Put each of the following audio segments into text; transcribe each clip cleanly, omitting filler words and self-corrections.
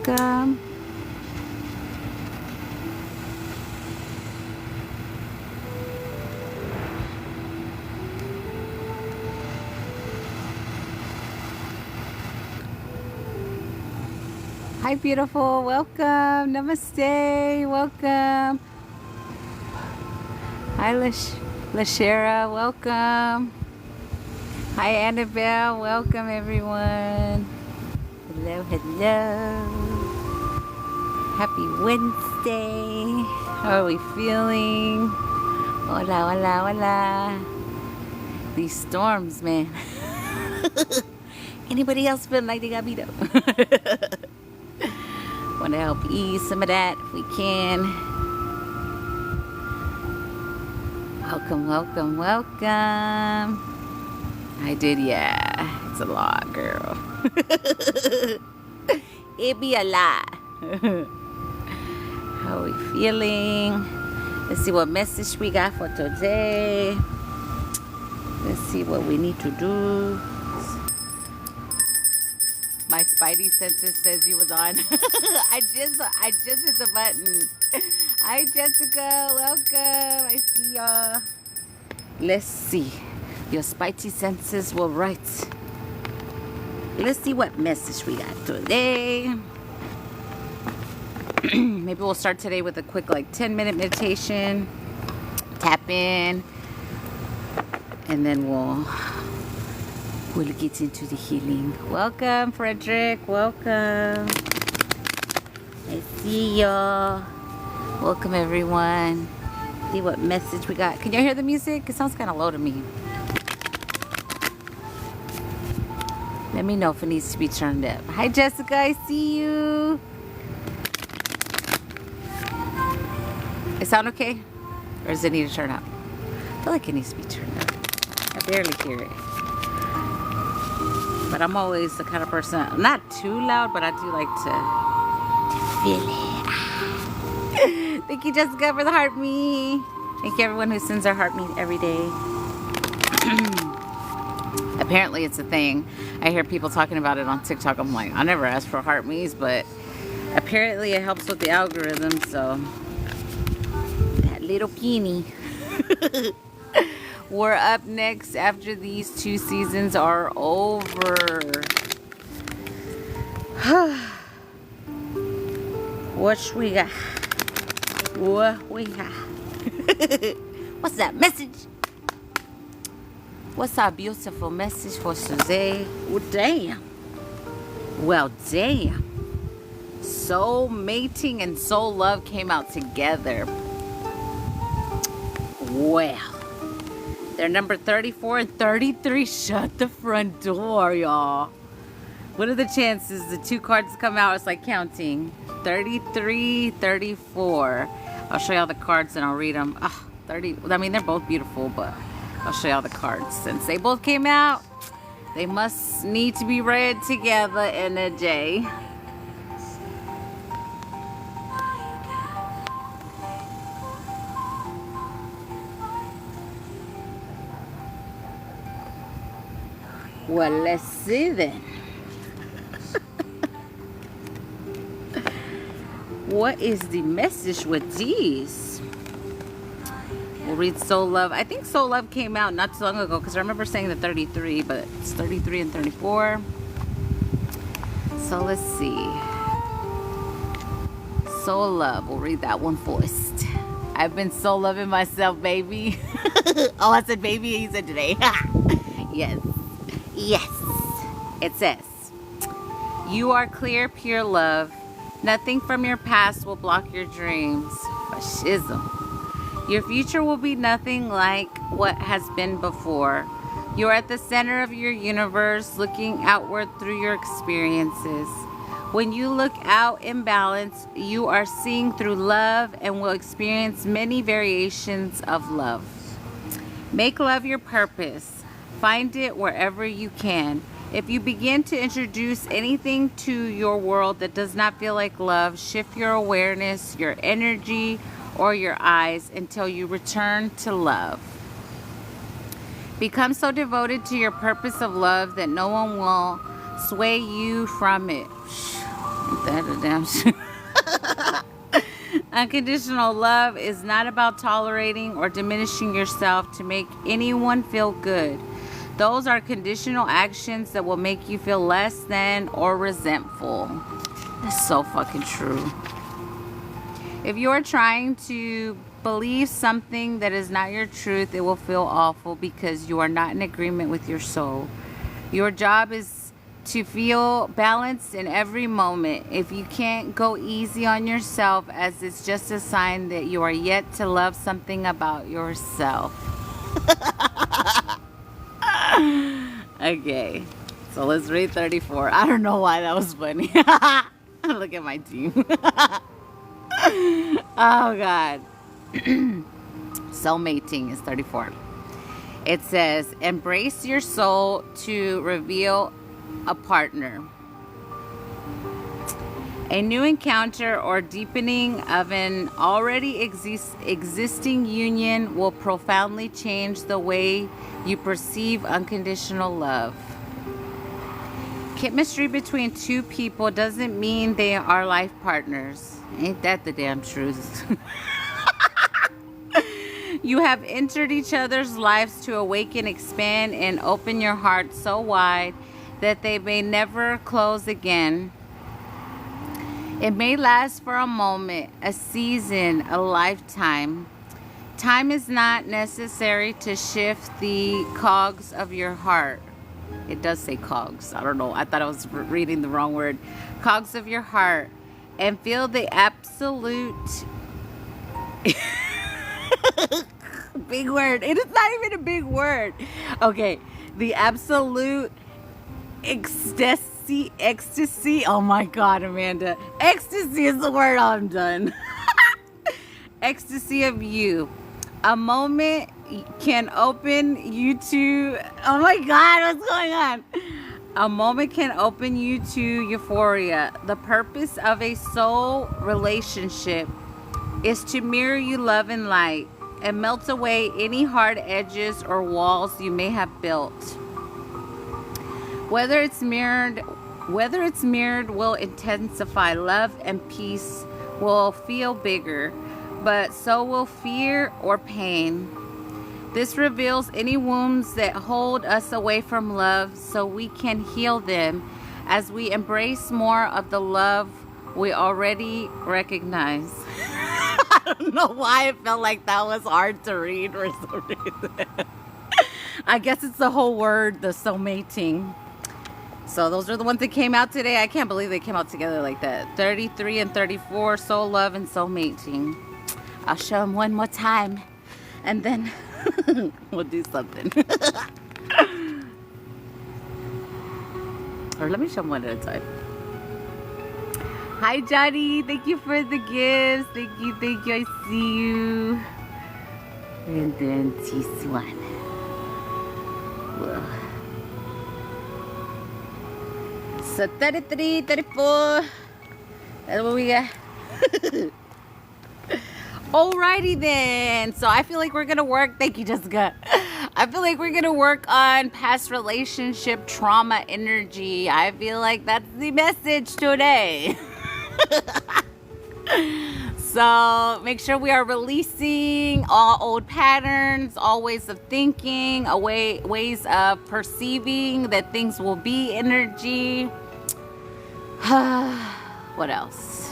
welcome. Hi, beautiful. Welcome. Namaste. Welcome. Hi, Lashera. Welcome. Hi, Annabelle. Welcome, everyone. Hello, hello. Happy Wednesday. How are we feeling? Hola, hola, hola. These storms, man. Anybody else feel like they got beat up? Want to help ease some of that if we can. Welcome, welcome, welcome. I did, yeah. It's a lot, girl. It be a lot. How are we feeling? Let's see what message we got for today. Let's see what we need to do. My spidey senses says you was on. I just hit the button. Hi, Jessica. Welcome. I see y'all. Let's see. Your spidey senses were right. Let's see what message we got today. Maybe we'll start today with a quick 10-minute meditation. Tap in. And then we'll get into the healing. Welcome, Frederick. Welcome. I see y'all. Welcome, everyone. See what message we got. Can y'all hear the music? It sounds kind of low to me. Let me know if it needs to be turned up. Hi, Jessica. I see you. It sound okay? Or does it need to turn up? I feel like it needs to be turned up. I barely hear it. But I'm always the kind of person, not too loud, but I do like to feel it. Thank you, Jessica, for the heart me. Thank you, everyone who sends their heart me every day. Apparently, it's a thing. I hear people talking about it on TikTok. I'm like, I never asked for heart me's, but apparently it helps with the algorithm, so that little peony. We're up next after these 2 seasons are over. What we got? What we got? What's that message? What's our beautiful message for today? Oh, damn. Well, damn. Soul mating and soul love came out together. Well. They're number 34 and 33. Shut the front door, y'all. What are the chances the 2 cards come out? It's like counting. 33, 34. I'll show y'all the cards and I'll read them. 30. I mean, they're both beautiful, but I'll show y'all the cards. Since they both came out, they must need to be read together in a day. Well, let's see then. What is the message with these? We'll read Soul Love. I think Soul Love came out not too long ago because I remember saying the 33, but it's 33 and 34. So let's see. Soul Love. We'll read that one first. I've been soul loving myself, baby. Oh, I said baby. He said today. Yes. Yes. It says, you are clear, pure love. Nothing from your past will block your dreams. Fascism. Your future will be nothing like what has been before. You're at the center of your universe, looking outward through your experiences. When you look out in balance, you are seeing through love and will experience many variations of love. Make love your purpose. Find it wherever you can. If you begin to introduce anything to your world that does not feel like love, shift your awareness, your energy, or your eyes until you return to love. Become so devoted to your purpose of love that no one will sway you from it. That a damn shit. Unconditional love is not about tolerating or diminishing yourself to make anyone feel good. Those are conditional actions that will make you feel less than or resentful. That's so fucking true. If you are trying to believe something that is not your truth, it will feel awful because you are not in agreement with your soul. Your job is to feel balanced in every moment. If you can't go easy on yourself, as it's just a sign that you are yet to love something about yourself. Okay, so let's read 34. I don't know why that was funny. Look at my team. Oh God. Soulmating is 34. It says, embrace your soul to reveal a partner. A new encounter or deepening of an already existing union will profoundly change the way you perceive unconditional love. Chemistry between two people doesn't mean they are life partners. Ain't that the damn truth? You have entered each other's lives to awaken, expand, and open your heart so wide that they may never close again. It may last for a moment, a season, a lifetime. Time is not necessary to shift the cogs of your heart. It does say cogs. I don't know. I thought I was reading the wrong word. Cogs of your heart. And feel the absolute... big word. It is not even a big word. Okay. The absolute ecstasy. Oh my God, Amanda. Ecstasy is the word. I'm done. Ecstasy of you. A moment can open you to... Oh my God, what's going on? A moment can open you to euphoria. The purpose of a soul relationship is to mirror you love and light and melt away any hard edges or walls you may have built. Whether it's mirrored will intensify. Love and peace will feel bigger, but so will fear or pain. This reveals any wounds that hold us away from love so we can heal them as we embrace more of the love we already recognize. I don't know why it felt like that was hard to read for some reason. I guess it's the whole word, the soulmating. So those are the ones that came out today. I can't believe they came out together like that. 33 and 34, soul love and soulmating. I'll show them one more time and then we'll do something. Or let me show them one at a time. Hi Johnny, thank you for the gifts. Thank you, I see you. And then this one. Whoa. So 33, 34. That's what we got. Alrighty then. So I feel like we're gonna work. Thank you, Jessica. I feel like we're gonna work on past relationship trauma energy. I feel like that's the message today. So make sure we are releasing all old patterns, all ways of thinking, ways of perceiving that things will be energy. What else?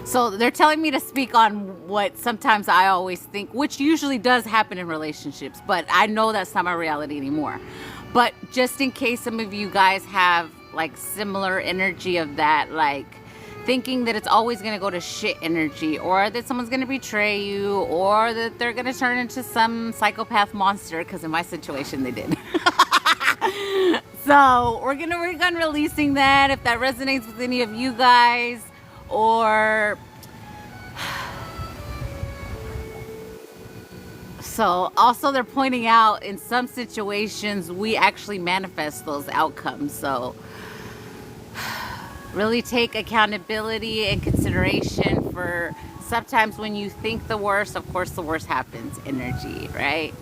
So they're telling me to speak on what sometimes I always think, which usually does happen in relationships, but I know that's not my reality anymore. But just in case some of you guys have like similar energy of that, like thinking that it's always going to go to shit energy, or that someone's going to betray you, or that they're going to turn into some psychopath monster, because in my situation they did. So we're going to work on releasing that if that resonates with any of you guys. Or so also they're pointing out in some situations we actually manifest those outcomes. So really take accountability and consideration for sometimes when you think the worst, of course the worst happens energy, right?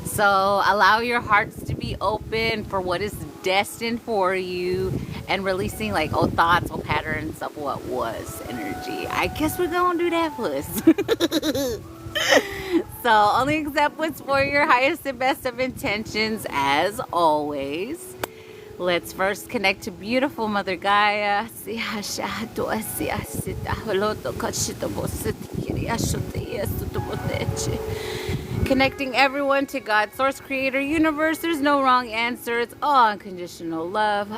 So allow your hearts to be open for what is destined for you, and releasing like old thoughts or patterns of what was energy. I guess we're gonna do that first. So only accept what's for your highest and best of intentions as always. Let's first connect to beautiful Mother Gaia. Connecting everyone to God, Source, Creator, Universe. There's no wrong answer. It's all unconditional love.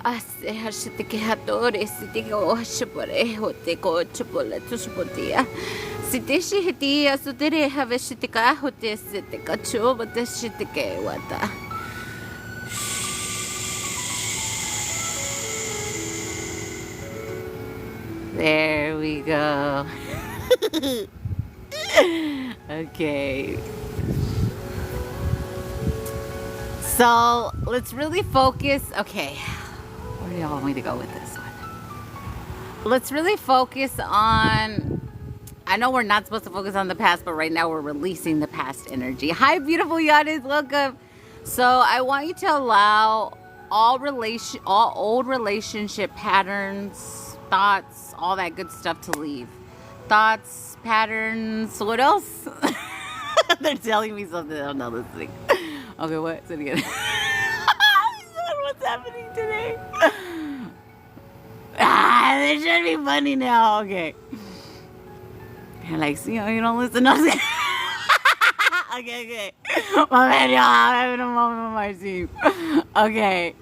There we go. Okay. So let's really focus. Okay. Where do y'all want me to go with this one? Let's really focus on, I know we're not supposed to focus on the past, but right now we're releasing the past energy. Hi, beautiful Yadis. Welcome. So I want you to allow all old relationship patterns, thoughts, all that good stuff to leave. Thoughts, patterns, what else? They're telling me something I'm not listening. Okay, what? Say it again. What's happening today? This should be funny now. Okay. You're like, see, you don't listen. Okay. My man, y'all, I'm having a moment with my team. Okay.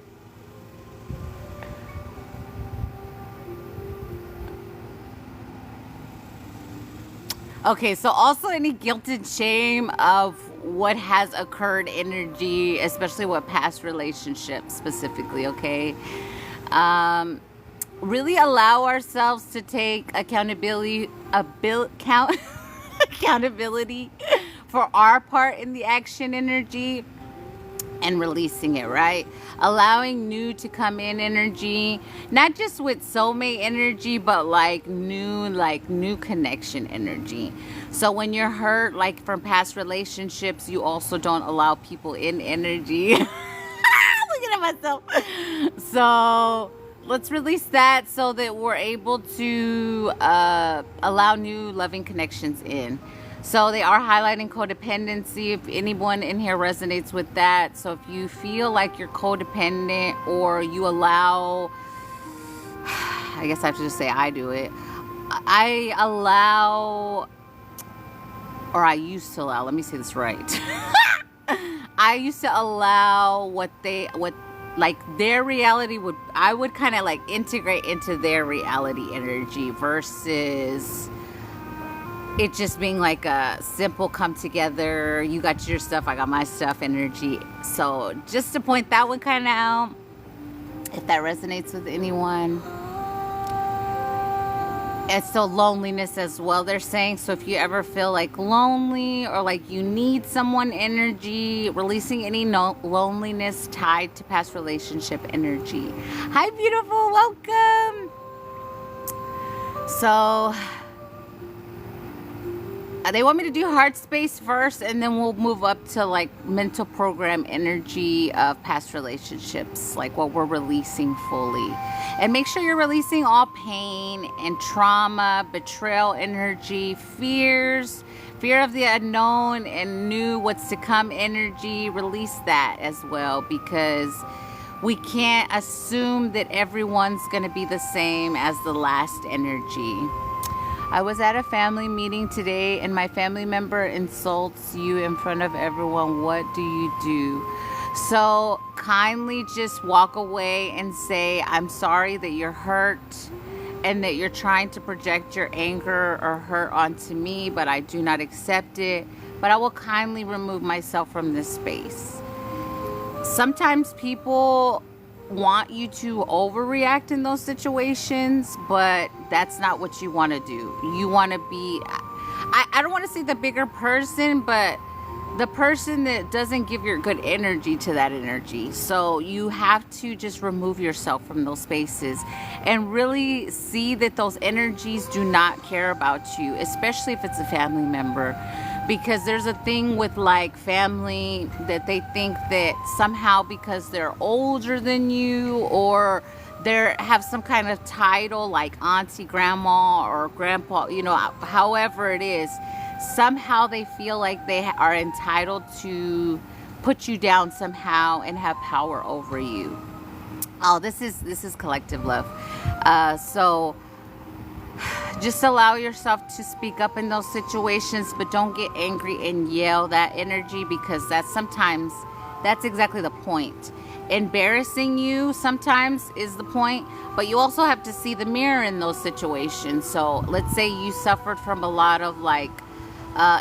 Okay, so also any guilt and shame of what has occurred energy, especially what past relationships specifically, okay? Really allow ourselves to take accountability for our part in the action energy and releasing it, right? Allowing new to come in energy, not just with soulmate energy, but like new connection energy. So when you're hurt, like from past relationships, you also don't allow people in energy. Looking at myself. So let's release that so that we're able to allow new loving connections in. So they are highlighting codependency, if anyone in here resonates with that. So if you feel like you're codependent or you allow, I guess I have to just say I do it. I allow, or I used to allow, let me say this right. I used to allow what like their reality I would kind of like integrate into their reality energy versus it just being like a simple come together, you got your stuff, I got my stuff energy. So just to point that one kind of out, if that resonates with anyone. And so loneliness as well, they're saying. So if you ever feel like lonely or like you need someone energy, releasing any loneliness tied to past relationship energy. Hi, beautiful, welcome. So they want me to do heart space first, and then we'll move up to like mental program energy of past relationships, like what we're releasing fully. And make sure you're releasing all pain and trauma, betrayal energy, fear of the unknown and new what's to come energy. Release that as well, because we can't assume that everyone's going to be the same as the last energy. I was at a family meeting today and my family member insults you in front of everyone. What do you do? So kindly just walk away and say, I'm sorry that you're hurt and that you're trying to project your anger or hurt onto me, but I do not accept it. But I will kindly remove myself from this space. Sometimes people want you to overreact in those situations, but that's not what you want to do. You want to be, I don't want to say the bigger person, but the person that doesn't give your good energy to that energy. So you have to just remove yourself from those spaces and really see that those energies do not care about you, especially if it's a family member. Because there's a thing with like family that they think that somehow because they're older than you, or they have some kind of title like auntie, grandma, or grandpa, however it is, somehow they feel like they are entitled to put you down somehow and have power over you. Oh, this is collective love. So just allow yourself to speak up in those situations, but don't get angry and yell that energy, because that's exactly the point. Embarrassing you sometimes is the point, but you also have to see the mirror in those situations. So let's say you suffered from a lot of like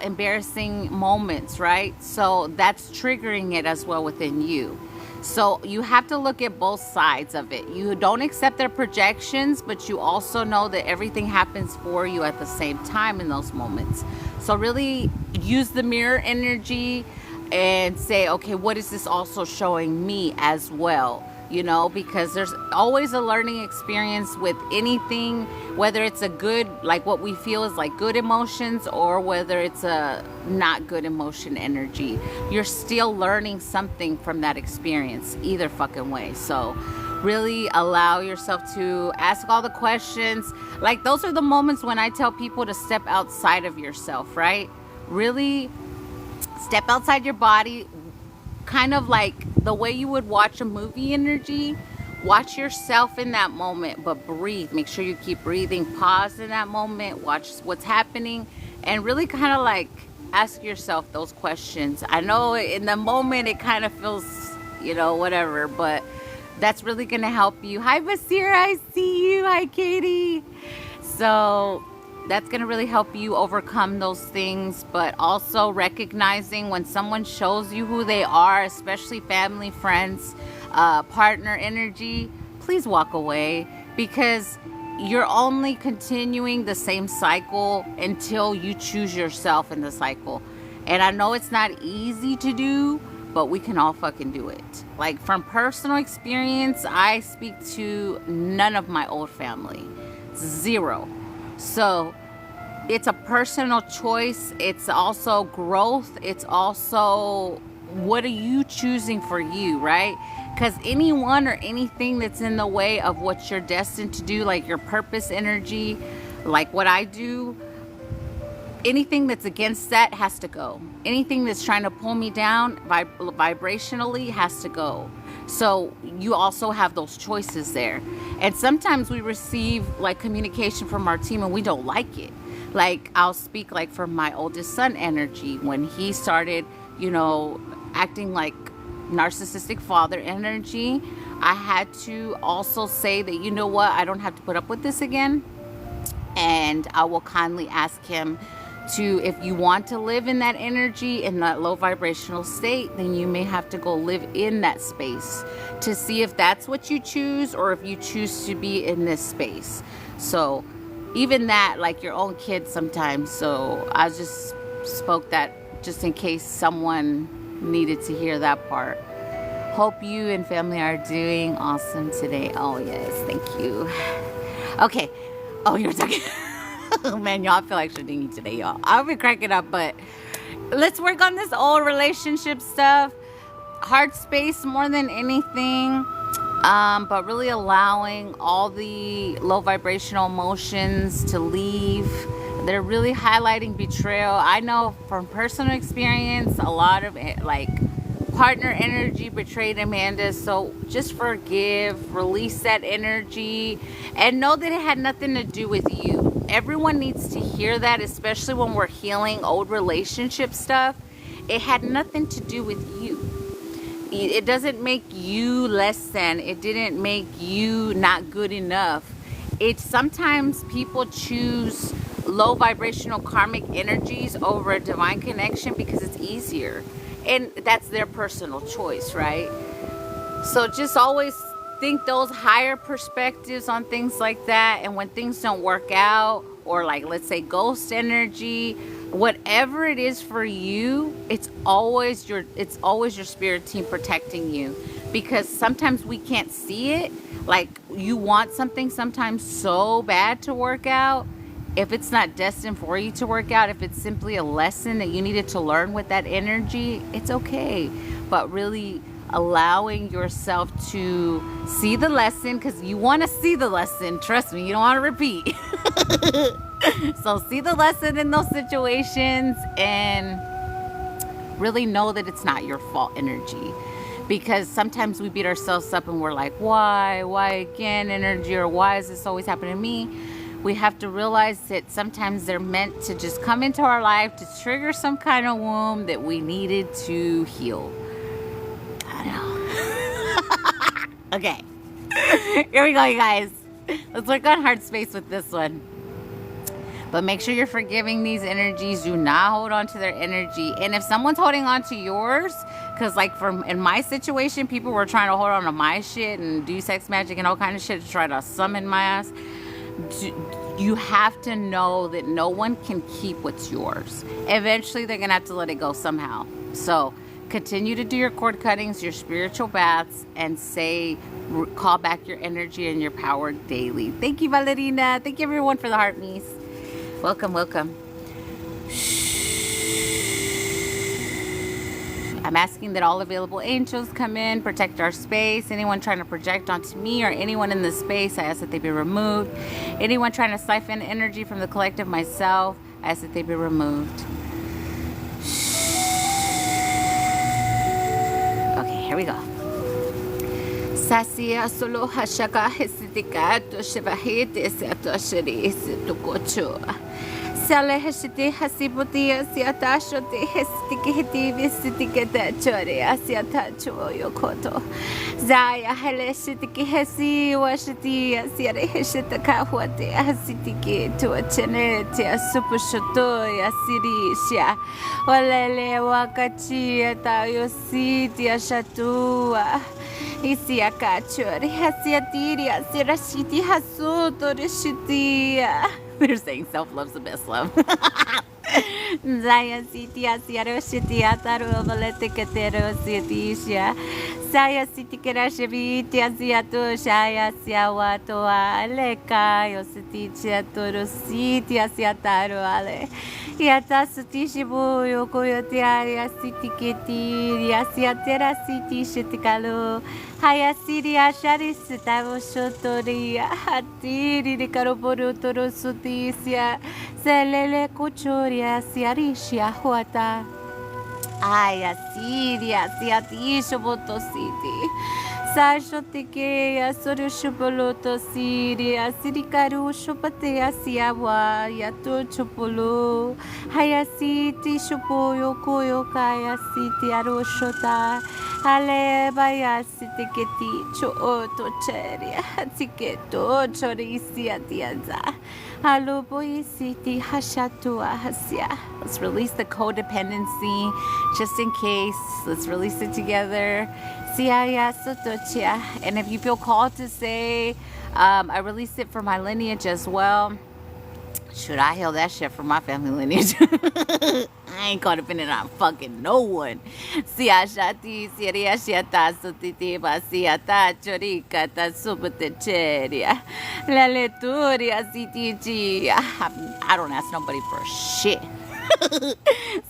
embarrassing moments, right? So that's triggering it as well within you. So you have to look at both sides of it. You don't accept their projections, but you also know that everything happens for you at the same time in those moments. So really use the mirror energy and say, okay, what is this also showing me as well? Because there's always a learning experience with anything, whether it's a good, like what we feel is like good emotions, or whether it's a not good emotion energy. You're still learning something from that experience, either fucking way. So really allow yourself to ask all the questions. Like, those are the moments when I tell people to step outside of yourself, right? Really step outside your body, kind of like the way you would watch a movie energy. Watch yourself in that moment, but breathe. Make sure you keep breathing. Pause in that moment. Watch what's happening, and really kind of like ask yourself those questions. I know in the moment it kind of feels, whatever, but that's really going to help you. Hi, Basira. I see you. Hi, Katie. So that's going to really help you overcome those things, but also recognizing when someone shows you who they are, especially family, friends, partner energy, please walk away, because you're only continuing the same cycle until you choose yourself in the cycle. And I know it's not easy to do, but we can all fucking do it. Like, from personal experience, I speak to none of my old family. Zero. So it's a personal choice. It's also growth. It's also, what are you choosing for you, right? Because anyone or anything that's in the way of what you're destined to do, like your purpose energy, like what I do, anything that's against that has to go. Anything that's trying to pull me down vibrationally has to go. So you also have those choices there. And sometimes we receive like communication from our team and we don't like it. Like, I'll speak like for my oldest son energy, when he started, acting like narcissistic father energy, I had to also say that, I don't have to put up with this again. And I will kindly ask him to, if you want to live in that energy, in that low vibrational state, then you may have to go live in that space to see if that's what you choose, or if you choose to be in this space. So even that, like your own kids sometimes. So I just spoke that just in case someone needed to hear that part. Hope you and family are doing awesome today. Oh yes, thank you. Okay. Oh, you're talking. Oh man, y'all, I feel like shitting you today, y'all. I'll be cracking up, but let's work on this old relationship stuff. Heart space more than anything. But really allowing all the low vibrational emotions to leave. They're really highlighting betrayal. I know from personal experience, a lot of it, like partner energy betrayed Amanda. So just forgive, release that energy, and know that it had nothing to do with you. Everyone needs to hear that, especially when we're healing old relationship stuff. It had nothing to do with you. It doesn't make you less than. It didn't make you not good enough. It's sometimes people choose low vibrational karmic energies over a divine connection because it's easier. And that's their personal choice, right? So just always think those higher perspectives on things like that. And when things don't work out, or like, let's say, ghost energy, whatever it is for you, it's always your spirit team protecting you, because sometimes we can't see it. Like, you want something sometimes so bad to work out, if it's not destined for you to work out, if it's simply a lesson that you needed to learn with that energy, it's okay. But really allowing yourself to see the lesson, because you want to see the lesson. Trust me, you don't want to repeat. So see the lesson in those situations and really know that it's not your fault energy. Because sometimes we beat ourselves up and we're like, why again energy, or why is this always happening to me? We have to realize that sometimes they're meant to just come into our life to trigger some kind of wound that we needed to heal. I know. Okay. Here we go, you guys. Let's work on heart space with this one. But make sure you're forgiving these energies. Do not hold on to their energy. And if someone's holding on to yours, because like in my situation, people were trying to hold on to my shit and do sex magic and all kind of shit to try to summon my ass. You have to know that no one can keep what's yours. Eventually, they're going to have to let it go somehow. So continue to do your cord cuttings, your spiritual baths, and call back your energy and your power daily. Thank you, Valerina. Thank you, everyone, for the heart me's. Welcome, welcome. I'm asking that all available angels come in, protect our space. Anyone trying to project onto me or anyone in the space, I ask that they be removed. Anyone trying to siphon energy from the collective myself, I ask that they be removed. Okay, here we go. Sasia solo hashaka hesitikato shivahite seto shiris to gocho. Sale hesiti hasibuti asiatasho te hestikiti visitiketa chore asiatacho yokoto. Zaya heleshitiki hesi washiti asiare heshitaka huate hasitiki to a chenete a supushoto asirisha. Walele wakachi atayositi ashatua. Isiakachore hasiatiria sirashiti hasuto rishitia. They're saying self-love's the best love. Zaya sitia siaro shitia taro valete ketero sitisha. Saya sitikera shivitia siato shaya siawato aleka yositicha toro sitia siataro ale. Yata sutishibu yokoyotia sitiketi yasiatera sitishitikalo. Hayasiria sharisitavo shotoria hatiri de caroboro toro sutisia selele kuchoria siarishia huata ayasiria siatisho botositi sajotikeya sorushuboloto siria sirikaru shopatea siawa yato chopolo hayasiti shopoyo koyo kaya siti aroshota Ale vaya sitiketi cho to cheria tiketo chorisia tiaza. Halo boy siti hashatua hasia. Let's release the codependency just in case. Let's release it together. Siaya sotochia. And if you feel called to say, I released it for my lineage as well. Should I heal that shit from my family lineage? I ain't codependent on fucking no one. Siya shati, siya shiata, sutitiba, siata, chorika, ta supatecheria, la leturia, sitichia. I don't ask nobody for shit.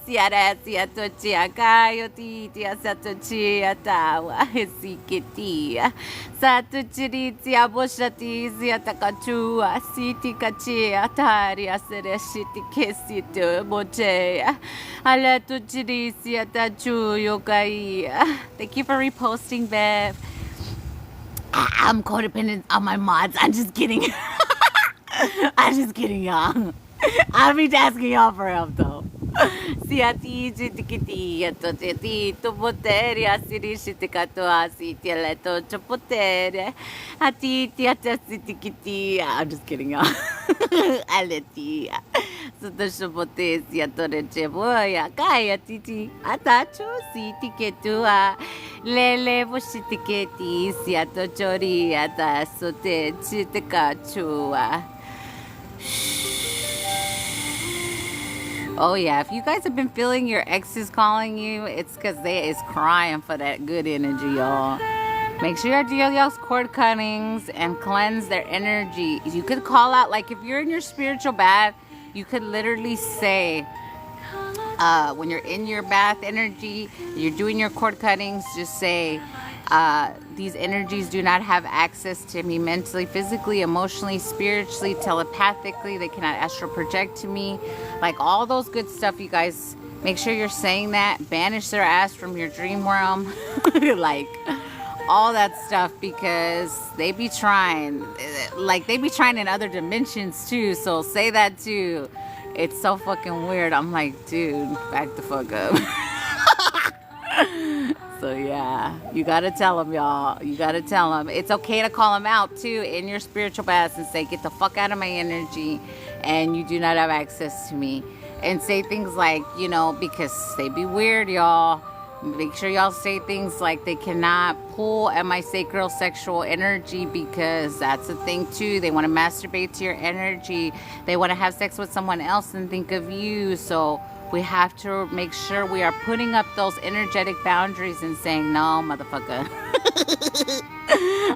Siara, siatochia, kayotitia, satochia, tawa, hesiketia. Satuchiritia, boshati, siatakachua, sitikachia, taria, sereshiti, kesito, bochea. Alatuchirisia, tachu, yokaia. Thank you for reposting, Bev. I'm codependent on my mods. I'm just kidding. I'm just kidding, y'all. I'll be asking y'all for help though. Siati chitikiti to teti to poteria sirishitikato asiti leto chopotere ati tiata sitikiti. I'm just kidding y'all. Aletia. So the shopotesia to the cheboya kaya titi atacho sitiketua lele bushitiketi siato choria ta sote chitikachua. Oh yeah, if you guys have been feeling your ex is calling you, it's because they is crying for that good energy, y'all. Make sure you do y'all's cord cuttings and cleanse their energy. You could call out, like if you're in your spiritual bath, you could literally say, when you're in your bath energy, you're doing your cord cuttings, just say, these energies do not have access to me mentally, physically, emotionally, spiritually, telepathically. They cannot astral project to me. Like all those good stuff, you guys. Make sure you're saying that. Banish their ass from your dream realm. Like all that stuff, because they be trying. Like they be trying in other dimensions too. So say that too. It's so fucking weird. I'm like, dude, back the fuck up. So yeah, you gotta tell them, y'all. You gotta tell them. It's okay to call them out too in your spiritual baths and say, get the fuck out of my energy, and you do not have access to me. And say things like, you know, because they be weird, y'all. Make sure y'all say things like, they cannot pull at my sacral sexual energy, because that's a thing too. They want to masturbate to your energy. They want to have sex with someone else and think of you. So we have to make sure we are putting up those energetic boundaries and saying, no, motherfucker.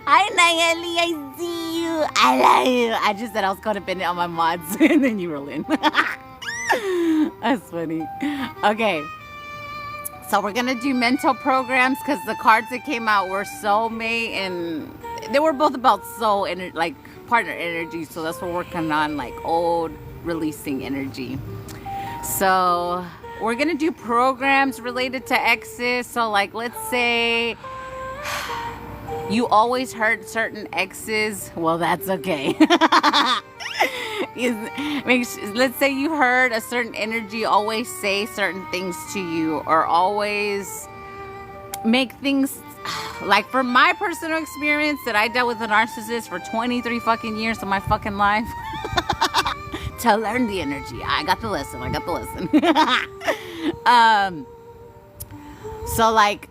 Hi, Nayeli, I see you. I love you. I just said I was going to bend it on my mods, and then you roll in. That's funny. Okay. So we're going to do mental programs, because the cards that came out were soulmate, and they were both about soul and like partner energy. So that's what we're working on, like old releasing energy. So we're going to do programs related to exes. So like, let's say you always hurt certain exes. Well, that's okay. Let's say you heard a certain energy always say certain things to you, or always make things, like from my personal experience that I dealt with a narcissist for 23 fucking years of my fucking life. To learn the energy. I got the lesson. So like,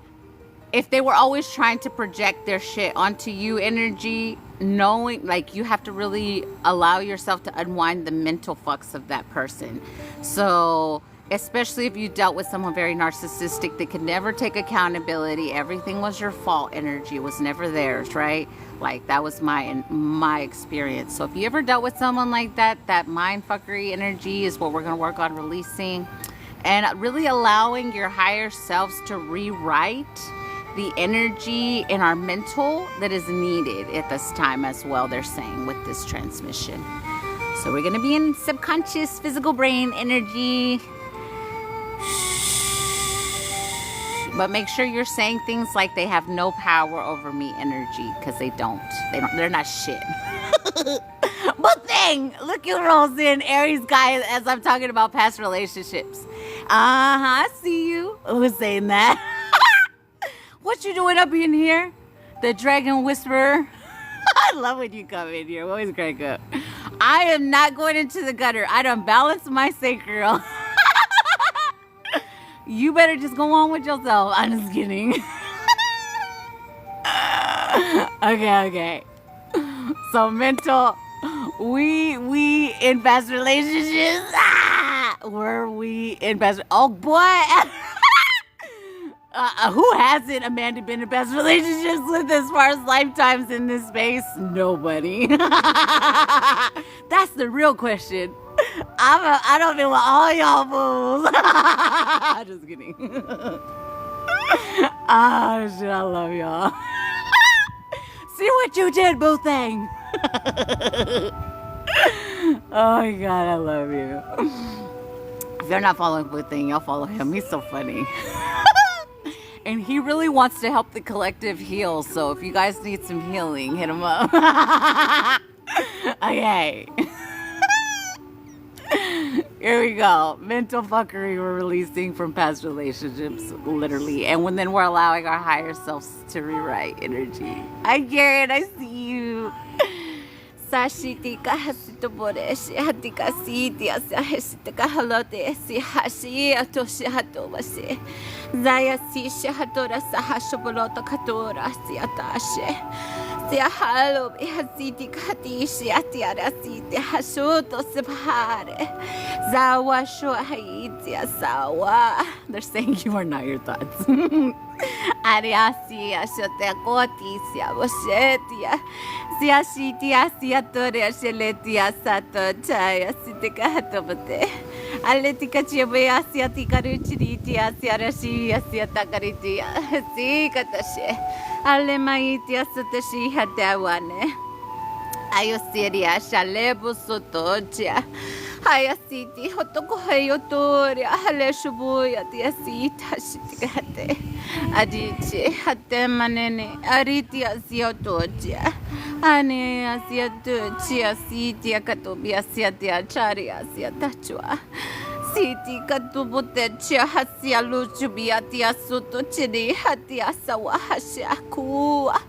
if they were always trying to project their shit onto you energy, knowing, like, you have to really allow yourself to unwind the mental fucks of that person. So especially if you dealt with someone very narcissistic that could never take accountability, everything was your fault energy, it was never theirs, right? Like, that was my experience. So if you ever dealt with someone like that, that mind fuckery energy is what we're going to work on releasing, and really allowing your higher selves to rewrite the energy in our mental that is needed at this time as well, they're saying, with this transmission. So we're going to be in subconscious physical brain energy. But make sure you're saying things like, they have no power over me energy, because they don't. They're not shit. But dang, look who rolls in, Aries guy, as I'm talking about past relationships. I see you. Who's saying that? What you doing up in here? The dragon whisperer. I love when you come in here. Always crack up. I am not going into the gutter. I done balanced my sacral. You better just go on with yourself. I'm just kidding. Okay. So mental, we in past relationships. Were we in past? Oh boy. Who hasn't, Amanda, been in past relationships with as far as lifetimes in this space? Nobody. That's the real question. I don't feel with all y'all fools. Just kidding. Oh shit, I love y'all. See what you did, Boo Thing. Oh my god, I love you. If you're not following Boo Thing, y'all follow him. He's so funny. And he really wants to help the collective heal. So if you guys need some healing, hit him up. Okay. Here we go. Mental fuckery we're releasing from past relationships, literally. And then we're allowing our higher selves to rewrite energy. Hi, Garrett. I see you. Sashiti kahasito boreshi hatika siti asahesita kahalote si hashi atoshi hatobase zaya si shahatora sahashobolota katora si atashe si halo bihasiti katishi atiara siti hashoto separe zawa shohaiti asawa. They're saying you are not your thoughts. Ariasia shote kotisia boshetia. Siashitia siatoria sheletia sato chaya sitikahatomate. Aletika chibea siatika ruchiritia siarashia siatakaritia. Sikatashe. Alemaitia satashi hatawane. Ayosiria shalebo sotoja. Hayasiti hotokohayotoria haleshubuya tiasita shitikate. Adiche hatemanene aritia siotoja. Ane asiatochia sitia katobia siatia charia siatachua. Siti katubotechia hasia luchubia tia sotochiri hatia sawahasha kuwa.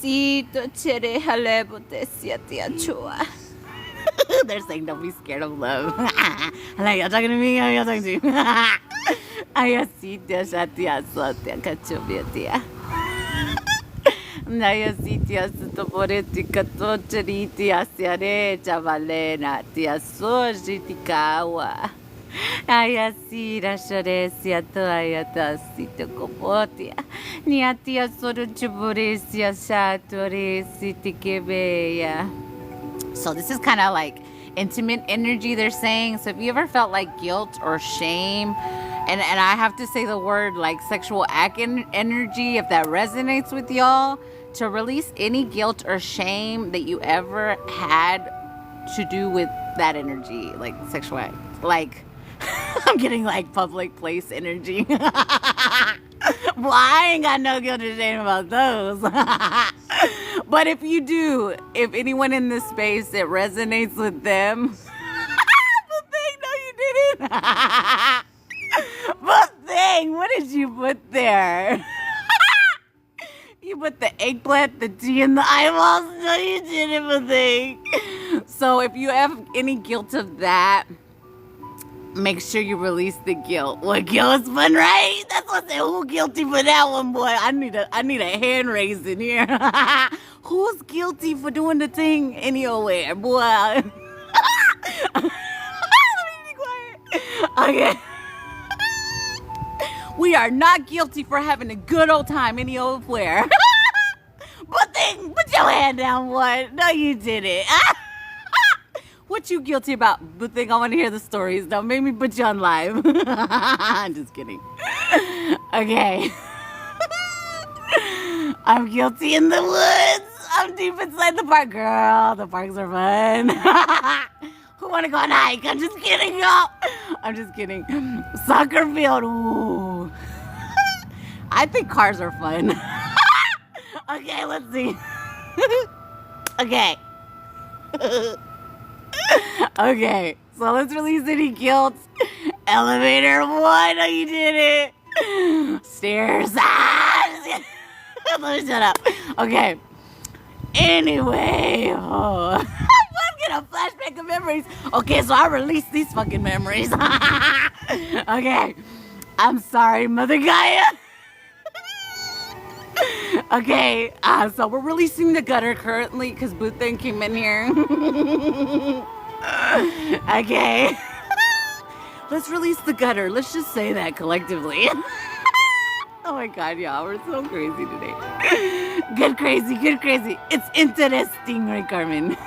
Sito chere halebote siatia chua. They're saying don't be scared of love. Like, y'all talking to me? Y'all talking to you? Ayasitia shatia sotia kachubiatia. Nayasitia sutoporeti katocheritia siare chavalena tia sojitikawa. Ayasira shoresia toayata sito kopotia. Niatia soru chuburesia shatoresi tikebeya. So this is kind of like intimate energy they're saying. So if you ever felt like guilt or shame, and I have to say the word like sexual act energy, if that resonates with y'all, to release any guilt or shame that you ever had to do with that energy, like sexual act. Like, I'm getting like public place energy. Well, I ain't got no guilt or shame about those. But if you do, if anyone in this space, it resonates with them. But thing, no, you didn't. But thing, what did you put there? You put the eggplant, the tea, and the eyeballs. No, you didn't, but thing. So if you have any guilt of that, make sure you release the guilt. What guilt is fun, right? That's what I said. Who guilty for that one, boy? I need a hand raised in here. Who's guilty for doing the thing anywhere, boy? Let me be quiet. Okay. We are not guilty for having a good old time any old where. But then, put your hand down, boy. No, you didn't. What you guilty about? But think I want to hear the stories. Don't make me put you on live. I'm just kidding. Okay. I'm guilty in the woods. I'm deep inside the park. Girl, the parks are fun. Who want to go on a hike? I'm just kidding, y'all. I'm just kidding. Soccer field. Ooh. I think cars are fun. Okay, let's see. Okay. Okay, so let's release any guilt. Elevator, what? No, you did it. Stairs. Let me shut up. Okay. Anyway, I'm getting a flashback of memories. Okay, so I released these fucking memories. Okay, I'm sorry, Mother Gaia. Okay, so we're releasing the gutter currently because Boothang came in here. Okay. Let's release the gutter. Let's just say that collectively. Oh my god, y'all, we're so crazy today. Good crazy, good crazy. It's interesting, right, Carmen?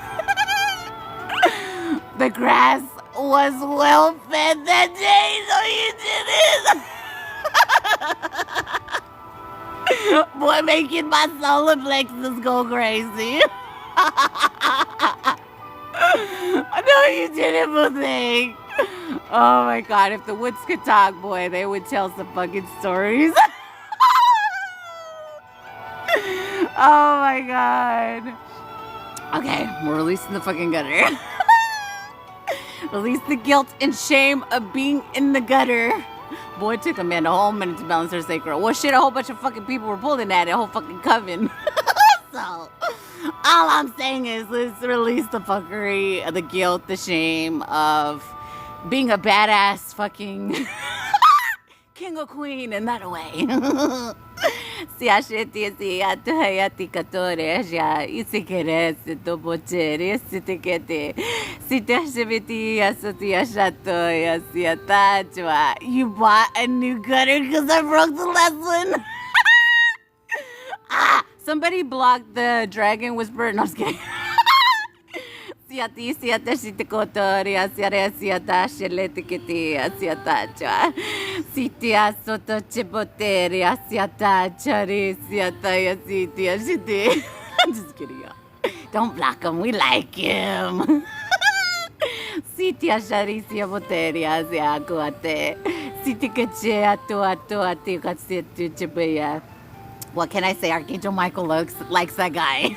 The grass was well fed that day, so you did it. Boy, making my solar plexus go crazy. No, you didn't, Boothang. Oh my god, if the woods could talk, boy, they would tell some fucking stories. Oh my god. Okay, we're releasing the fucking gutter. Release the guilt and shame of being in the gutter. Boy, it took a man a whole minute to balance her sacral. Well, shit, a whole bunch of fucking people were pulling at it, a whole fucking coven. So, all I'm saying is let's release the fuckery, the guilt, the shame of being a badass fucking king or queen in that way. Si asheti si atuhayati katore ya isikere si tobochere si tekete si tashibiti asoti ashato ya si atachwa. You bought a new gutter because I broke the last one. Somebody blocked the dragon whisperer. No, I'm just kidding. Siati siata shitikotoria siara siata sheletikiti siata cha sitia soto chiboteria siata chari siata yasitia shiti. I'm just kidding, y'all. Don't block him. We like him. Sitia shari sia boteria sia kuate sitikache atu ati katsitu chibeya. What can I say? Archangel Michael likes that guy.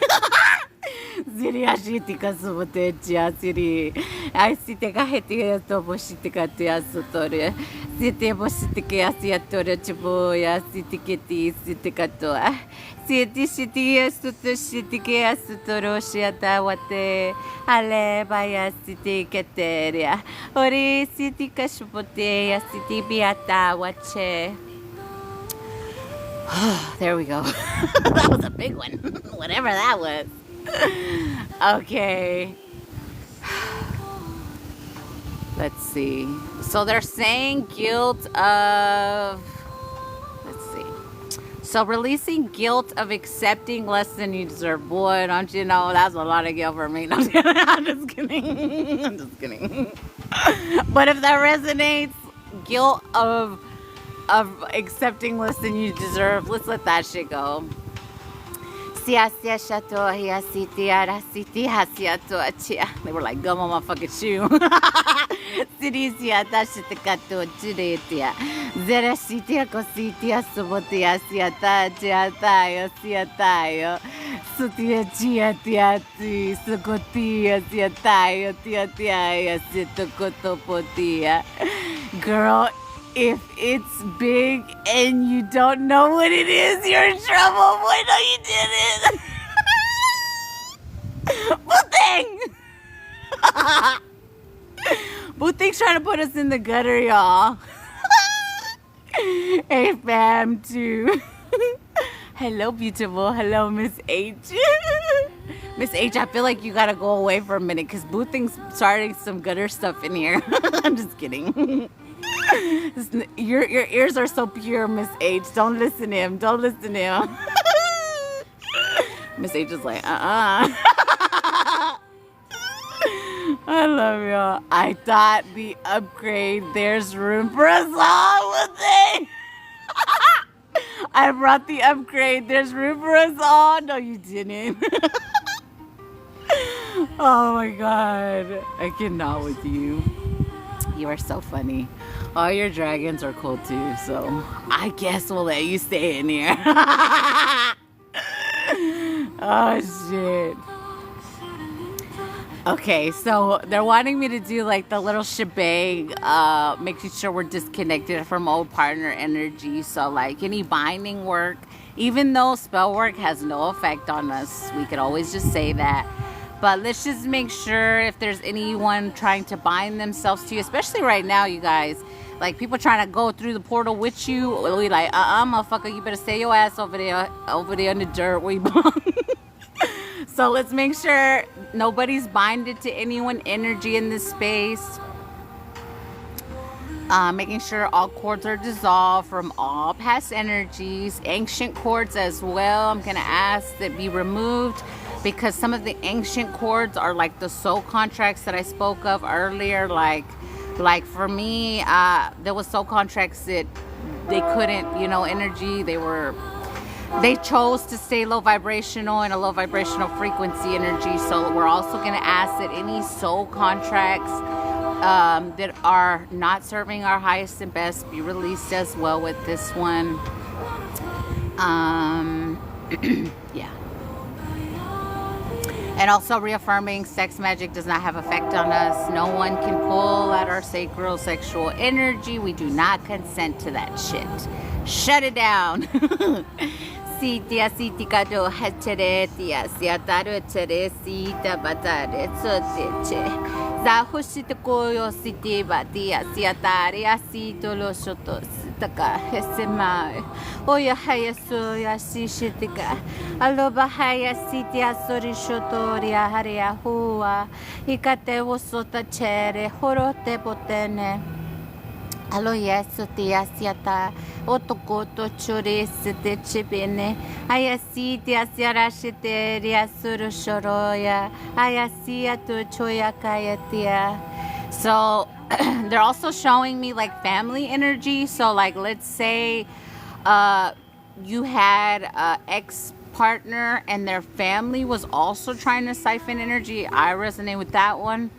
Siri ashitika suboteja siri. I sitika hetia to boshitika tia sotore. Siti bositike asiatore chiboya sitiketi sitikatoa. Siti shitia suto shitike asutoro shiata wate. Ale baya sitiketeria. Ori sitika shuboteya siti biata wache. There we go. That was a big one. Whatever that was. Okay. Let's see. So they're saying guilt of... Let's see. So releasing guilt of accepting less than you deserve. Boy, don't you know, that's a lot of guilt for me. No, I'm just kidding. I'm just kidding. But if that resonates, guilt of accepting less than you deserve, let's let that shit go. They were like, gum on my fucking shoe. Girl, if it's big and you don't know what it is, you're in trouble. Boy, no, you didn't. Booting! Booting's trying to put us in the gutter, y'all. Hey, fam, too. Hello, beautiful. Hello, Miss H. Miss H, I feel like you gotta go away for a minute because Booting's starting some gutter stuff in here. I'm just kidding. Your ears are so pure, Miss H. Don't listen to him. Don't listen to him. Miss H is like, I love y'all. I thought the upgrade, there's room for us all, would they? I brought the upgrade. There's room for us all. No, you didn't. Oh my God. I cannot with you. You are so funny. All your dragons are cool too, so I guess we'll let you stay in here. Oh shit. Okay, so they're wanting me to do like the little shebang, making sure we're disconnected from old partner energy. So like any binding work, even though spell work has no effect on us, we could always just say that. But let's just make sure if there's anyone trying to bind themselves to you, especially right now, you guys, like people trying to go through the portal with you, we like, motherfucker, you better stay your ass over there in the dirt where you belong. So let's make sure nobody's binded to anyone energy in this space. Making sure all cords are dissolved from all past energies, ancient cords as well. I'm gonna ask that be removed because some of the ancient cords are like the soul contracts that I spoke of earlier. Like for me, there was soul contracts that they couldn't, energy. They chose to stay low vibrational and a low vibrational frequency energy. So we're also going to ask that any soul contracts that are not serving our highest and best be released as well with this one. Yeah. And also reaffirming sex magic does not have effect on us. No one can pull at our sacral sexual energy. We do not consent to that shit. Shut it down. Sitia sitika do hachere tia siataru chere sita batare soteche. Zahushita koyo siti batia siatari asito lo shoto sitaka hesemai. Oya haya soya shishitika. Aloba haya sitia sori shotoria haria hua. Ikate wosota chere horote botene. Alo yesu tia siata. Otoko to chure sete chibene. Ayasi tiasiara shite riasuru shoroya. Ayasia to choya kayatia. So they're also showing me like family energy. So like let's say you had a ex partner and their family was also trying to siphon energy. I resonate with that one.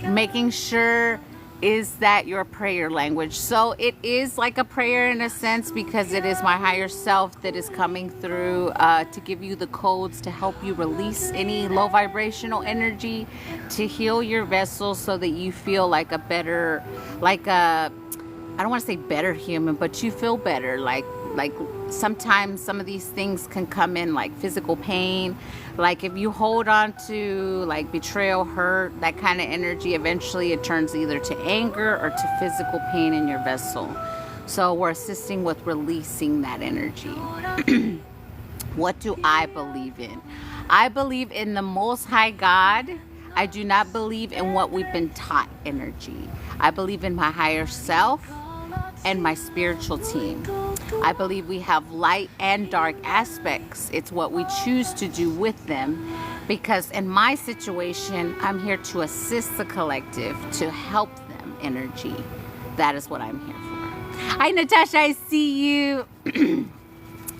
Making sure is that your prayer language. So it is like a prayer in a sense, because it is my higher self that is coming through to give you the codes to help you release any low vibrational energy, to heal your vessel so that you feel like a better, like a, I don't want to say better human, but you feel better. Like sometimes some of these things can come in like physical pain. Like if you hold on to like betrayal, hurt, that kind of energy, eventually it turns either to anger or to physical pain in your vessel. So we're assisting with releasing that energy. What do I believe in? I believe in the Most High God. I do not believe in what we've been taught energy. I believe in my higher self and my spiritual team. I believe we have light and dark aspects. It's what we choose to do with them, because in my situation, I'm here to assist the collective, to help them energy. That is what I'm here for. Hi, Natasha, I see you.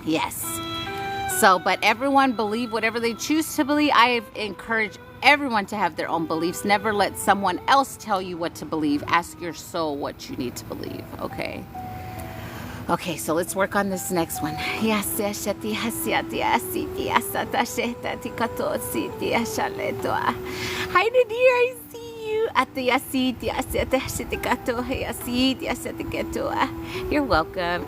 Yes. So, but everyone believe whatever they choose to believe. I encourage everyone to have their own beliefs. Never let someone else tell you what to believe. Ask your soul what you need to believe, okay? Okay, so let's work on this next one. Hi, Nadir, I see you. You're welcome.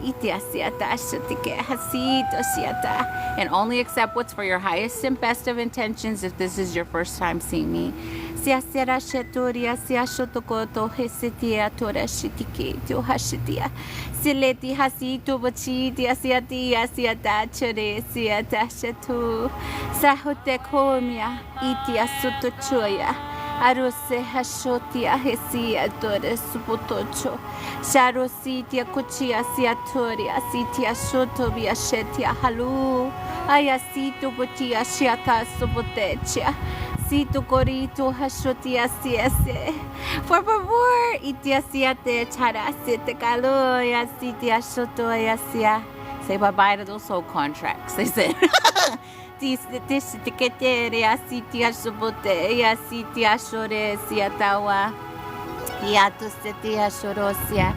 And only accept what's for your highest and best of intentions if this is your first time seeing me. Sileti hasito bachiti asiati asiata chere siata shetu sahote komia iti asuto choya arose hashotia hesia tore supotocho sharositia kuchia siatoria sitia shoto biashetia halu ayasito botia shiata subotechia. Sito corito hashotia siese. Por favor, itiasiate charasite caloya sitia shotoya sia. Say bye-bye to those soul contracts. They said. Tisitiketeria sitia shoboteya sitia shore siatawa. Hiatu setia shorosia.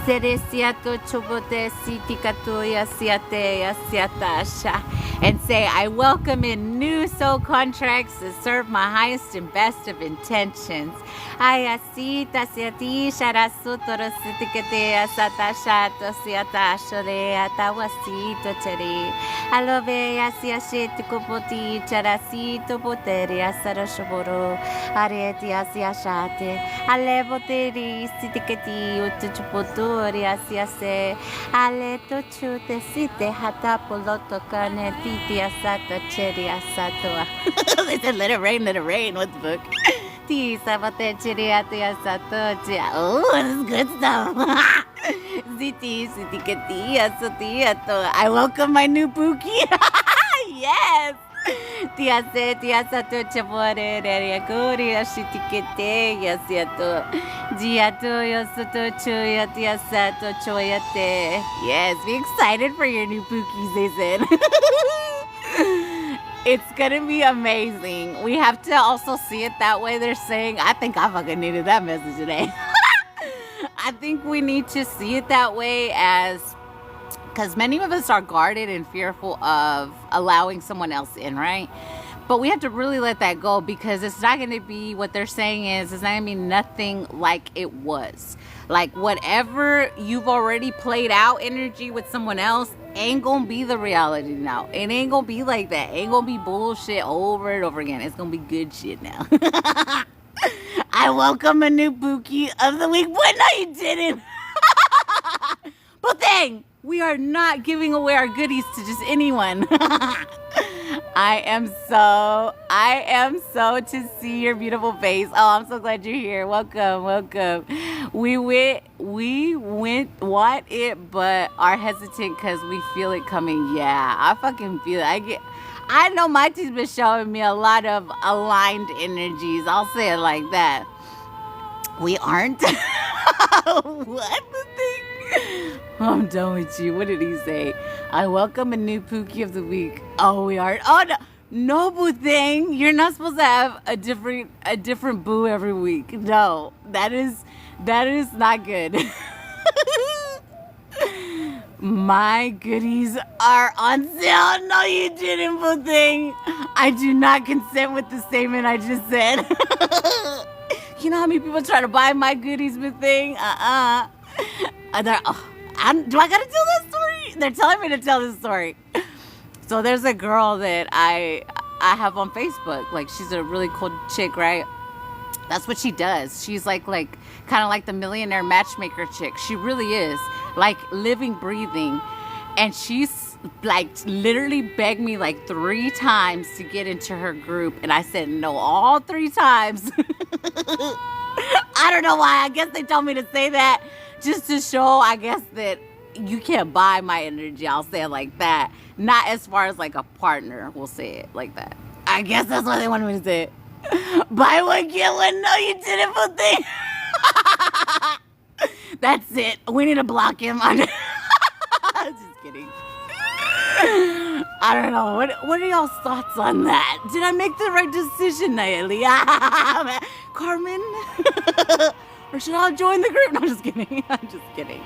Seresiato chobote sitikatoya siateya siatasha. And say, I welcome in new soul contracts to serve my highest and best of intentions. Ayasita siati sharasutoro sitikete satashato siatashore atawasito cheri. Alove asiasheti kopoti charasito boteria sarashoboro. Areti asiashate. Alevoteri sitiketi utuchupotori asiase. Aleto chute site hatapoloto kane. They said, let it rain. What's the book? Oh, this is good stuff. I welcome my new Pookie. Yes. Tia sato chabore reria goria shitikete yasiato. Giato yosoto choya tia sato choyate. Yes, be excited for your new Pookies, they said. It's gonna be amazing. We have to also see it that way. They're saying, I think I fucking needed that message today. I think we need to see it that way, as because many of us are guarded and fearful of allowing someone else in, right? But we have to really let that go, because it's not going to be, what they're saying is, it's not going to be nothing like it was. Like whatever you've already played out energy with someone else ain't going to be the reality now. It ain't going to be like that. Ain't going to be bullshit over and over again. It's going to be good shit now. I welcome a new Pookie of the week. But no, you didn't. But dang, we are not giving away our goodies to just anyone. I am so to see your beautiful face. Oh, I'm so glad you're here. Welcome. want it, but are hesitant because we feel it coming. Yeah, I fucking feel it. I know my team's been showing me a lot of aligned energies. I'll say it like that. We aren't. What the thing? I'm done with you. What did he say? I welcome a new Pookie of the week. Oh, we aren't. Oh no. No, boo thing. You're not supposed to have a different boo every week. No, that is not good. My goodies are on sale. No, you didn't, boo thing. I do not consent with the statement I just said. You know how many people try to buy my goodies, boo thing? Do I gotta tell this story? They're telling me to tell this story. So there's a girl that I have on Facebook. Like, she's a really cool chick, right? That's what she does. She's like kind of like the millionaire matchmaker chick. She really is. Like, living, breathing. And she's like literally begged me like 3 times to get into her group. And I said no all 3 times. I don't know why. I guess they told me to say that just to show, I guess, that you can't buy my energy. I'll say it like that. Not as far as like a partner. We'll say it like that. I guess that's why they wanted me to say it. Buy one, get one. No, you didn't put thing. That's it. We need to block him. I'm just kidding. I don't know. What are y'all's thoughts on that? Did I make the right decision, Nayeli? Carmen? Or should I join the group? No, I'm just kidding. I'm just kidding.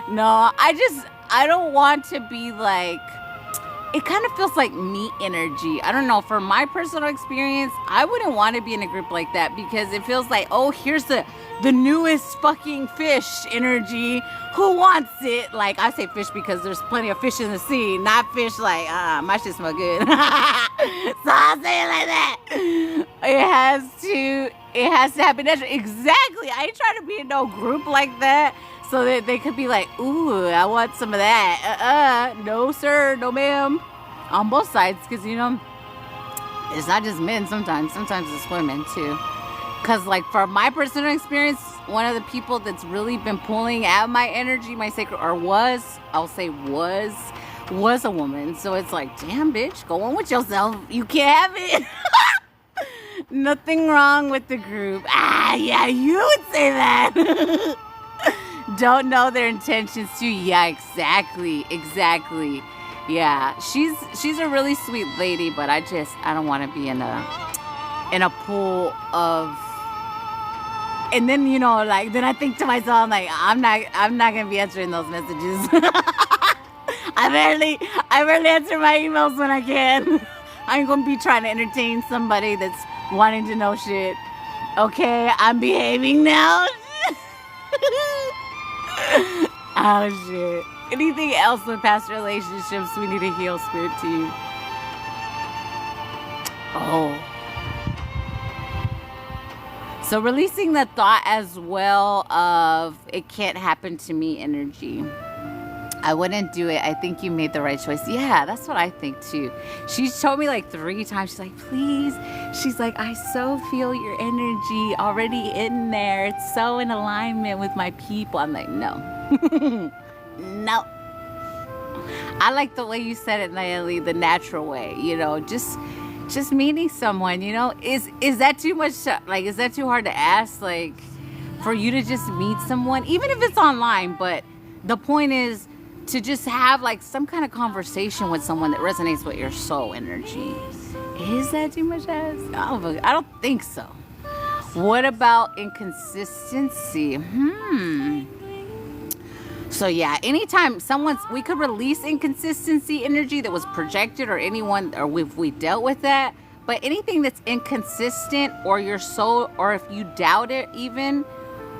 No, I don't want to be like, it kind of feels like me energy. I don't know. For my personal experience, I wouldn't want to be in a group like that because it feels like, oh, here's the newest fucking fish energy. Who wants it? Like, I say fish because there's plenty of fish in the sea, not fish like, my shit smell good. So I'll say it like that. It has to happen naturally. Exactly. I ain't trying to be in no group like that. So that they could be like, ooh, I want some of that. No, sir, no, ma'am. On both sides, because, you know, it's not just men sometimes. Sometimes it's women, too. Because, like, for my personal experience, one of the people that's really been pulling out my energy, my sacred, or I'll say was a woman. So it's like, damn, bitch, go on with yourself. You can't have it. Nothing wrong with the group. Yeah, you would say that. Don't know their intentions too. Yeah, exactly. Yeah, she's a really sweet lady, but I don't want to be in a pool of. And then, you know, like, then I think to myself, like, I'm not gonna be answering those messages. I barely answer my emails when I can. I'm gonna be trying to entertain somebody that's wanting to know shit. Okay, I'm behaving now. Oh shit. Anything else with past relationships we need to heal, spirit team? Oh. So releasing the thought as well of it can't happen to me energy. I wouldn't do it. I think you made the right choice. Yeah, that's what I think too. She's told me like 3 times. She's like, please. She's like, I so feel your energy already in there. It's so in alignment with my people. I'm like, no. No. I like the way you said it, Nayeli, the natural way. You know, just meeting someone, you know. Is that too much? Like, is that too hard to ask? Like, for you to just meet someone, even if it's online. But the point is to just have like some kind of conversation with someone that resonates with your soul energy. Is that too much to ask? I don't think so. What about inconsistency? So yeah, anytime we could release inconsistency energy that was projected or anyone, or if we dealt with that, but anything that's inconsistent or your soul, or if you doubt it even,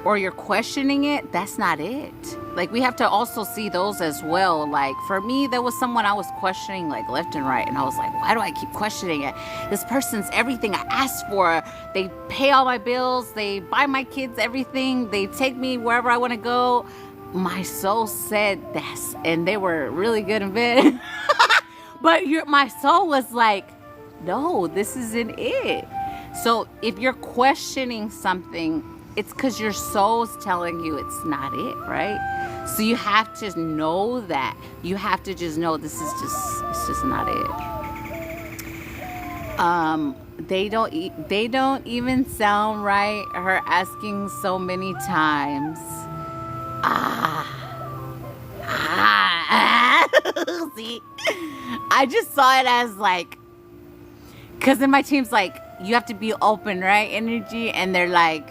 or you're questioning it, that's not it. Like, we have to also see those as well. Like, for me, there was someone I was questioning like left and right, and I was like, why do I keep questioning it? This person's everything I asked for. They pay all my bills, they buy my kids everything, they take me wherever I want to go. My soul said this, and they were really good in bed. But my soul was like, no, this isn't it. So if you're questioning something, it's because your soul's telling you it's not it, right? So you have to know that. You have to just know it's just not it. They don't even sound right. Her asking so many times. See, I just saw it as like, because then my team's like, you have to be open, right? Energy, and they're like,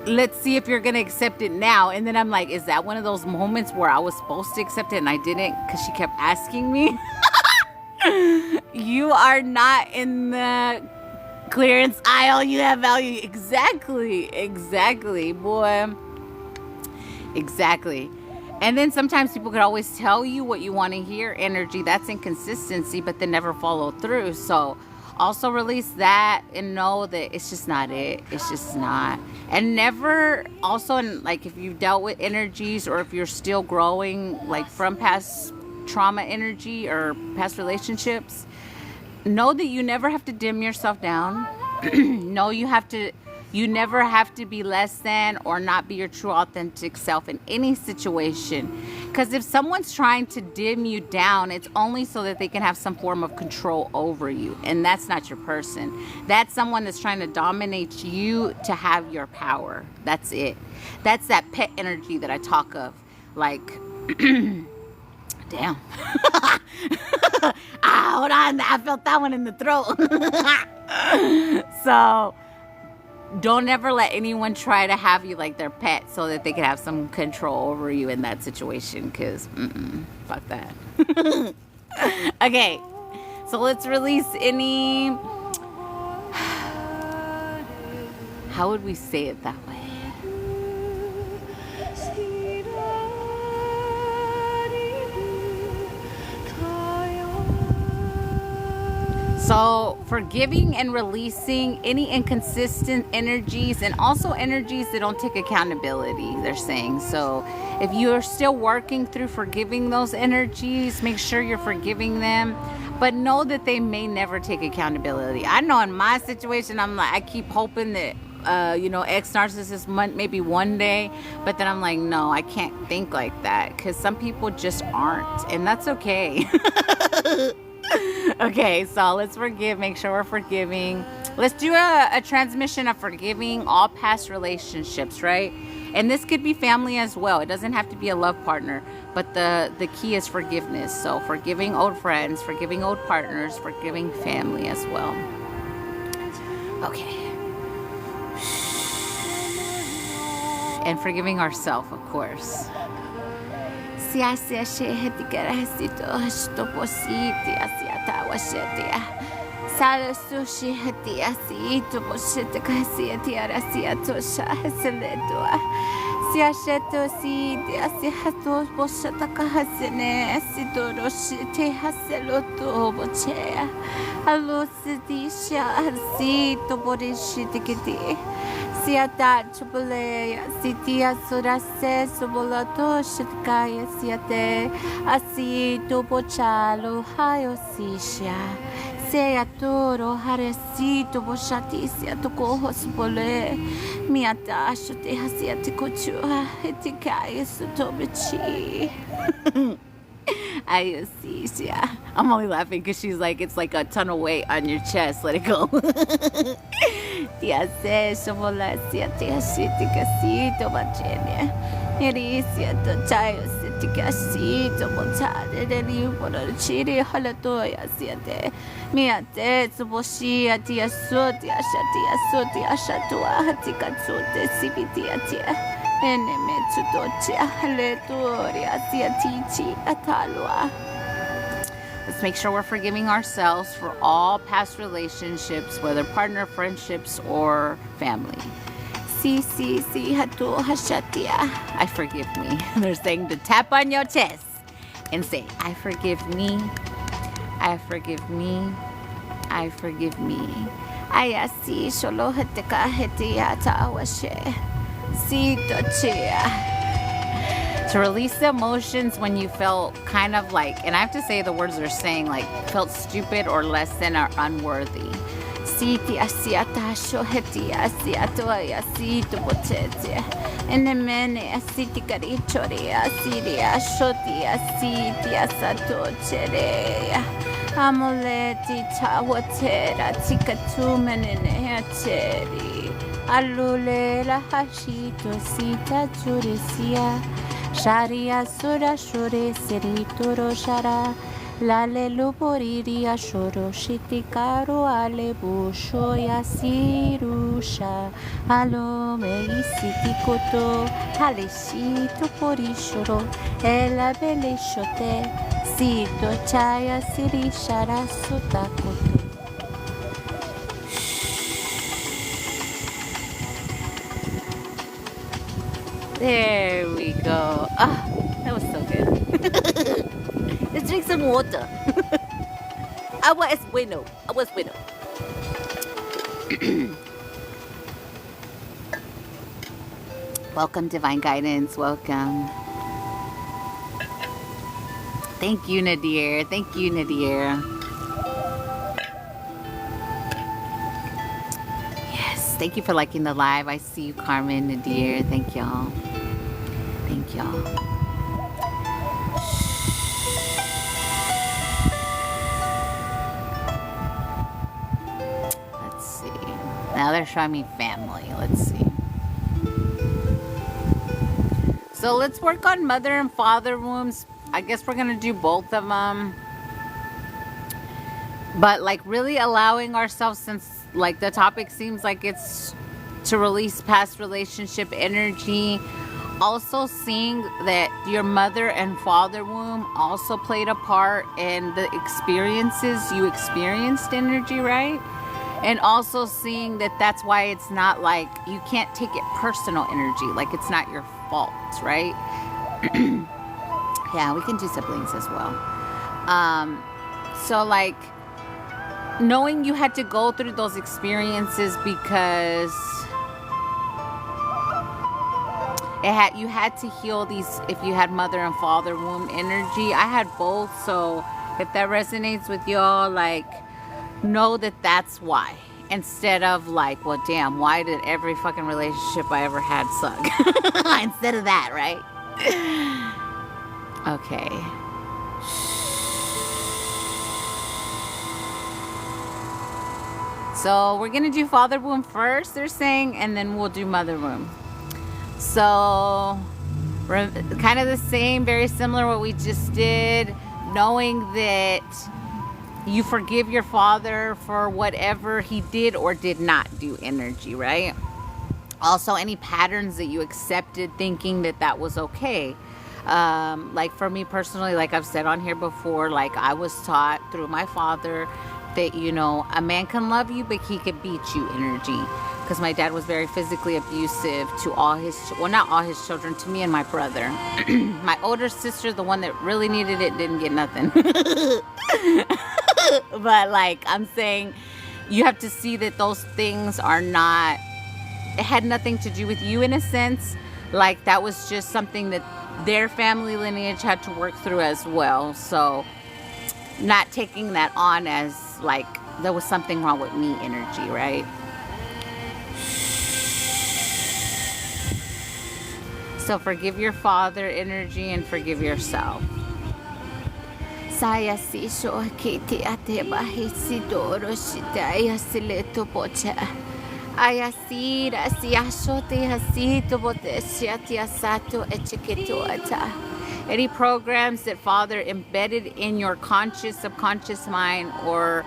let's see if you're gonna accept it now. And then I'm like, is that one of those moments where I was supposed to accept it and I didn't because she kept asking me? You are not in the clearance aisle. You have value. Exactly, boy. Exactly. And then sometimes people could always tell you what you want to hear. Energy, that's inconsistency, but they never follow through. So also release that and know that it's just not it. It's just not. And never, also, like if you've dealt with energies or if you're still growing, like from past trauma energy or past relationships, know that you never have to dim yourself down. No, you never have to be less than or not be your true authentic self in any situation. Because if someone's trying to dim you down, it's only so that they can have some form of control over you. And that's not your person. That's someone that's trying to dominate you to have your power. That's it. That's that pet energy that I talk of. Like, damn. Hold on. I felt that one in the throat. So don't ever let anyone try to have you like their pet so that they can have some control over you in that situation, because fuck that. Okay, so let's release any, how would we say it that way? So forgiving and releasing any inconsistent energies, and also energies that don't take accountability, they're saying. So if you're still working through forgiving those energies, make sure you're forgiving them, but know that they may never take accountability. I know in my situation, I'm like, I keep hoping that ex-narcissist maybe one day, but then I'm like, no, I can't think like that, because some people just aren't, and that's okay. Okay, so let's forgive. Make sure we're forgiving. Let's do a transmission of forgiving all past relationships, right? And this could be family as well. It doesn't have to be a love partner, but the key is forgiveness. So forgiving old friends, forgiving old partners, forgiving family as well. Okay. And forgiving ourselves, of course. Siata chupulea sitia surase subolato shitkaya siate asi tupochalo hayosisha seatoro haresito boshatisia tukohospole miata shute hasiatikochua etikaya sutobichi. Ayosisha. I'm only laughing because she's like, it's like a ton of weight on your chest. Let it go. Tia se shomola sia tia shitika sito bachenia. Erisia to chayo sitika sito montare de libro chiri halatoya siate. Miate suboshia tia sotia shatia sotia shatua hatika sote sibitia tia. Let's make sure we're forgiving ourselves for all past relationships, whether partner, friendships, or family. I forgive me. They're saying to tap on your chest and say, I forgive me. I forgive me. I forgive me. Ayasi solo heteka hetiata awashe. To release the emotions when you felt kind of like, and I have to say the words they're saying, like felt stupid or less than or unworthy. Siti asiata shoheti asiato asito potete. Enemene asiti carichore asiri ashoti asiti asato cherea. Amoleti tawatera tikatumenene acheri. Alule la hashito sita turisia. Sharia sura shure seritoro shara. Lale luporiria shoro shitikaro ale busho yasirusha. Alo me isitikoto haleshito porishoro. Ela beleshote sito chaya sirishara sotakoto. There we go. Ah, that was so good. Let's drink some water. Agua es bueno. Agua es bueno. Welcome, Divine Guidance. Welcome. Thank you, Nadir. Thank you, Nadir. Yes, thank you for liking the live. I see you, Carmen, Nadir. Thank y'all. Thank y'all. Let's see. Now they're showing me family. Let's see. So let's work on mother and father wounds. I guess we're going to do both of them. But like really allowing ourselves, since like the topic seems like it's to release past relationship energy. Also seeing that your mother and father womb also played a part in the experiences you experienced energy, right? And also seeing that that's why it's not like, you can't take it personal energy, like it's not your fault, right? Yeah, we can do siblings as well. So like knowing you had to go through those experiences because you had to heal these, if you had mother and father womb energy. I had both, so if that resonates with y'all, like know that that's why, instead of like, well damn, why did every fucking relationship I ever had suck? Instead of that, right? Okay. So we're gonna do father womb first, they're saying, and then we'll do mother womb. So kind of the same, very similar what we just did, knowing that you forgive your father for whatever he did or did not do energy, right? Also any patterns that you accepted thinking that that was okay. Like for me personally, like I've said on here before, like I was taught through my father that, you know, a man can love you but he could beat you energy. Because my dad was very physically abusive to all his, well, not all his children, to me and my brother. My older sister, the one that really needed it, didn't get nothing. But like I'm saying, you have to see that those things are not, it had nothing to do with you in a sense. Like that was just something that their family lineage had to work through as well. So not taking that on as like there was something wrong with me energy, right? So forgive your father energy and forgive yourself. Saya si so kiti ate bahisi doro shita yasileto pocha. Ayasira si ashote hasito botesia tiasato echiketuata. Any programs that father embedded in your conscious, subconscious mind, or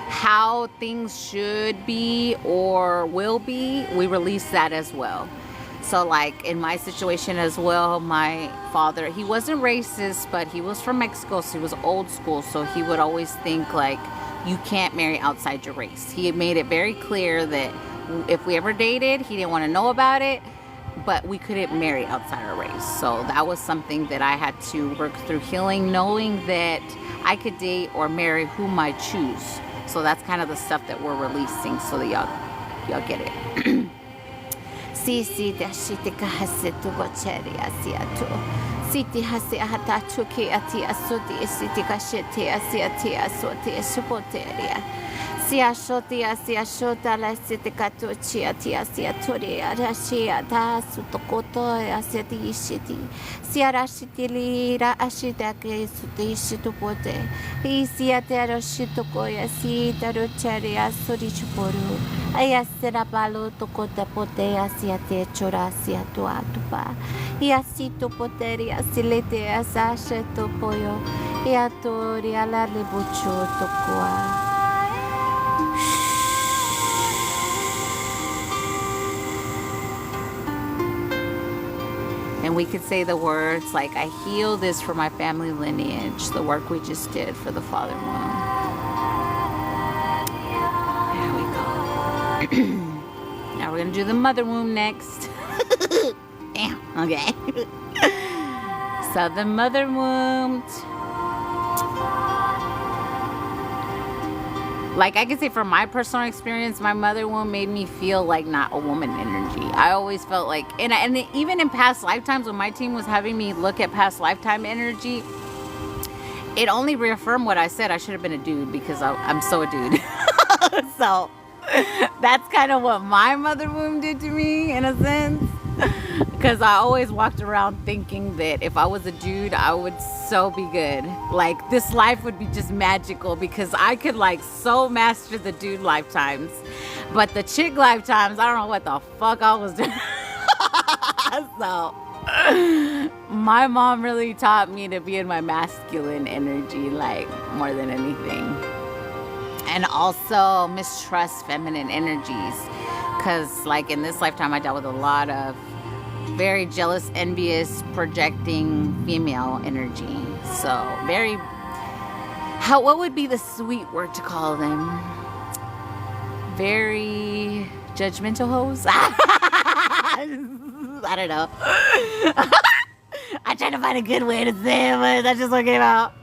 how things should be or will be, we release that as well. So like in my situation as well, my father, he wasn't racist, but he was from Mexico, so he was old school. So he would always think like, you can't marry outside your race. He had made it very clear that if we ever dated, he didn't want to know about it, but we couldn't marry outside our race. So that was something that I had to work through healing, knowing that I could date or marry whom I choose. So that's kind of the stuff that we're releasing so that y'all get it. Sisi dashite kahasetu bocheri asiato. Siti hase ahatachuki ati asoti siti kashete asiati asoti esupoteria. Sia shotia sia shota la sete katochia tia sia toria rashia da sutokoto aseti ishiti. Sia rashitili ra ashita ke suti shitupote. Isia tero shitokoya si taro charia sori chuporu. Aya sera palo tokota pote asia te chora sia tua tupa. Ia sito poteria silete asashe topoyo. Ia toria la lebucho tokoa. And we could say the words like, I heal this for my family lineage, the work we just did for the father womb. There we go. Now we're going to do the mother womb next. Damn, okay. So the mother womb, like I can say from my personal experience, my mother womb made me feel like not a woman energy. I always felt like, and even in past lifetimes when my team was having me look at past lifetime energy, it only reaffirmed what I said. I should have been a dude because I'm so a dude. So that's kind of what my mother womb did to me in a sense. Because I always walked around thinking that if I was a dude, I would so be good. Like, this life would be just magical because I could, like, so master the dude lifetimes. But the chick lifetimes, I don't know what the fuck I was doing. So, my mom really taught me to be in my masculine energy, like, more than anything. And also mistrust feminine energies. Because, like, in this lifetime, I dealt with a lot of very jealous, envious, projecting female energy. So, what would be the sweet word to call them? Very judgmental hoes? I don't know. I tried to find a good way to say it, but that just what came out.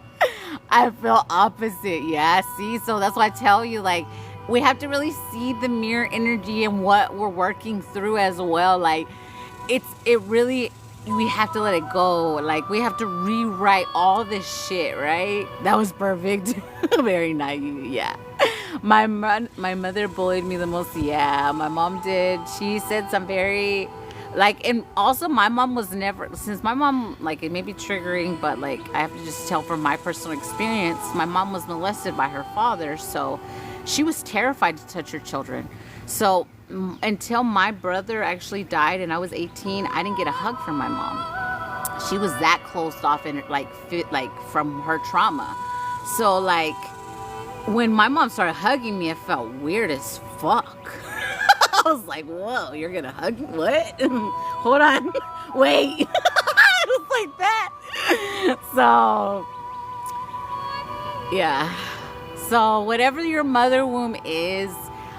I feel opposite. Yeah, see? So that's why I tell you, like, we have to really see the mirror energy and what we're working through as well. Like, we have to let it go. Like, we have to rewrite all this shit, right? That was perfect. Very naive, yeah. My mother bullied me the most. Yeah, my mom did. She said some very, like, and also my mom was never, since my mom, like, it may be triggering, but, like, I have to just tell from my personal experience, my mom was molested by her father, so she was terrified to touch her children. So until my brother actually died and I was 18, I didn't get a hug from my mom. She was that closed off and like from her trauma. So like when my mom started hugging me, it felt weird as fuck. I was like, whoa, you're gonna hug me? What? Hold on. Wait. It was like that. So yeah. So whatever your mother womb is,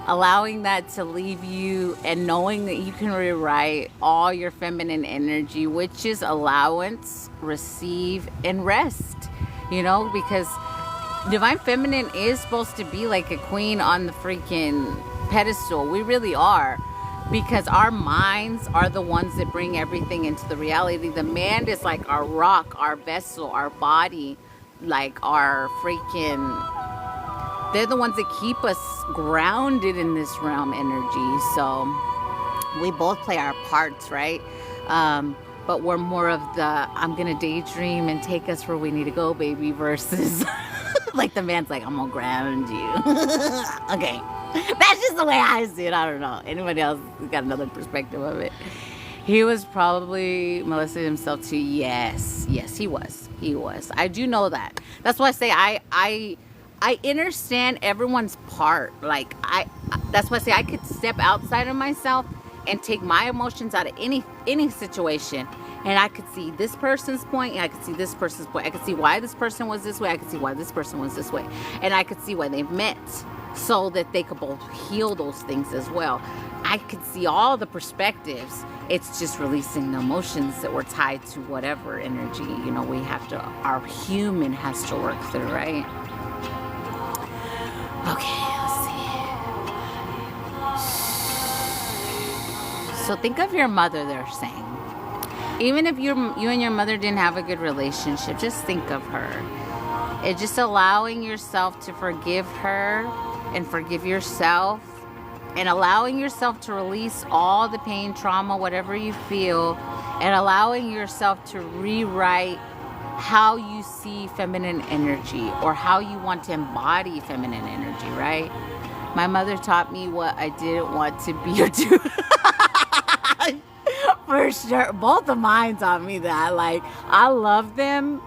allowing that to leave you and knowing that you can rewrite all your feminine energy, which is allowance, receive, and rest, you know, because divine feminine is supposed to be like a queen on the freaking pedestal. We really are, because our minds are the ones that bring everything into the reality. The man is like our rock, our vessel, our body, like our freaking, they're the ones that keep us grounded in this realm energy. So we both play our parts, right? But we're more of the, I'm going to daydream and take us where we need to go, baby, versus like the man's like, I'm going to ground you. Okay. That's just the way I see it. I don't know. Anybody else got another perspective of it? He was probably molested himself too. Yes, he was. I do know that. That's why I say I understand everyone's part. Like that's why I say I could step outside of myself and take my emotions out of any situation, and I could see this person's point, and I could see this person's point. I could see why this person was this way. I could see why this person was this way, and I could see why they met, so that they could both heal those things as well. I could see all the perspectives. It's just releasing the emotions that were tied to whatever energy, you know, our human has to work through, right? Okay, let's see. So think of your mother, they're saying. Even if you and your mother didn't have a good relationship, just think of her. It's just allowing yourself to forgive her and forgive yourself and allowing yourself to release all the pain, trauma, whatever you feel, and allowing yourself to rewrite how you see feminine energy or how you want to embody feminine energy, right? My mother taught me what I didn't want to be or do. For sure. Both of mine taught me that. Like, I love them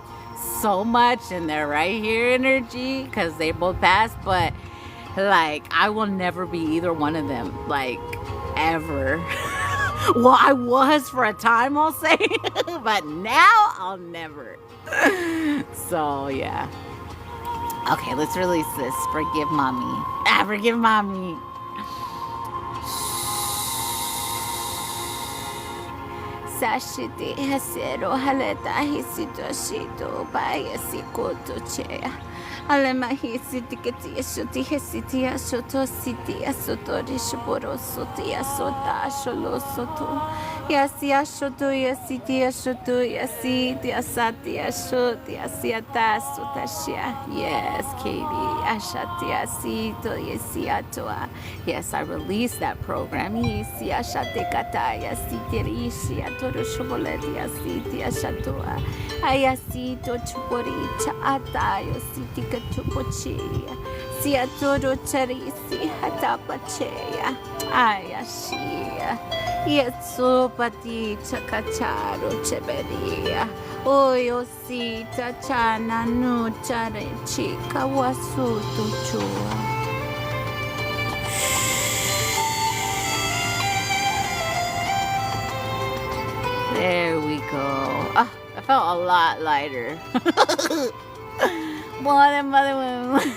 so much and they're right here energy because they both passed, but like, I will never be either one of them, like, ever. Well, I was for a time, I'll say, but now I'll never. So, yeah. Okay, let's release this. Forgive mommy. Forgive mommy. Sashiti hasero haleta hisito shito baya sikoto chea. Alema hisiti keti shuti hisiti ashoto siti asoto rishboro soti asota sholo soto. Yasi ashoto yasiti ashoto yasiti asati ashoti asiata sotashia. Yes, Katie. Ashati asito yasi atoa. Yes, I released that program. Yasi ashate kata yasiti rishi atoro shoboleti yasiti ashatoa. Ayasito chupori chaata yositi katupochia. Si atoro charisi hatapachea. Ayashia. Yetsupati chakacharo cheberia. Oyosita chana no chare chika wasutu chua. There we go. Oh, I felt a lot lighter. More than mother women.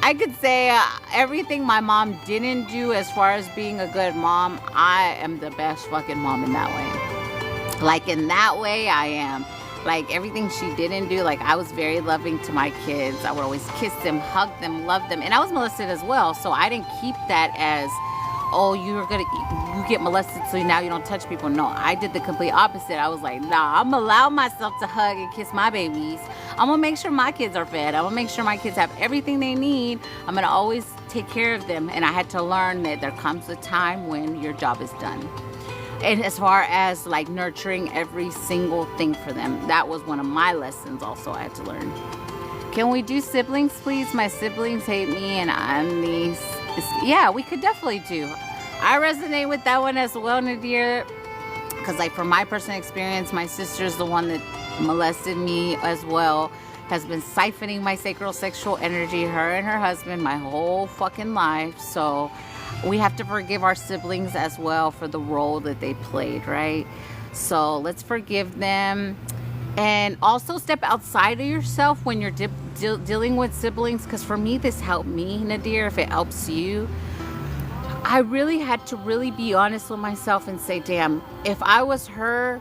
I could say everything my mom didn't do as far as being a good mom, I am the best fucking mom in that way. Like, in that way, I am. Like, everything she didn't do, like, I was very loving to my kids. I would always kiss them, hug them, love them. And I was molested as well, so I didn't keep that as, oh, you get molested, so now you don't touch people. No, I did the complete opposite. I was like, nah, I'm gonna allow myself to hug and kiss my babies. I'm gonna make sure my kids are fed. I'm gonna make sure my kids have everything they need. I'm gonna always take care of them. And I had to learn that there comes a time when your job is done. And as far as like nurturing every single thing for them, that was one of my lessons also I had to learn. Can we do siblings, please? My siblings hate me and I'm the... Yeah, we could definitely do. I resonate with that one as well, Nadir. Because like from my personal experience, my sister's the one that molested me as well. Has been siphoning my sacral sexual energy, her and her husband, my whole fucking life. So we have to forgive our siblings as well for the role that they played, right? So let's forgive them. And also step outside of yourself when you're dealing with siblings. Because for me, this helped me, Nadir, if it helps you. I really had to really be honest with myself and say, damn, if I was her,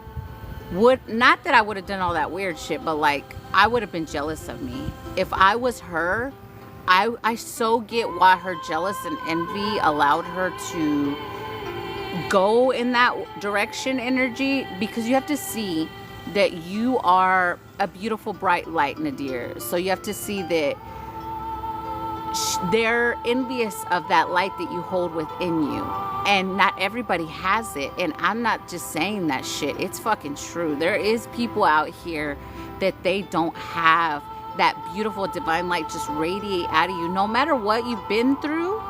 not that I would have done all that weird shit, but like, I would have been jealous of me. If I was her, I so get why her jealous and envy allowed her to go in that direction energy, because you have to see that you are a beautiful, bright light, Nadir. So you have to see that they're envious of that light that you hold within you. And not everybody has it. And I'm not just saying that shit. It's fucking true. There is people out here that they don't have that beautiful divine light just radiate out of you. No matter what you've been through,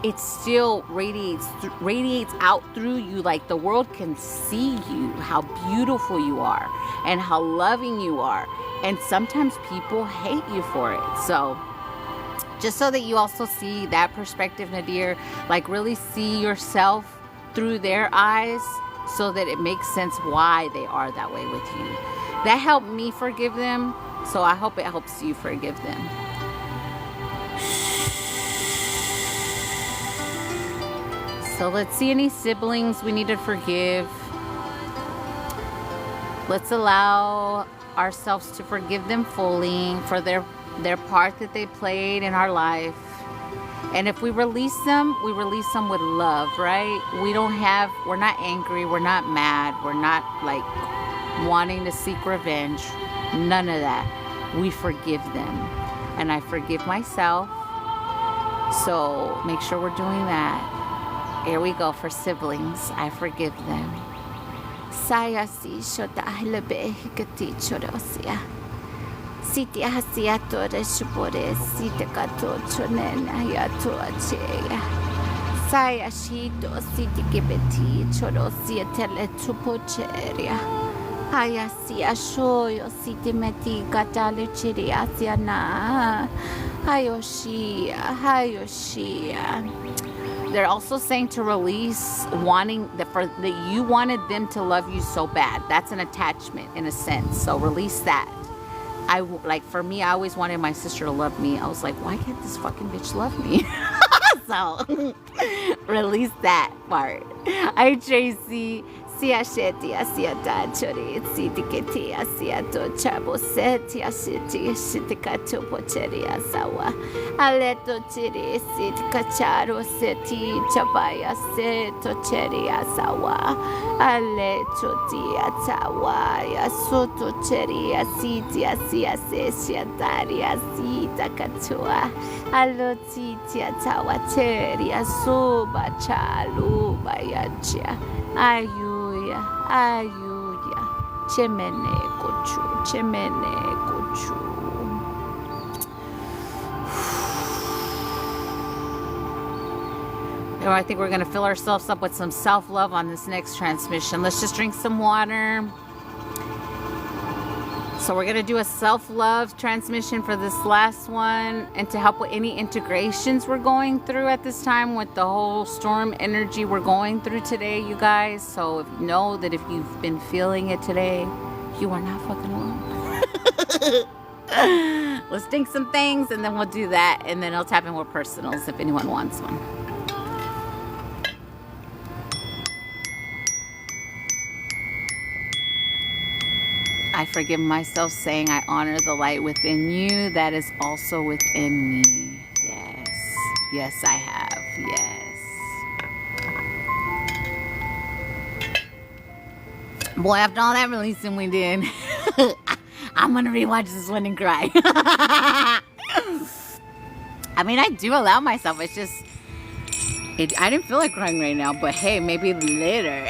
it still radiates out through you. Like the world can see you, how beautiful you are and how loving you are. And sometimes people hate you for it. So just so that you also see that perspective, Nadir, like really see yourself through their eyes so that it makes sense why they are that way with you. That helped me forgive them, so I hope it helps you forgive them. So let's see any siblings we need to forgive. Let's allow ourselves to forgive them fully for their part that they played in our life. And if we release them with love, right? We're not angry, we're not mad, we're not like wanting to seek revenge. None of that. We forgive them. and I forgive myself. So make sure we're doing that. Here we go for siblings. I forgive them. Saya si shota hlebe hikati chorosia. Siti hasia tore shupore sita kato chonena ya to acheya. Saya shito siti kibeti chorosia tele tupocheria. Haya si ashoyo siti meti katale chiria siana. Hayoshia, Hayoshia. They're also saying to release wanting that you wanted them to love you so bad. That's an attachment in a sense. So release that. For me, I always wanted my sister to love me. I was like, why can't this fucking bitch love me? So release that part. Hi Tracy. Sia sheti asia da chori siti keti asia to chabo seti asiti shitikato pocheri asawa aleto chiri sit kacharo seti chabaya seto cheri asawa aleto tia tawa ya soto cheri asiti asia sesia dari asita katua aloti tia tawa cheri asuba chalu bayacha Ayuya, chemene kochu. I think we're going to fill ourselves up with some self-love on this next transmission. Let's just drink some water. So we're going to do a self-love transmission for this last one, and to help with any integrations we're going through at this time with the whole storm energy we're going through today, you guys. So if you know that if you've been feeling it today, you are not fucking alone. Let's think some things, and then we'll do that, and then I'll tap in with personals if anyone wants one. I forgive myself, saying I honor the light within you that is also within me. Yes. Yes, I have. Yes. Boy, after all that releasing we did, I'm going to rewatch this one and cry. I mean, I do allow myself. It's just, I didn't feel like crying right now, but hey, maybe later.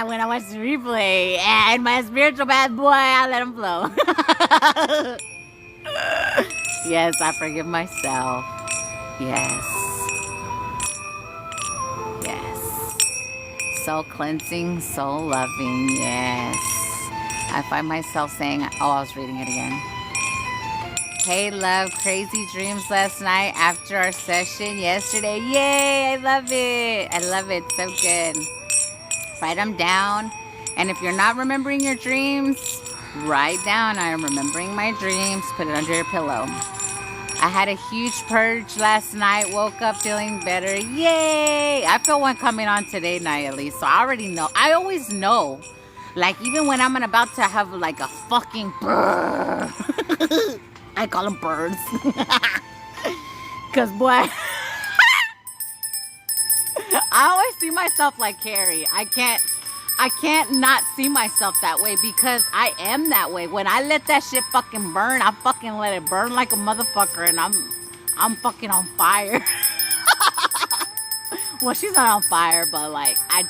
When I watch the replay, and my spiritual bad boy, I'll let him flow. Yes, I forgive myself. Yes. So cleansing, so loving. Yes. I find myself saying, I was reading it again. Hey, love, crazy dreams last night after our session yesterday. Yay, I love it. So good. Write them down. And if you're not remembering your dreams, write down, I am remembering my dreams. Put it under your pillow. I had a huge purge last night. Woke up feeling better. Yay! I feel one coming on today night at least. So I already know. I always know. Like even when I'm about to have like a fucking bird. I call them birds. Because boy... I always see myself like Carrie. I can't not see myself that way, because I am that way. When I let that shit fucking burn, I fucking let it burn like a motherfucker, and I'm fucking on fire. Well, she's not on fire, but like I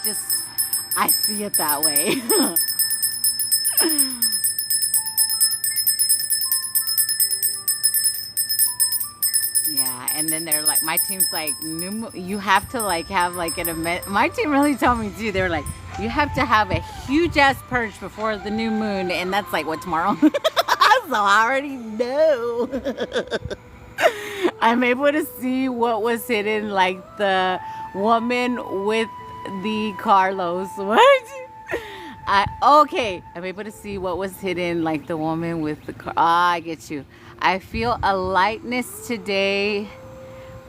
see it that way. Yeah, and then they're like, my team's like, you have to like have like an event. My team really told me too. They were like, you have to have a huge ass purge before the new moon, and that's like what, tomorrow? So I already know. I'm able to see what was hidden, like the woman with the Carlos. What? Okay, I'm able to see what was hidden, like the woman with the car. I get you. I feel a lightness today,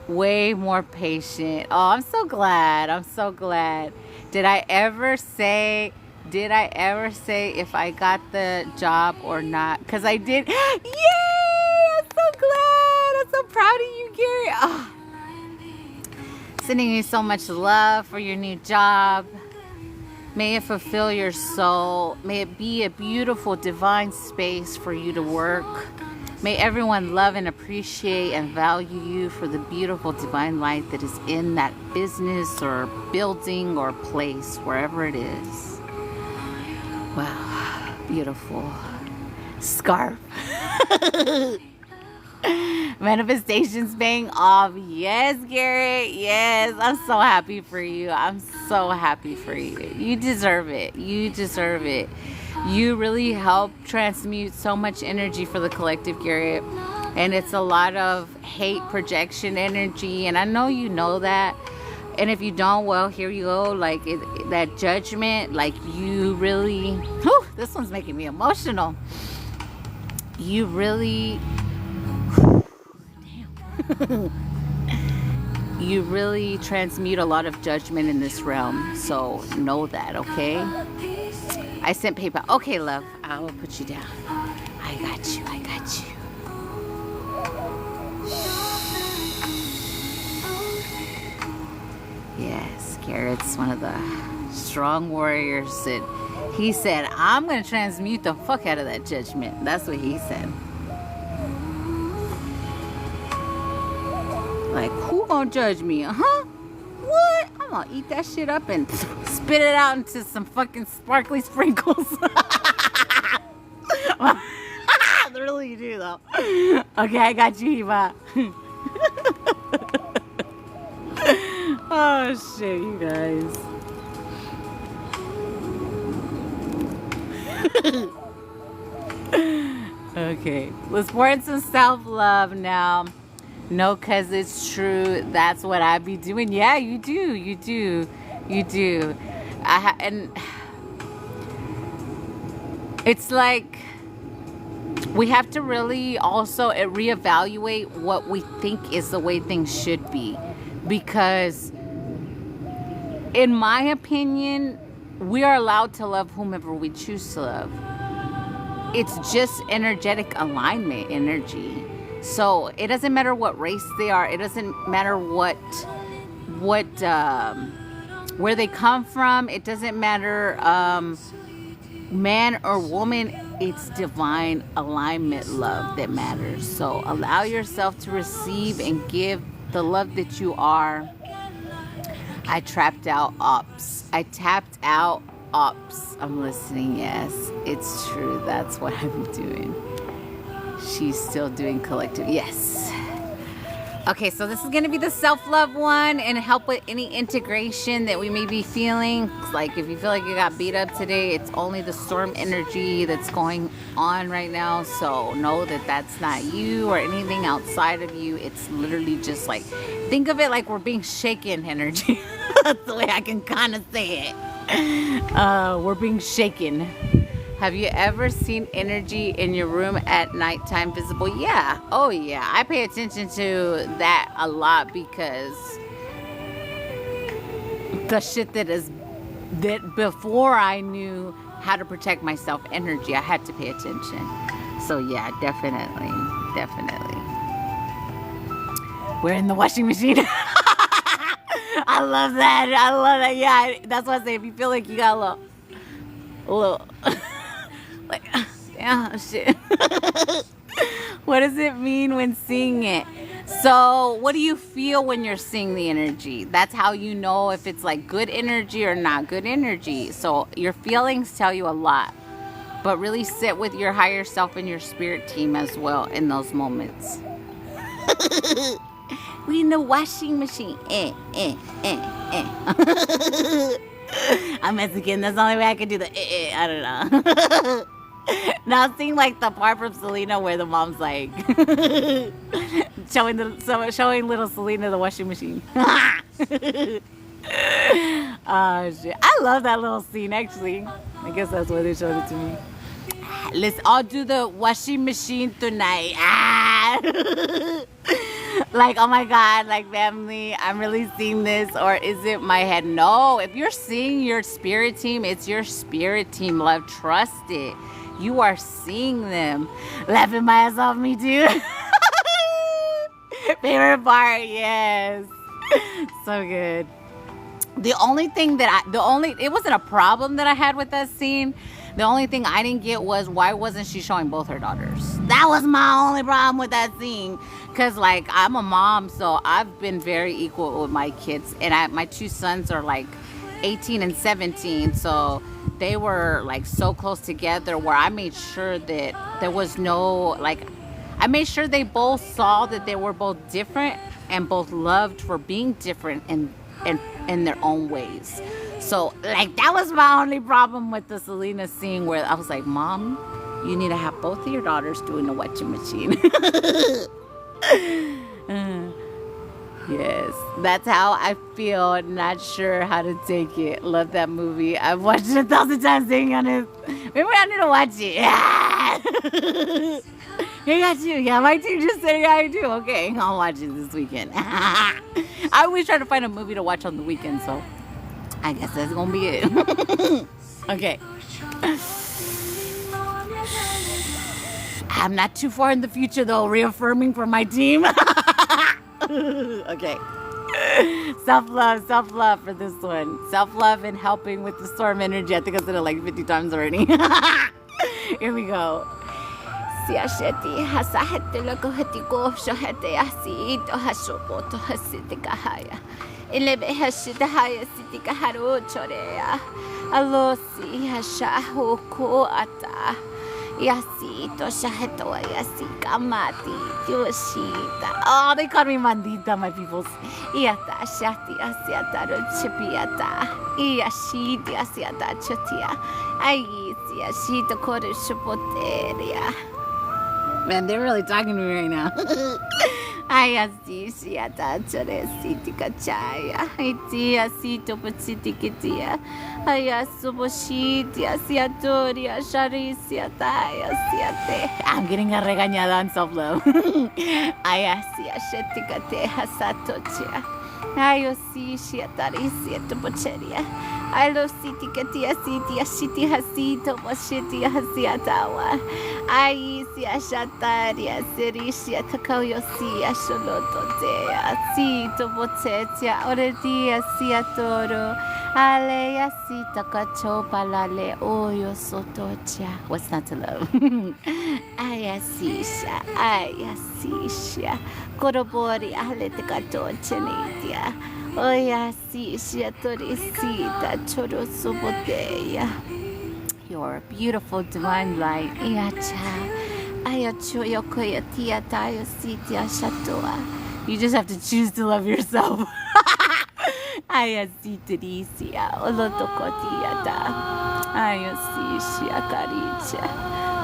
way more patient. Oh, I'm so glad. Did I ever say if I got the job or not? Because I did. Yay! I'm so glad. I'm so proud of you, Gary. Oh. Sending you so much love for your new job. May it fulfill your soul. May it be a beautiful divine space for you to work. May everyone love and appreciate and value you for the beautiful divine light that is in that business or building or place, wherever it is. Wow, beautiful. Scarf. Manifestations paying off. Yes, Garrett. Yes, I'm so happy for you. I'm so happy for you. You deserve it. You deserve it. You really help transmute so much energy for the collective, Garrett. And it's a lot of hate projection energy. And I know you know that. And if you don't, well, here you go. Like that judgment, like you really, whew, this one's making me emotional. You really, damn. You really transmute a lot of judgment in this realm. So know that, okay? I sent PayPal. Okay, love. I will put you down. I got you. I got you. Yes, Garrett's one of the strong warriors. And he said, I'm going to transmute the fuck out of that judgment. That's what he said. Like, who gonna judge me? Huh? What? I'm gonna eat that shit up and spit it out into some fucking sparkly sprinkles. Really you do though. Okay, I got you, Eva. Oh shit, you guys. Okay, let's pour in some self-love now. No, cause it's true. That's what I be doing. Yeah, you do. You do. You do. And it's like we have to really also reevaluate what we think is the way things should be, because in my opinion, we are allowed to love whomever we choose to love. It's just energetic alignment energy. So it doesn't matter what race they are. It doesn't matter what where they come from. It doesn't matter man or woman. It's divine alignment love that matters. So allow yourself to receive and give the love that you are. I tapped out ops. I'm listening. Yes, it's true. That's what I'm doing. She's still doing collective. Yes. Okay, so this is going to be the self-love one and help with any integration that we may be feeling. Like if you feel like you got beat up today, it's only the storm energy that's going on right now. So know that that's not you or anything outside of you. It's literally just like, think of it like we're being shaken energy. That's the way I can kind of say it. We're being shaken. Have you ever seen energy in your room at nighttime visible? Yeah. Oh, yeah. I pay attention to that a lot because the shit that before I knew how to protect myself energy, I had to pay attention. So, yeah, definitely. Definitely. We're in the washing machine. I love that. I love that. Yeah, that's what I say. If you feel like you got a little like, yeah, shit. What does it mean when seeing it? So what do you feel when you're seeing the energy? That's how you know if it's like good energy or not good energy. So your feelings tell you a lot, but really sit with your higher self and your spirit team as well in those moments. We in the washing machine. I'm Mexican. That's the only way I can do the I don't know. Now seeing like the part from Selena where the mom's like showing little Selena the washing machine. Oh shit! I love that little scene actually. I guess that's why they showed it to me. Let's all do the washing machine tonight. Like, oh my God, like family, I'm really seeing this, or is it my head? No, if you're seeing your spirit team, it's your spirit team, love. Trust it. You are seeing them. Laughing my ass off, me too. Favorite part, yes. So good. The only thing that it wasn't a problem that I had with that scene, The only thing I didn't get was why wasn't she showing both her daughters? That was my only problem with that scene. Because, like, I'm a mom, so I've been very equal with my kids. And my 2 sons are, like, 18 and 17. So they were, like, so close together where I made sure that there was no, like, I made sure they both saw that they were both different and both loved for being different in their own ways. So, like, that was my only problem with the Selena scene where I was like, Mom, you need to have both of your daughters doing the washing machine. Yes, that's how I feel. Not sure how to take it. Love that movie. I've watched it 1,000 times sitting on it. Maybe I need to watch it. Hey, got you. Yeah, my team just said yeah, I do. Okay, I'll watch it this weekend. I always try to find a movie to watch on the weekend, so I guess that's gonna be it. Okay. I'm not too far in the future, though, reaffirming for my team. Okay. Self-love for this one. Self-love and helping with the storm energy. I think I said it like 50 times already. Here we go. Siasheti hasahete lokoheti goshohete asito hashopoto hasitikahaya. Ilebe hashitahaya sitikaharu chorea. Alosi hashahu koata. Yasito shaheto yasika mati yoshita. Oh, they call me Mandita, my peoples. Iata shati asiata chipiata. Iyashiti asiata chotia. Ayisi ashito koru shupoteria. Man, they're really talking to me right now. Ayasi shiata chore sitika chaya. Itia sito pachitikitia. I'm getting a regañada on self-love. I love city katia city ashiti hasito mashiti hasiatawa. I see a shataria serisia takayosia sholototea. Sito botetia oredia siatoro. Alea sita kachopa lale oyo sotocha. What's not to love? Ayasisha, ayasisha. Korobori alete katoche nitia. Oyasisha torisita chorosoboteya. Your beautiful divine light. Iacha. Ayachoyo koyatia tayo sitia shatoa. You just have to choose to love yourself. Ayasitiricia, olotokotiata. Ayasishia karicha.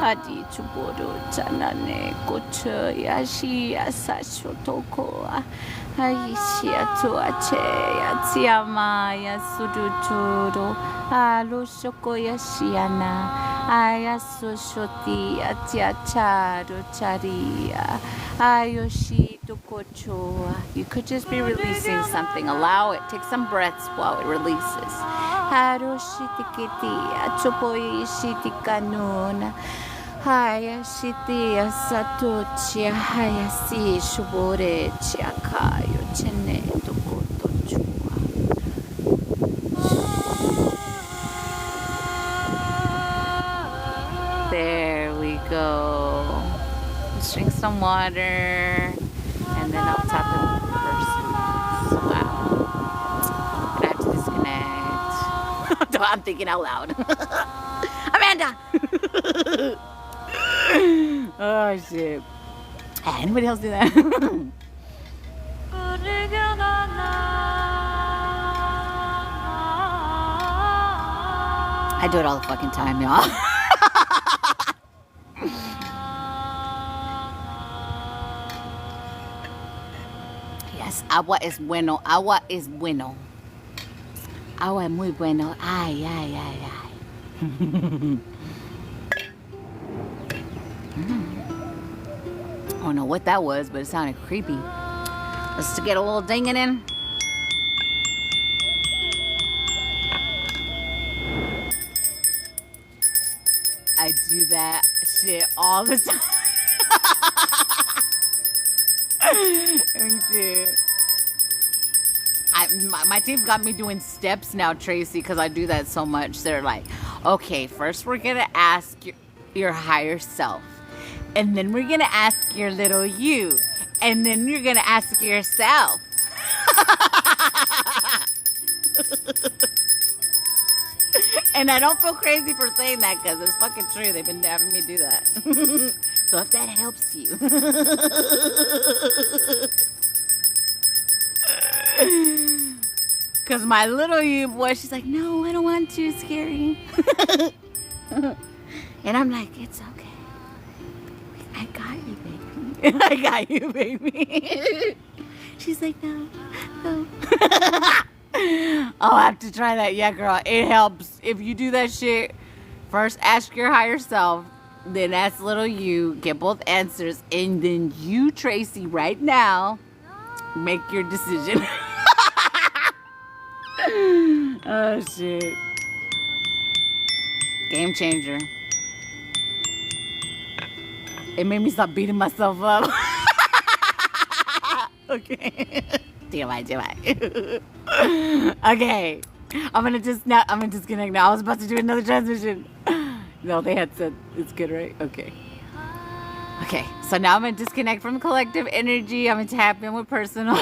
Adi chuboro chanane kocho yashia sashotokoa. Aishia tuachea tiama ya suduturo. Alo shoko yashiana. Ayasoshotia tiacharo charia. Ayoshito kochoa. You could just be releasing something. Allow it. Take some breaths while it releases. Haroshitikitia. Chopoishitikanuna. Hayashitia satochia. Hayasi shuborechia kayo. Cheneto kotochua. There we go. Let's drink some water, and then I'll tap in with the person. Wow. I have to disconnect. I'm thinking out loud. Amanda! Oh, shit. Anybody else do that? I do it all the fucking time, y'all. Yes, agua es bueno. Agua es bueno. Agua es muy bueno. Ay, ay, ay, ay. I don't know what that was, but it sounded creepy. Let's get a little dinging in. I do that shit all the time. Me too. my team's got me doing steps now, Tracy, because I do that so much. They're like, okay, first we're going to ask your higher self. And then we're going to ask your little you. And then you're going to ask yourself. And I don't feel crazy for saying that because it's fucking true. They've been having me do that. So if that helps you. Because my little you boy, she's like, no, I don't want to. It's scary. And I'm like, it's okay. I got you, baby. I got you, baby. She's like, no. I'll have to try that. Yeah, girl. It helps. If you do that shit, first ask your higher self, then ask little you, get both answers, and then you, Tracy, right now, make your decision. Oh, shit. Game changer. It made me stop beating myself up. Okay. Do I? Okay. I'm gonna disconnect now. I was about to do another transmission. No, they had said it's good, right? Okay. Okay. So now I'm gonna disconnect from collective energy. I'm gonna tap in with personal.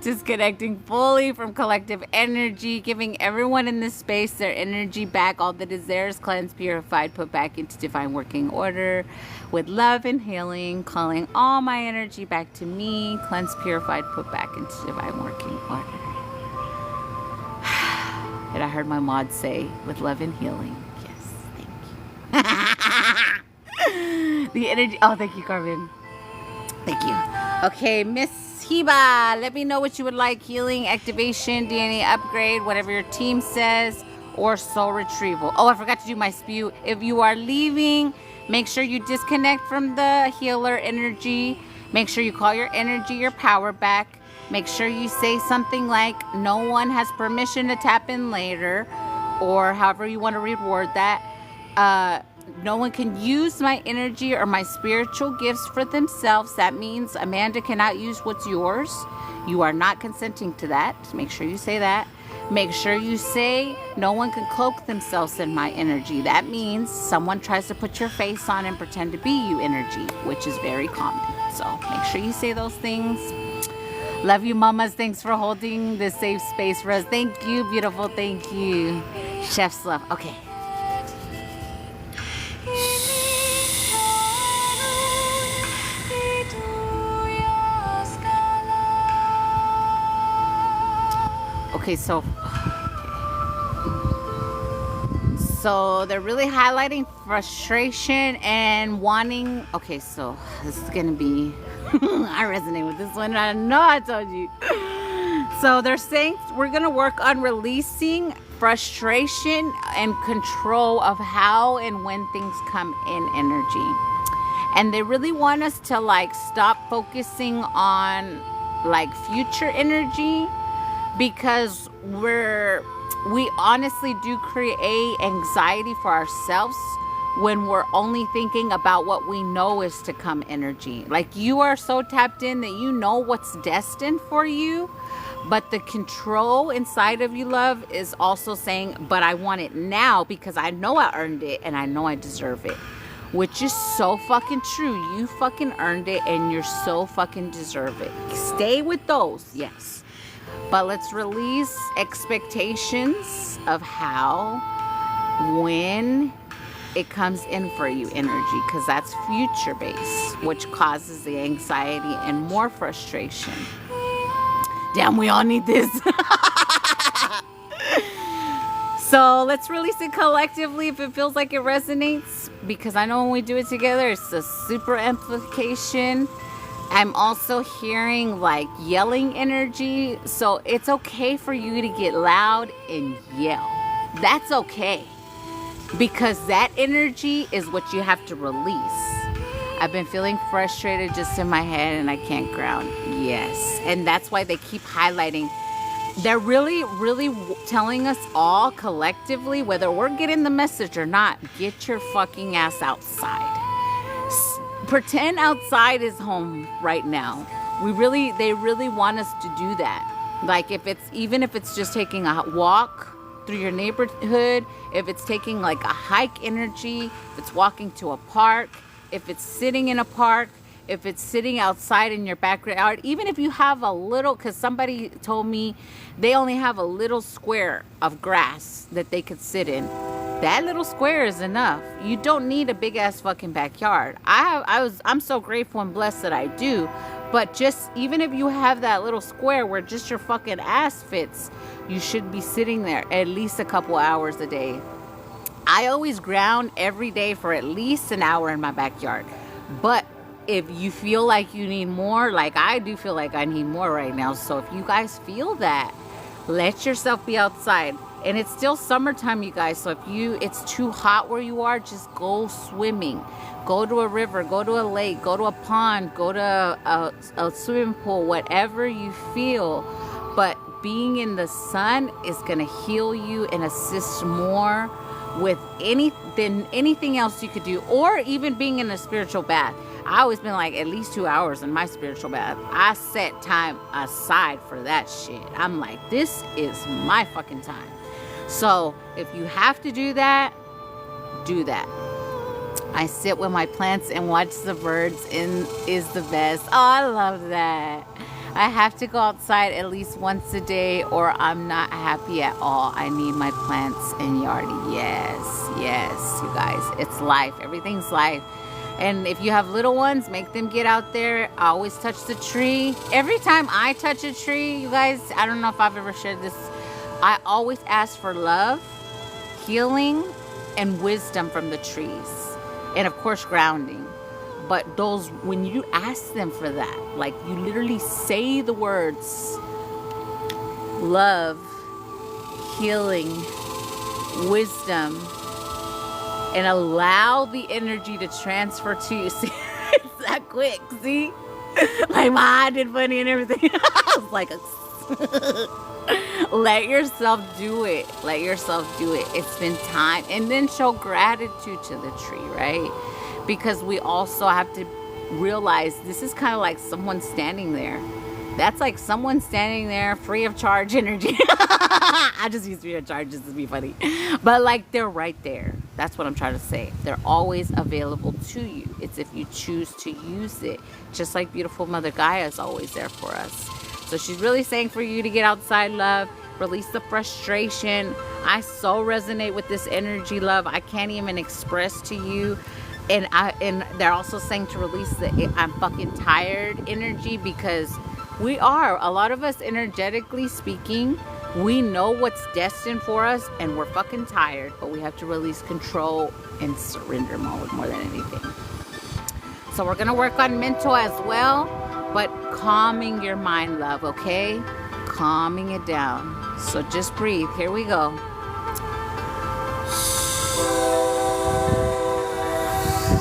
Disconnecting fully from collective energy, giving everyone in this space their energy back, all that is theirs, cleansed, purified, put back into divine working order with love and healing, calling all my energy back to me, cleansed, purified, put back into divine working order. And I heard my mod say, with love and healing. Yes, thank you. The energy, oh, thank you, Carmen. Thank you. Okay, Miss Hiba, let me know what you would like. Healing, activation, DNA upgrade, whatever your team says, or soul retrieval. Oh, I forgot to do my spew. If you are leaving, make sure you disconnect from the healer energy. Make sure you call your energy, your power back. Make sure you say something like, no one has permission to tap in later, or however you want to reword that. No one can use my energy or my spiritual gifts for themselves. That means Amanda cannot use what's yours. You are not consenting to that. Make sure you say that. Make sure you say no one can cloak themselves in my energy. That means someone tries to put your face on and pretend to be you energy, which is very common. So make sure you say those things. Love you, mamas. Thanks for holding this safe space for us. Thank you, beautiful. Thank you. Chef's love. Okay. Okay, so they're really highlighting frustration and wanting. Okay, so this is gonna be I resonate with this one. I know I told you. So they're saying we're gonna work on releasing frustration and control of how and when things come in energy. And they really want us to like stop focusing on like future energy, because we honestly do create anxiety for ourselves when we're only thinking about what we know is to come energy. Like you are so tapped in that you know what's destined for you, but the control inside of you, love, is also saying, but I want it now because I know I earned it and I know I deserve it. Which is so fucking true. You fucking earned it and you're so fucking deserve it. Stay with those, yes. But let's release expectations of how, when it comes in for you energy, because that's future based, which causes the anxiety and more frustration. Damn, we all need this. So let's release it collectively if it feels like it resonates, because I know when we do it together, it's a super amplification. I'm also hearing like yelling energy. So it's okay for you to get loud and yell. That's okay. Because that energy is what you have to release. I've been feeling frustrated just in my head and I can't ground. Yes. And that's why they keep highlighting. They're really, really telling us all collectively, whether we're getting the message or not, get your fucking ass outside. Pretend outside is home right now. They really want us to do that. Like even if it's just taking a walk through your neighborhood, if it's taking like a hike energy, if it's walking to a park, if it's sitting in a park, if it's sitting outside in your backyard, even if you have a little, because somebody told me they only have a little square of grass that they could sit in. That little square is enough. You don't need a big ass fucking backyard. I'm so grateful and blessed that I do. But just even if you have that little square where just your fucking ass fits, you should be sitting there at least a couple hours a day. I always ground every day for at least an hour in my backyard. But if you feel like you need more, like I do feel like I need more right now. So if you guys feel that, let yourself be outside. And it's still summertime, you guys. So if it's too hot where you are, just go swimming. Go to a river, go to a lake, go to a pond, go to a swimming pool, whatever you feel. But being in the sun is going to heal you and assist more with anything else you could do. Or even being in a spiritual bath. I always been like at least 2 hours in my spiritual bath. I set time aside for that shit. I'm like, this is my fucking time. So if you have to do that, do that. I sit with my plants and watch the birds and is the best. Oh, I love that. I have to go outside at least once a day or I'm not happy at all. I need my plants and yardie. Yes, you guys. It's life. Everything's life. And if you have little ones, make them get out there. I always touch the tree. Every time I touch a tree, you guys, I don't know if I've ever shared this. I always ask for love, healing, and wisdom from the trees. And of course, grounding. But when you ask them for that, like you literally say the words, love, healing, wisdom, and allow the energy to transfer to you. See, it's that quick, see? Like my eye did funny and everything. I was like, let yourself do it. Let yourself do it. It's been time. And then show gratitude to the tree, right? Because we also have to realize this is kind of like someone standing there. That's like someone standing there free of charge energy. I just use free of charge just to be funny. But like they're right there. That's what I'm trying to say. They're always available to you. It's if you choose to use it. Just like beautiful Mother Gaia is always there for us. So she's really saying for you to get outside, love. Release the frustration. I so resonate with this energy, love. I can't even express to you. And they're also saying to release the I'm fucking tired energy, because we are. A lot of us, energetically speaking, we know what's destined for us and we're fucking tired, but we have to release control and surrender mode more than anything. So we're going to work on mental as well, but calming your mind, love, okay? Calming it down. So just breathe. Here we go.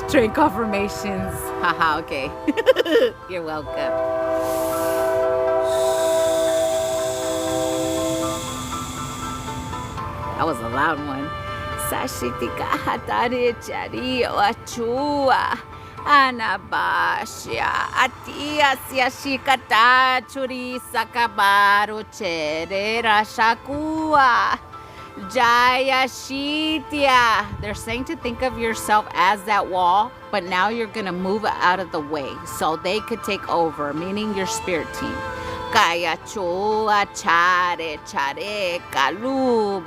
Straight confirmations. Haha, okay. You're welcome. That was a loud one. Sashitika hatare chari wachua. Anabashia atia siashikata churi sakabaru cherera shakua. Jaya Shitya. They're saying to think of yourself as that wall, but now you're going to move out of the way so they could take over, meaning your spirit team. Kaya chua chare chare kalubayasha.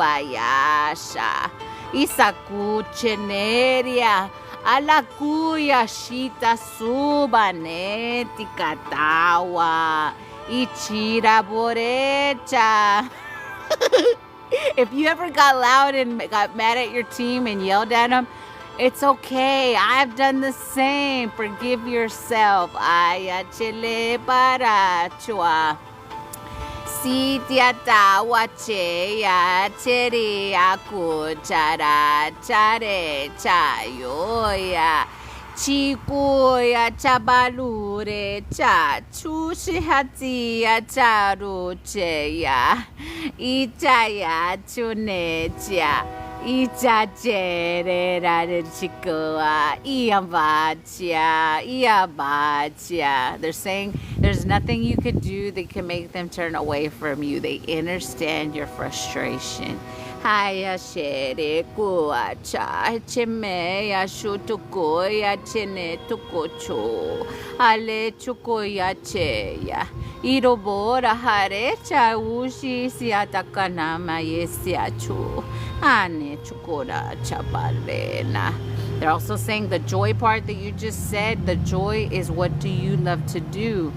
Isaku cheneria. Alakuya shita subaneti katawa. Ichira borecha. If you ever got loud and got mad at your team and yelled at them, it's okay. I've done the same. Forgive yourself. Aya chile para chua. Sitya tawa cheya cheri aku chara chare chayoya. Chikuya chabalure cha chushihatia charucheya. Ichaya chunecha. They're saying there's nothing you could do that can make them turn away from you. They understand your frustration. Haya shere kuacha chemeya shutukoya chene tukocho ale chukoya cheya irobora harecha ushi siatakana mayesiachu ane chukora chabalena. They're also saying the joy part that you just said, the joy is what do you love to do?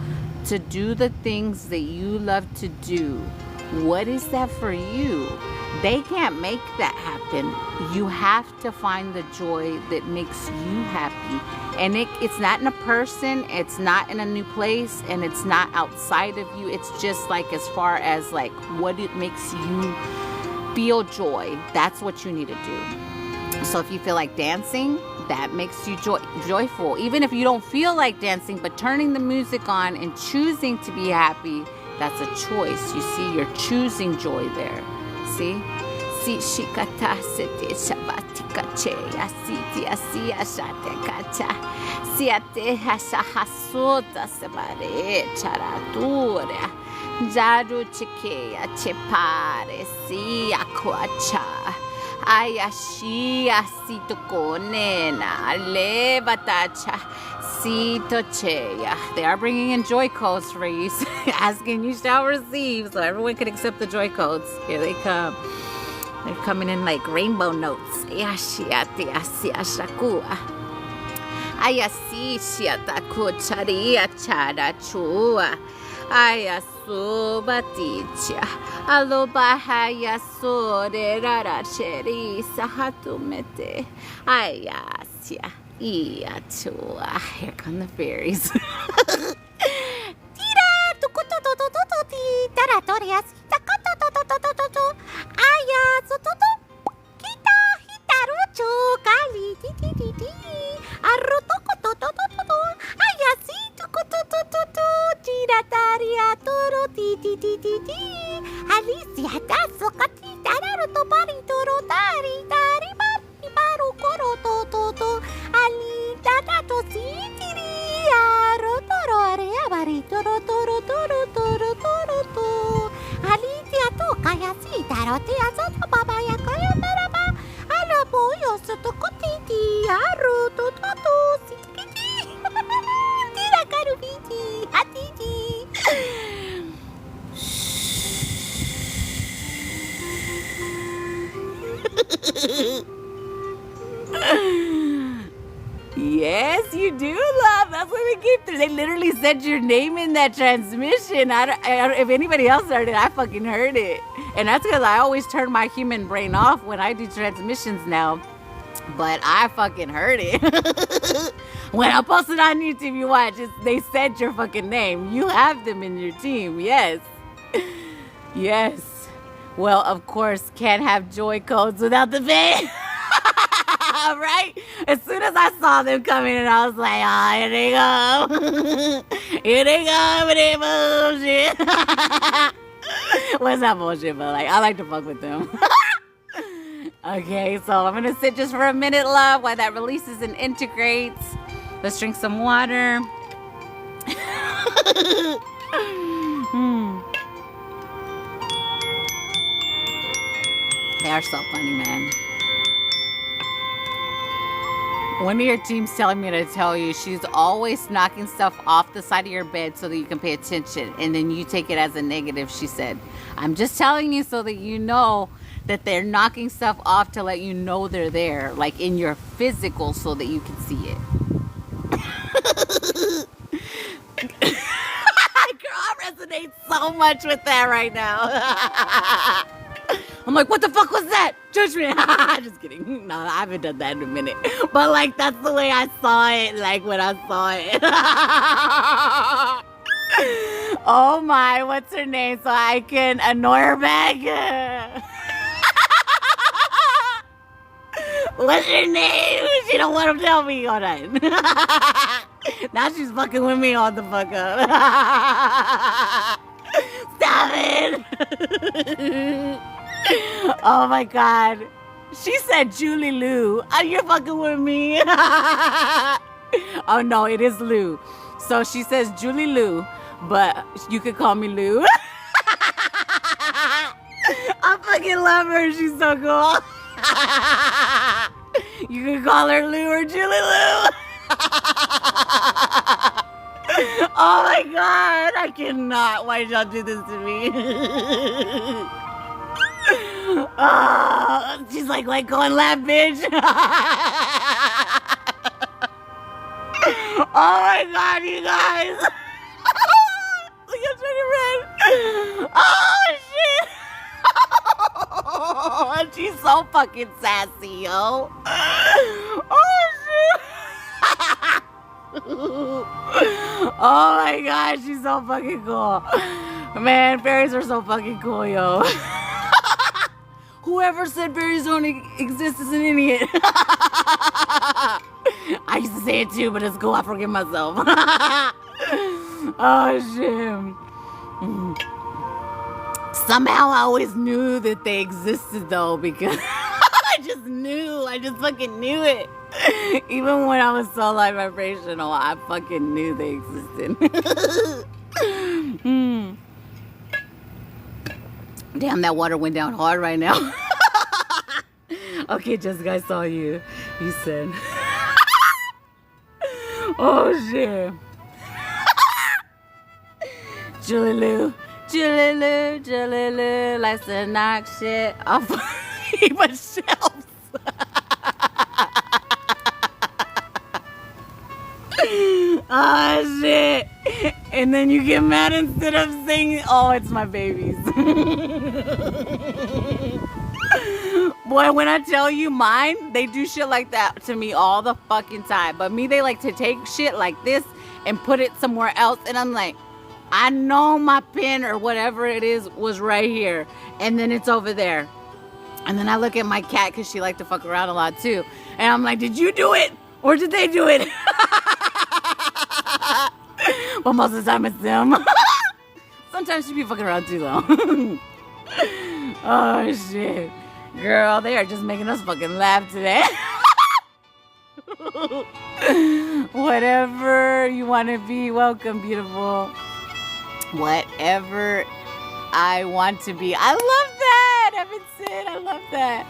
To do the things that you love to do. What is that for you? They can't make that happen. You have to find the joy that makes you happy. And it's not in a person, it's not in a new place, and it's not outside of you. It's just like as far as like what it makes you feel joy. That's what you need to do. So if you feel like dancing, that makes you joyful. Even if you don't feel like dancing, but turning the music on and choosing to be happy, that's a choice. You see, you're choosing joy there. See? Si shikata sete shabatika che asiti asia shate kacha siate hasha hasota sebare charatura jaru chike achepare si akwacha ayashi asito nena levatacha sitocheya. They are bringing in joy codes for you, asking you shall receive, so everyone can accept the joy codes. Here they come. They're coming in like rainbow notes. Ayashiate asiashakua. Ayasi shiataku charia chara chua. Ayasubaticha. Alobahaya sore rara cheri sahatumete. Ayasia. Iachua. Here come the fairies. Yes, you do, love. That's what they keep. They literally said your name in that transmission. I don't, if anybody else heard it, I fucking heard it. And that's because I always turn my human brain off when I do transmissions now. But I fucking heard it. When I posted on YouTube, you watch, they said your fucking name. You have them in your team. Yes. Yes. Well, of course, can't have joy codes without the band. Right? As soon as I saw them coming in, I was like, oh, here they go. Here they go with that bullshit. What's that bullshit, but like, I like to fuck with them. Okay, so I'm going to sit just for a minute, love, while that releases and integrates. Let's drink some water. They are so funny, man. One of your team's telling me to tell you she's always knocking stuff off the side of your bed so that you can pay attention, and then you take it as a negative. She said, I'm just telling you so that you know that they're knocking stuff off to let you know they're there, like in your physical, so that you can see it. Girl, I resonate so much with that right now. I'm like, what the fuck was that? Judge me. Just kidding. No, I haven't done that in a minute. But like, that's the way I saw it, like when I saw it. Oh my, what's her name? So I can annoy her back. What's her name? She don't want to tell me. Hold on. Now she's fucking with me all the fuck up. Stop it. Oh my God. She said Julie Lou. Are you fucking with me? Oh no, it is Lou. So she says Julie Lou, but you could call me Lou. I fucking love her. She's so cool. You can call her Lou or Julie Lou. Oh my god, I cannot. Why did y'all do this to me? Oh, she's like, let go and laugh, bitch. Oh my god, you guys. Look at Jenny Red. Oh shit. Oh, she's so fucking sassy, yo. Oh shit. Oh my god, she's so fucking cool. Man, fairies are so fucking cool, yo. Whoever said fairies don't exist is an idiot. I used to say it too, but it's cool. I forgive myself. Oh shit. Somehow I always knew that they existed though, because I just fucking knew it. Even when I was so light vibrational, I fucking knew they existed. Damn, that water went down hard right now. Okay, Jessica, I saw you. You said. Oh shit. Julie Lou, likes to knock shit off my shelves. Oh shit. And then you get mad instead of saying, oh, it's my babies. Boy, when I tell you mine, they do shit like that to me all the fucking time. But me, they like to take shit like this and put it somewhere else. And I'm like, I know my pen or whatever it is was right here. And then it's over there. And then I look at my cat because she liked to fuck around a lot too. And I'm like, did you do it? Or did they do it? But most of the time it's them. Sometimes she be fucking around too though. Oh shit. Girl, they are just making us fucking laugh today. Whatever you want to be, welcome, beautiful. Whatever I want to be. I love that. Evan said, I love that.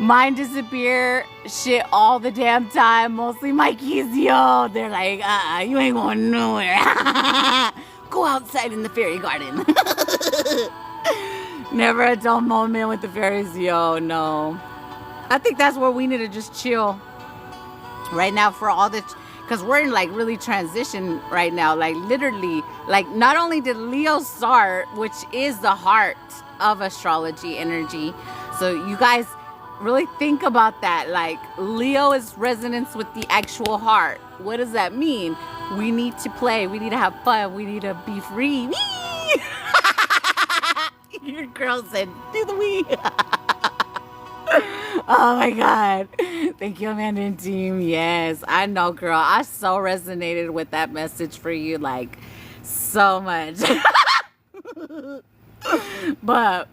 Mine disappear shit all the damn time. Mostly my keys, yo. They're like, you ain't going nowhere. Go outside in the fairy garden. Never a dull moment with the fairies, yo. No. I think that's where we need to just chill right now for all this. Because we're in like really transition right now. Like literally, like not only did Leo start, which is the heart of astrology energy. So you guys really think about that. Like Leo is resonance with the actual heart. What does that mean? We need to play. We need to have fun. We need to be free. Whee! Your girl said, do the wee. Oh my God. Thank you, Amanda and team. Yes, I know, girl. I so resonated with that message for you. Like, so much. But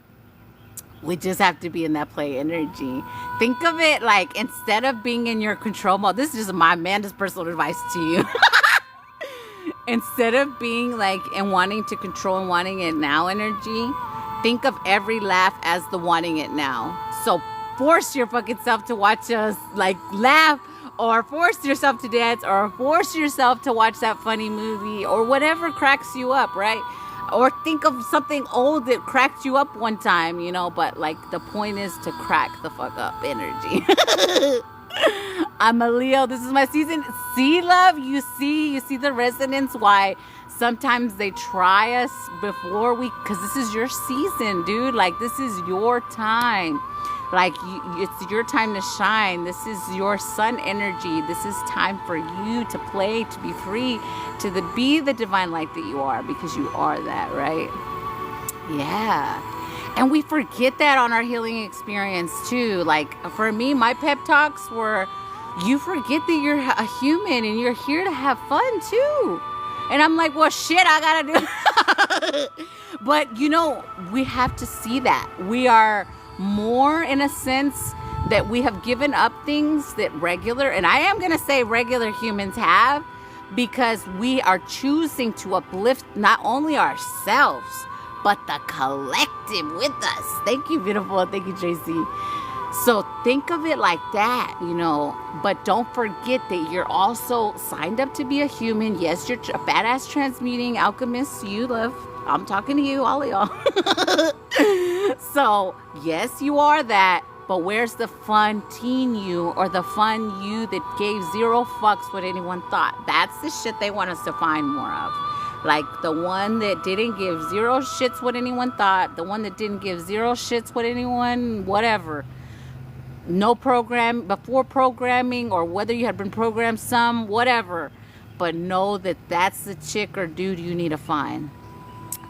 we just have to be in that play energy. Think of it like instead of being in your control mode. This is just my Amanda's personal advice to you. Instead of being like and wanting to control and wanting it now energy, think of every laugh as the wanting it now. So force your fucking self to watch us like laugh, or force yourself to dance, or force yourself to watch that funny movie, or whatever cracks you up, right? Or think of something old that cracked you up one time, you know, but like the point is to crack the fuck up energy. I'm a Leo. This is my season. See, love? You see the resonance? Why sometimes they try us before because this is your season, dude. Like, this is your time. Like, it's your time to shine. This is your sun energy. This is time for you to play, to be free, to be the divine light that you are, because you are that, right? Yeah. And we forget that on our healing experience, too. Like, for me, my pep talks were, you forget that you're a human and you're here to have fun, too. And I'm like, well, shit, I gotta do it. But, you know, we have to see that. We are more, in a sense, that we have given up things that regular, and I am going to say regular humans have, because we are choosing to uplift not only ourselves, but the collective with us. Thank you, beautiful. Thank you, Tracy. So think of it like that, you know, but don't forget that you're also signed up to be a human. Yes, you're a badass transmuting alchemist. You love. I'm talking to you, all of y'all. So yes, you are that. But where's the fun teen you, or the fun you that gave zero fucks what anyone thought? That's the shit they want us to find more of. Like the one that didn't give zero shits what anyone thought, the one that didn't give zero shits what anyone, whatever. No program, before programming, or whether you had been programmed some, whatever. But know that that's the chick or dude you need to find.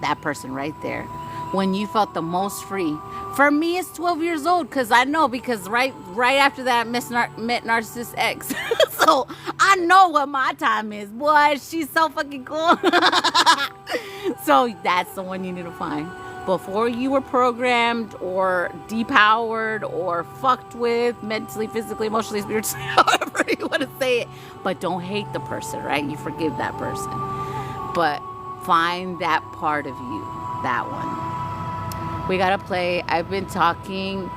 That person right there. When you felt the most free. For me, it's 12 years old, because I know, because right after that, I met Narcissist X. So I know what my time is. Boy, she's so fucking cool. So that's the one you need to find. Before you were programmed or depowered or fucked with mentally, physically, emotionally, spiritually, however you want to say it. But don't hate the person, right? You forgive that person. But find that part of you, that one. We gotta play. I've been talking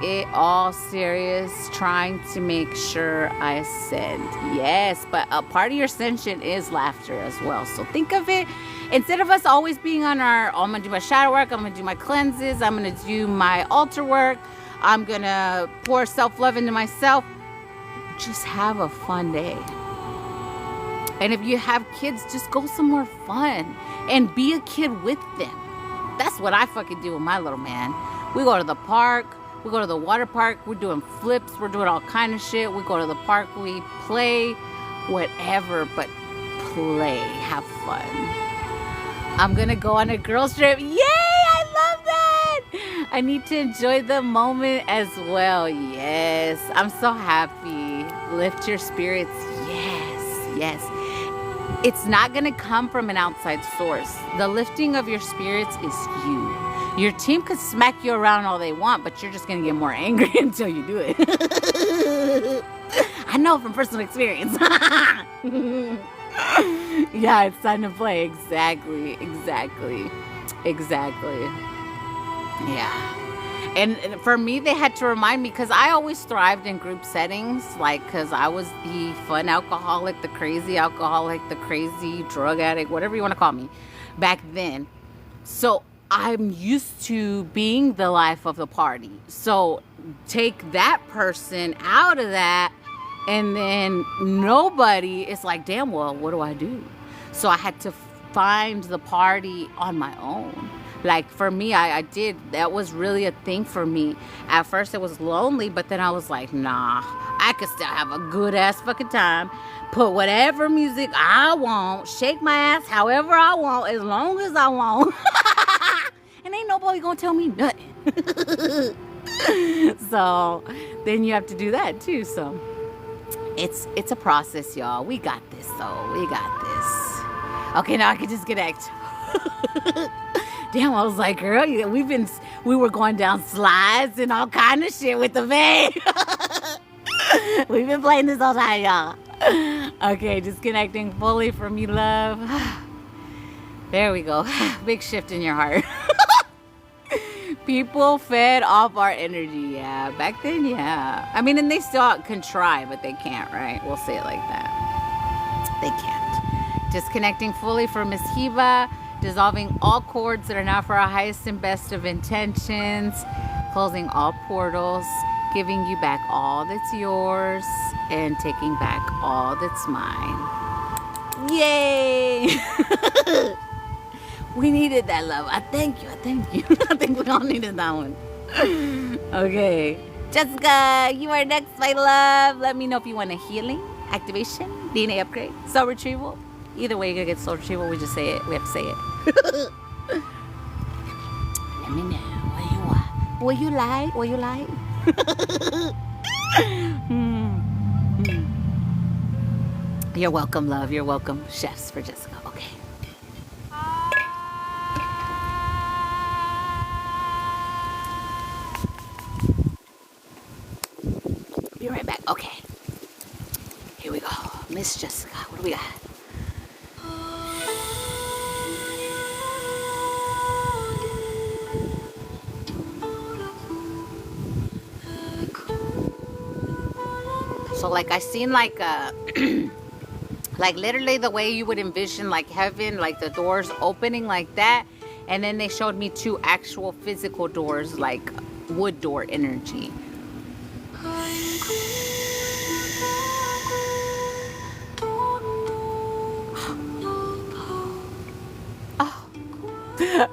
it all serious, trying to make sure I ascend. Yes, but a part of your ascension is laughter as well. So think of it, instead of us always being on our, oh, I'm gonna do my shadow work, I'm gonna do my cleanses, I'm gonna do my altar work, I'm gonna pour self-love into myself. Just have a fun day. And if you have kids, just go somewhere fun and be a kid with them. That's what I fucking do with my little man. We go to the park, we go to the water park, we're doing flips, we're doing all kind of shit. We go to the park, we play, whatever, but play, have fun. I'm gonna go on a girls trip. Yay, I love that. I need to enjoy the moment as well. Yes, I'm so happy. Lift your spirits. Yes. It's not gonna come from an outside source. The lifting of your spirits is you. Your team could smack you around all they want, but you're just going to get more angry until you do it. I know from personal experience. Yeah, it's time to play. Exactly. Yeah. And for me, they had to remind me, because I always thrived in group settings, like, because I was the fun alcoholic, the crazy alcoholic, the crazy drug addict, whatever you want to call me, back then. So I'm used to being the life of the party. So take that person out of that, and then nobody is like, damn, well, what do I do? So I had to find the party on my own. Like for me, I did. That was really a thing for me. At first it was lonely, but then I was like, nah, I could still have a good ass fucking time. Put whatever music I want, shake my ass however I want, as long as I want. And ain't nobody gonna tell me nothing. So then you have to do that too. So it's a process, y'all. We got this though. We got this. Okay, now I can disconnect. Damn, I was like, girl, we were going down slides and all kind of shit with the van. We've been playing this all time, y'all. Okay, disconnecting fully from you, love. There we go. Big shift in your heart. People fed off our energy, yeah. Back then, yeah. I mean, and they still can try, but they can't, right? We'll say it like that. They can't. Disconnecting fully from Miss Hiva. Dissolving all cords that are not for our highest and best of intentions. Closing all portals. Giving you back all that's yours. And taking back all that's mine. Yay! We needed that, love. I thank you. I think we all needed that one. Okay. Jessica, you are next, my love. Let me know if you want a healing, activation, DNA upgrade, soul retrieval. Either way, you're going to get soul retrieval. We just say it. We have to say it. Let me know what you want. What you like? What you like? You're welcome, love. You're welcome. Chefs for Jessica. Okay. Okay. Here we go. Miss Jessica, what do we got? So like I seen like like literally the way you would envision like heaven, like the doors opening like that. And then they showed me 2 actual physical doors, like wood door energy. Oh.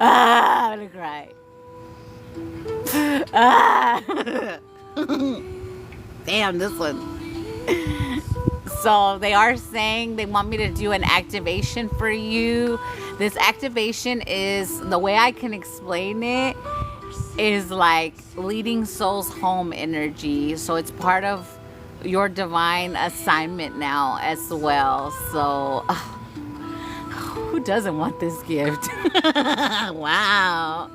Ah, I'm gonna cry. Ah. Damn, this one. So they are saying they want me to do an activation for you. This activation is, the way I can explain it, is like leading souls home energy. So it's part of your divine assignment now as well. So who doesn't want this gift? Wow.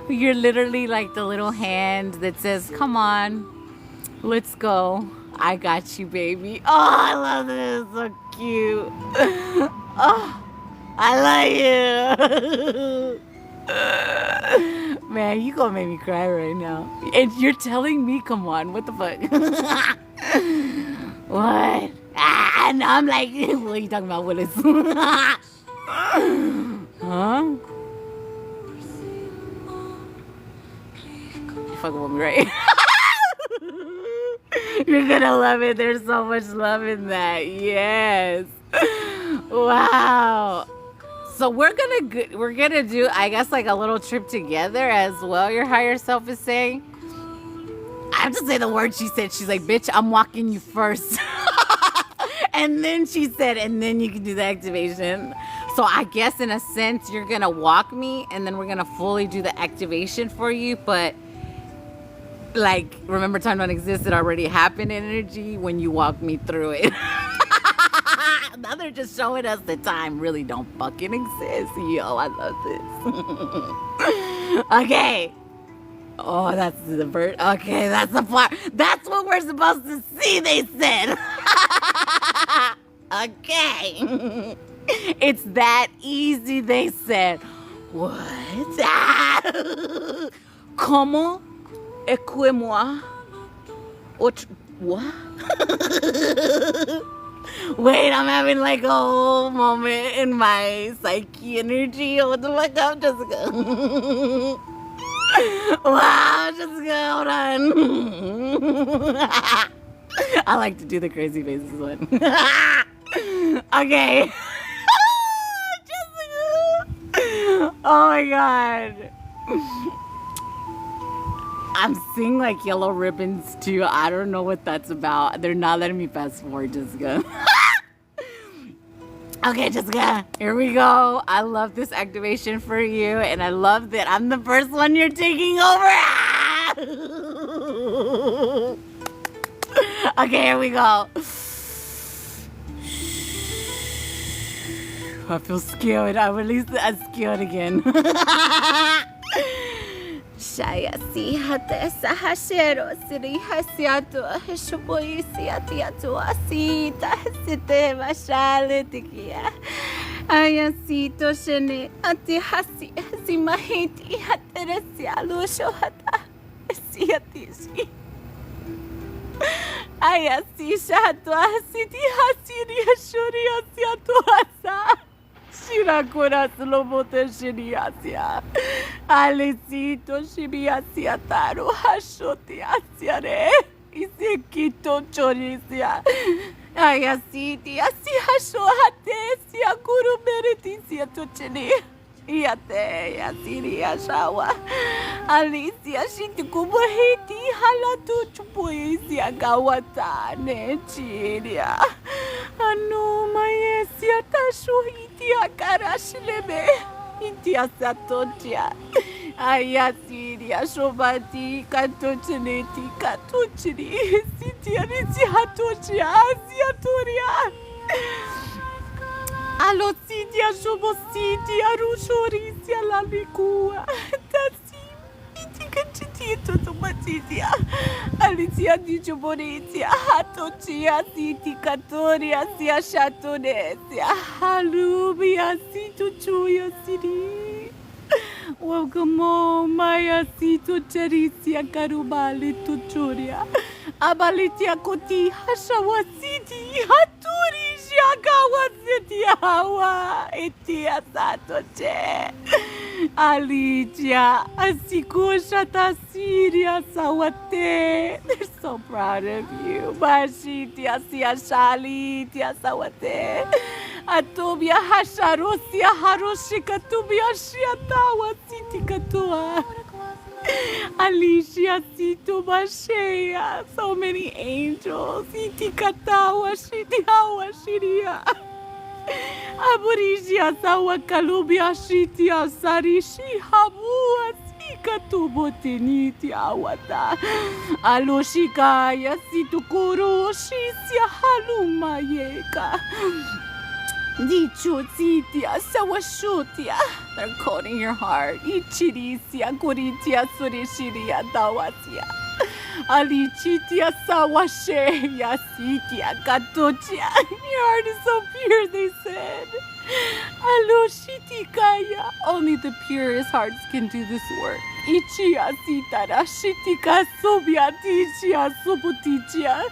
You're literally like the little hand that says, come on, let's go. I got you, baby. Oh, I love this. So cute. Oh, I love you. Man, you gonna make me cry right now. And you're telling me, come on, what the fuck? What? Ah, and I'm like, what are you talking about, Willis? Huh? You fucking with me, right? You're gonna love it. There's so much love in that. Yes. Wow. So we're gonna do, I guess, like a little trip together as well. Your higher self is saying. I have to say the word she said. She's like, bitch, I'm walking you first. And then she said, and then you can do the activation. So I guess in a sense, you're gonna walk me, and then we're gonna fully do the activation for you. But like, remember, time don't exist, it already happened energy when you walk me through it. Now they're just showing us that time really don't fucking exist. Yo, I love this. Okay. Oh, that's the bird. Okay, that's the part. That's what we're supposed to see, they said. Okay. It's that easy, they said. What? Comment? Écoutez-moi. What? Wait, I'm having like a whole moment in my psyche energy. What the fuck up, Jessica? Wow, Jessica, hold on. I like to do the crazy faces one. Okay. Jessica. Oh my god. I'm seeing like yellow ribbons too. I don't know what that's about. They're not letting me fast forward, Jessica. Okay, Jessica, here we go. I love this activation for you, and I love that I'm the first one you're taking over. Okay, here we go. I feel scared. I'm scared again. Shaya si hata sahashero siri hasiato heshoboy siatiato asita site mashale tikia ayasito shene ati hasi simahiti hateresialo shohata siatishi ayasi shato asiti hasiri shori asiato asa Shirakura slobote shiriasia. Alecito shiriasia taro hashoti asiare. Isekito chorisia. Ayasiti asi hasho hatesia guru meretisia tocheni. Iate yasiria shawa. Alicia shitikubohiti halatu chupoisia gawata nechiria. Ano maesia tashuhitia karashlebe. Intia satotia. Ayasiria shobati katocheneti katochiri. Sitia nisi hatochia asiatoria. Alocidia shobositia rushorisia la ligua. Tasi itikachitito Matitia, Alicia di Jubonetia, Hatochia, Siti Catoria, Sia Chatonesia, Halubia, Situ Chuya City. Welcome home, Maya Situ Chericia Carubali Tuchuria, Abalitia Koti, Hashawa City, Haturi, Shagawa City, Hawa, Etia Satoche. Alicia, Asikusha Syria Sawate. They're so proud of you. Bashitia Sia Shali Tia Sawate. Atubia Hasharosia Haroshika Tubia Shiatawa Siti Katua. Alicia Situ Bashea. So many angels. Siti Katawa Shitiawa Shiria. Aburisia sawa kalubia shitia sarishi habua sika tubotenitia awata aloshikaya situkuru shisia haluma yeka dicho sitia sawa shutia. They're coating your heart. Ichirisia kuritia surishiria dawatia. Alichitia sawasheya sitia katochia. Your heart is so pure, they said. Aloshitikaya. Only the purest hearts can do this work. Ichia sitara shitika sobia tichia subutichia.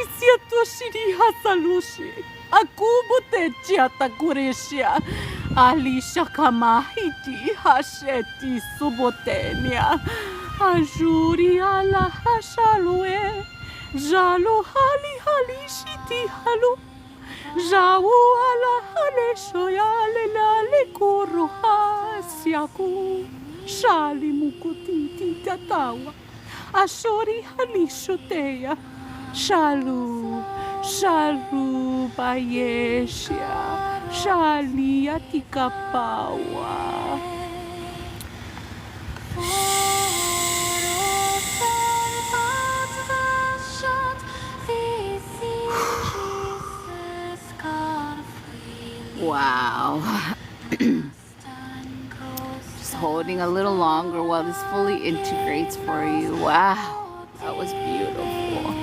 Isia toshiri hasalushi. Akubute chiata kureshia. Alisha kamahiti hasheti subotenia. Ajuri ala hashalue, jalo hali hali shiti halu, jau ala hale shoyale lale kuruha siaku, shali mukutiti tatawa, ashori hali shoteya, shalu, shalu bayesha, shali atikapawa. Wow. Just holding a little longer while this fully integrates for you. Wow. That was beautiful.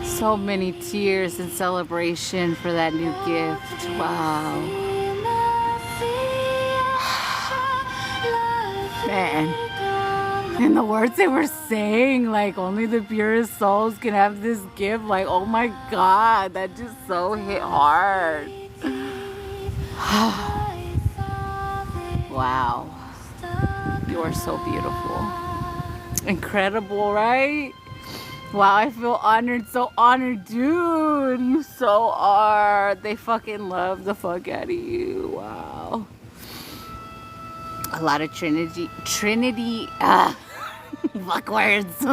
So many tears and celebration for that new gift. Wow. Man. And the words they were saying, like, only the purest souls can have this gift. Like, oh my God, that just so hit hard. Wow. You are so beautiful. Incredible, right? Wow, I feel honored, so honored, dude. You so are. They fucking love the fuck out of you. Wow. A lot of Trinity, fuck words.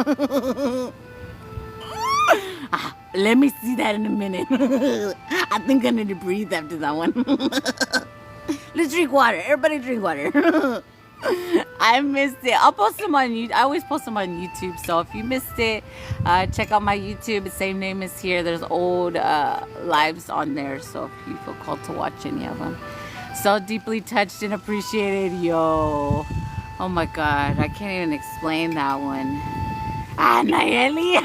Let me see that in a minute. I think I need to breathe after that one. Let's drink water. Everybody drink water. I missed it. I'll post them on YouTube. I always post them on YouTube. So if you missed it, check out my YouTube. The same name is here. There's old lives on there. So if you feel called to watch any of them. So deeply touched and appreciated. Yo. Oh my God. I can't even explain that one. Ah, Nayeli.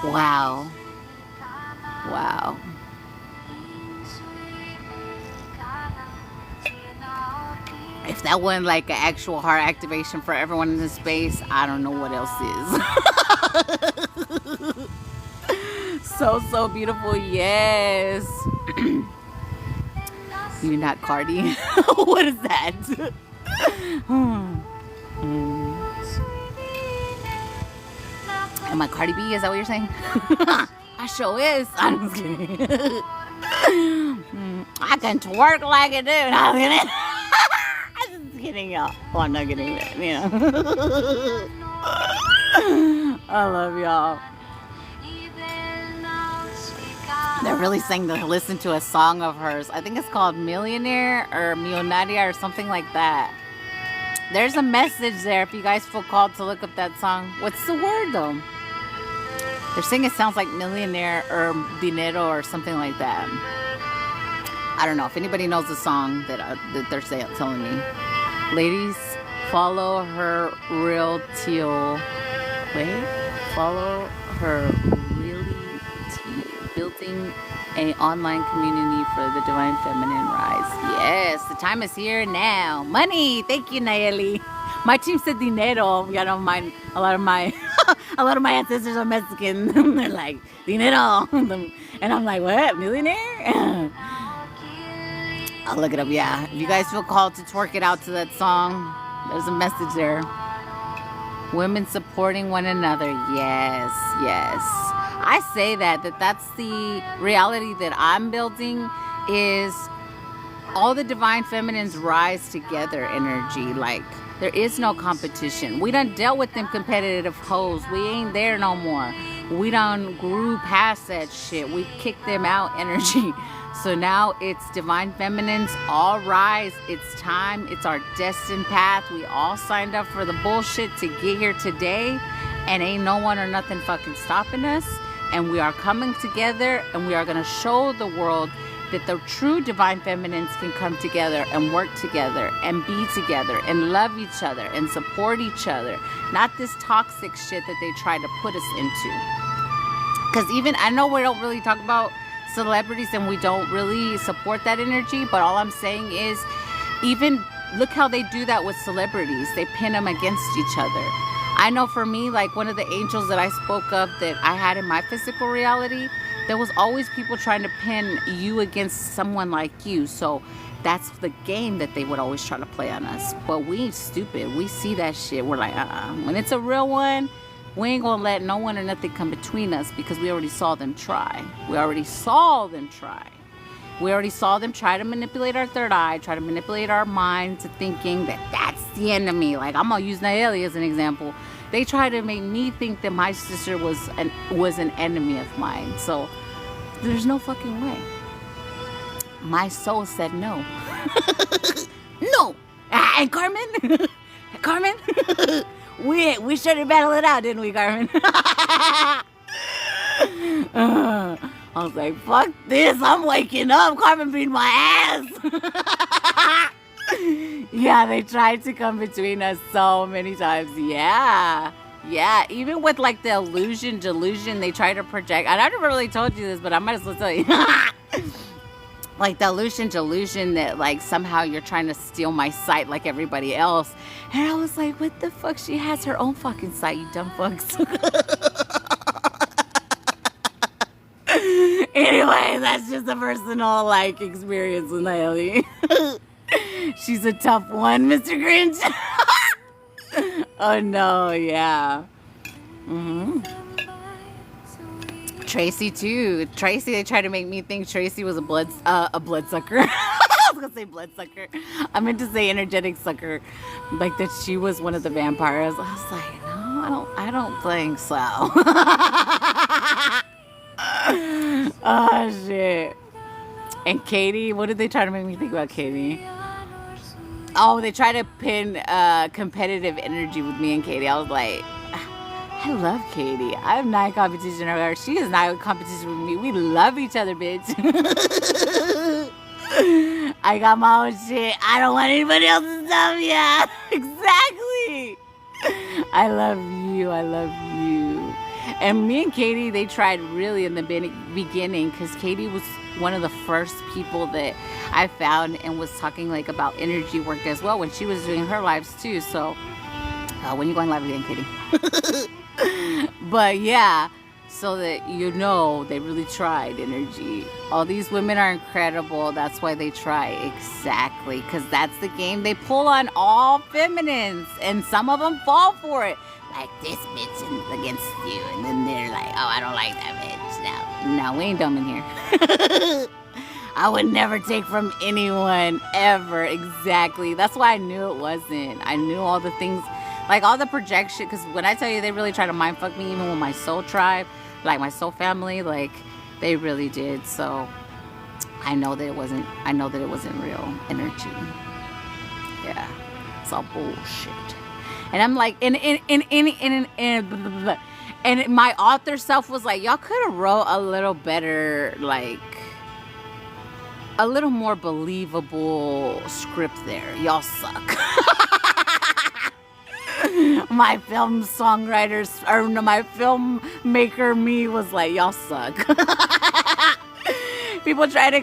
Wow. Wow. If that wasn't like an actual heart activation for everyone in this space, I don't know what else is. So beautiful. Yes. You're not Cardi. What is that? Am I Cardi B? Is that what you're saying? I sure is. I'm just kidding. I can twerk like a dude. I'm kidding. I'm just kidding, y'all. Oh, I'm not kidding. You know. I love y'all. They're really saying to listen to a song of hers. I think it's called Millionaire or Millonaria or something like that. There's a message there if you guys feel called to look up that song. What's the word though? They're saying it sounds like millionaire or dinero or something like that. I don't know if anybody knows the song that they're telling me. Ladies, follow her real teal. Wait, follow her really teal. Building an online community for the divine feminine rise. Yes, the time is here now. Money. Thank you, Nayeli. My team said dinero. I don't mind. A lot of my ancestors are Mexican. They're like dinero, and I'm like, what? Millionaire? I'll look it up. Yeah, if you guys feel called to twerk it out to that song, there's a message there. Women supporting one another. Yes, yes. I say that's the reality that I'm building, is all the divine feminines rise together energy. Like, there is no competition. We done dealt with them competitive hoes. We ain't there no more. We done grew past that shit. We kicked them out energy. So now it's divine feminines, all rise. It's time. It's our destined path. We all signed up for the bullshit to get here today, and ain't no one or nothing fucking stopping us. And we are coming together, and we are going to show the world that the true divine feminines can come together and work together and be together and love each other and support each other. Not this toxic shit that they try to put us into. Because even, I know we don't really talk about celebrities and we don't really support that energy, but all I'm saying is, even look how they do that with celebrities. They pin them against each other. I know for me, like one of the angels that I spoke of that I had in my physical reality, there was always people trying to pin you against someone like you. So that's the game that they would always try to play on us. But we ain't stupid. We see that shit. We're like, when it's a real one, we ain't gonna let no one or nothing come between us, because we already saw them try. We already saw them try. We already saw them try to manipulate our third eye, try to manipulate our mind to thinking that that's the enemy. Like, I'm gonna use Nayeli as an example. They tried to make me think that my sister was an enemy of mine. So there's no fucking way. My soul said no. No. And Carmen? Carmen? We sure did battle it out, didn't we, Carmen? I was like, fuck this. I'm waking up. Carmen beat my ass. Yeah, they tried to come between us so many times. Yeah. Yeah, even with like the delusion they try to project. And I never really told you this, but I might as well tell you. Like the delusion that like somehow you're trying to steal my sight like everybody else. And I was like, what the fuck? She has her own fucking sight, you dumb fucks. Anyway, that's just a personal like experience with Nayeli. She's a tough one, Mr. Grinch. Oh no, yeah. Tracy too. Tracy, they tried to make me think Tracy was a bloodsucker. I was gonna say bloodsucker. I meant to say energetic sucker. Like that she was one of the vampires. I was like, no, I don't think so. Oh shit. And Katie, what did they try to make me think about Katie? Oh, they try to pin competitive energy with me and Katie. I was like, I love Katie. I'm not in competition with her. She is not in competition with me. We love each other, bitch. I got my own shit. I don't want anybody else's stuff. Yeah, exactly. I love you. I love you. And me and Katie, they tried really in the beginning, because Katie was one of the first people that I found and was talking like about energy work as well when she was doing her lives too. So when you going live again, Katie? But yeah, so that you know, they really tried energy. All these women are incredible. That's why they try. Exactly, because that's the game they pull on all feminines, and some of them fall for it. Like, this bitch is against you, and then they're like, oh, I don't like that bitch. No, we ain't dumb in here. I would never take from anyone, ever. Exactly. That's why I knew it wasn't. I knew all the things, like all the projection, because when I tell you they really try to mind fuck me, even with my soul tribe, like my soul family, like they really did. So I know that it wasn't real energy. Yeah, it's all bullshit. And I'm like, and And my author self was like, y'all could have wrote a little better, like, a little more believable script there. Y'all suck. My film songwriters, or no, my filmmaker me was like, y'all suck. People try to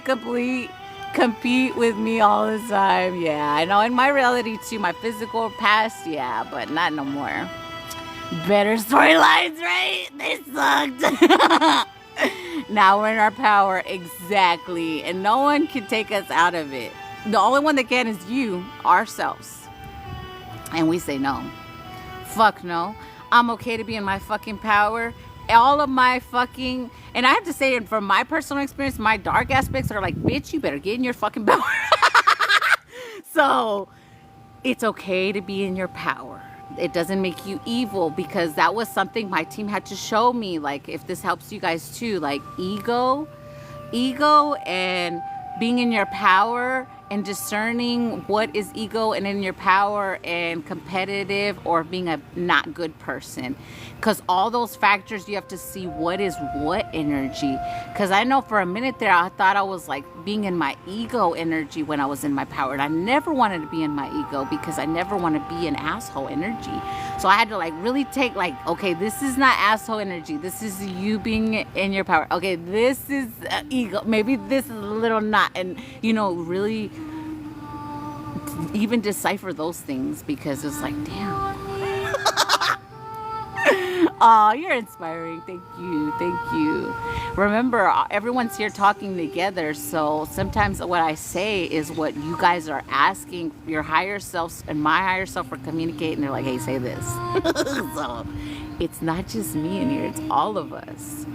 compete with me all the time. Yeah, I know. In my reality too, my physical past, yeah, but not no more. Better storylines, right? They sucked. Now we're in our power, exactly, and no one can take us out of it. The only one that can is you, ourselves. And we say no. Fuck no. I'm okay to be in my fucking power. All of my fucking, and I have to say, from my personal experience, my dark aspects are like, bitch, you better get in your fucking power. So it's okay to be in your power. It doesn't make you evil, because that was something my team had to show me. Like, if this helps you guys too, like ego and being in your power and discerning what is ego and in your power and competitive or being a not good person. Because all those factors, you have to see what is what energy. Because I know for a minute there, I thought I was like being in my ego energy when I was in my power. And I never wanted to be in my ego, because I never want to be an asshole energy. So I had to like really take like, okay, this is not asshole energy. This is you being in your power. Okay, this is ego. Maybe this is a little not. And, you know, really even decipher those things, because it's like, damn. Oh, you're inspiring. Thank you. Remember, everyone's here talking together, so sometimes what I say is what you guys are asking. Your higher selves and my higher self are communicating. They're like, hey, say this. So it's not just me in here, it's all of us.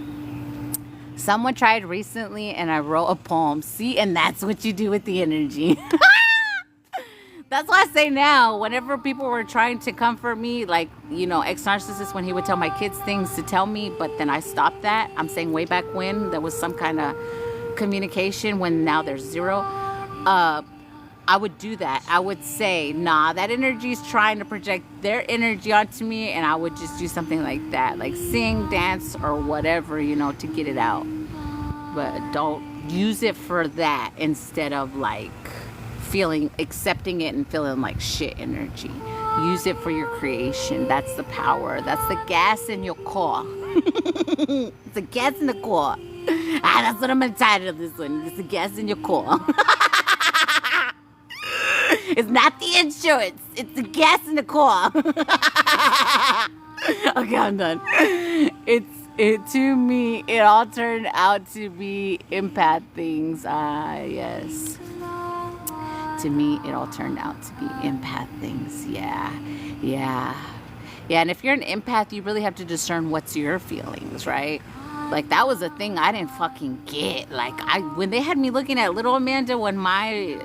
Someone tried recently and I wrote a poem. See, and that's what you do with the energy. That's why I say now, whenever people were trying to comfort me, like, you know, ex-narcissist, when he would tell my kids things to tell me, but then I stopped that. I'm saying way back when there was some kind of communication, when now there's zero. I would do that. I would say, nah, that energy is trying to project their energy onto me, and I would just do something like that, like sing, dance, or whatever, you know, to get it out. But don't use it for that instead of like accepting it and feeling like shit energy. Use it for your creation. That's the power. That's the gas in your core. It's the gas in the core. That's what I'm entitled this one. It's the gas in your core. It's not the insurance. It's the gas in the core. Okay, I'm done. To me, it all turned out to be empath things. Yes. To me, it all turned out to be empath things. Yeah. And if you're an empath, you really have to discern what's your feelings, right? Like, that was a thing I didn't fucking get. Like, when they had me looking at little Amanda, when my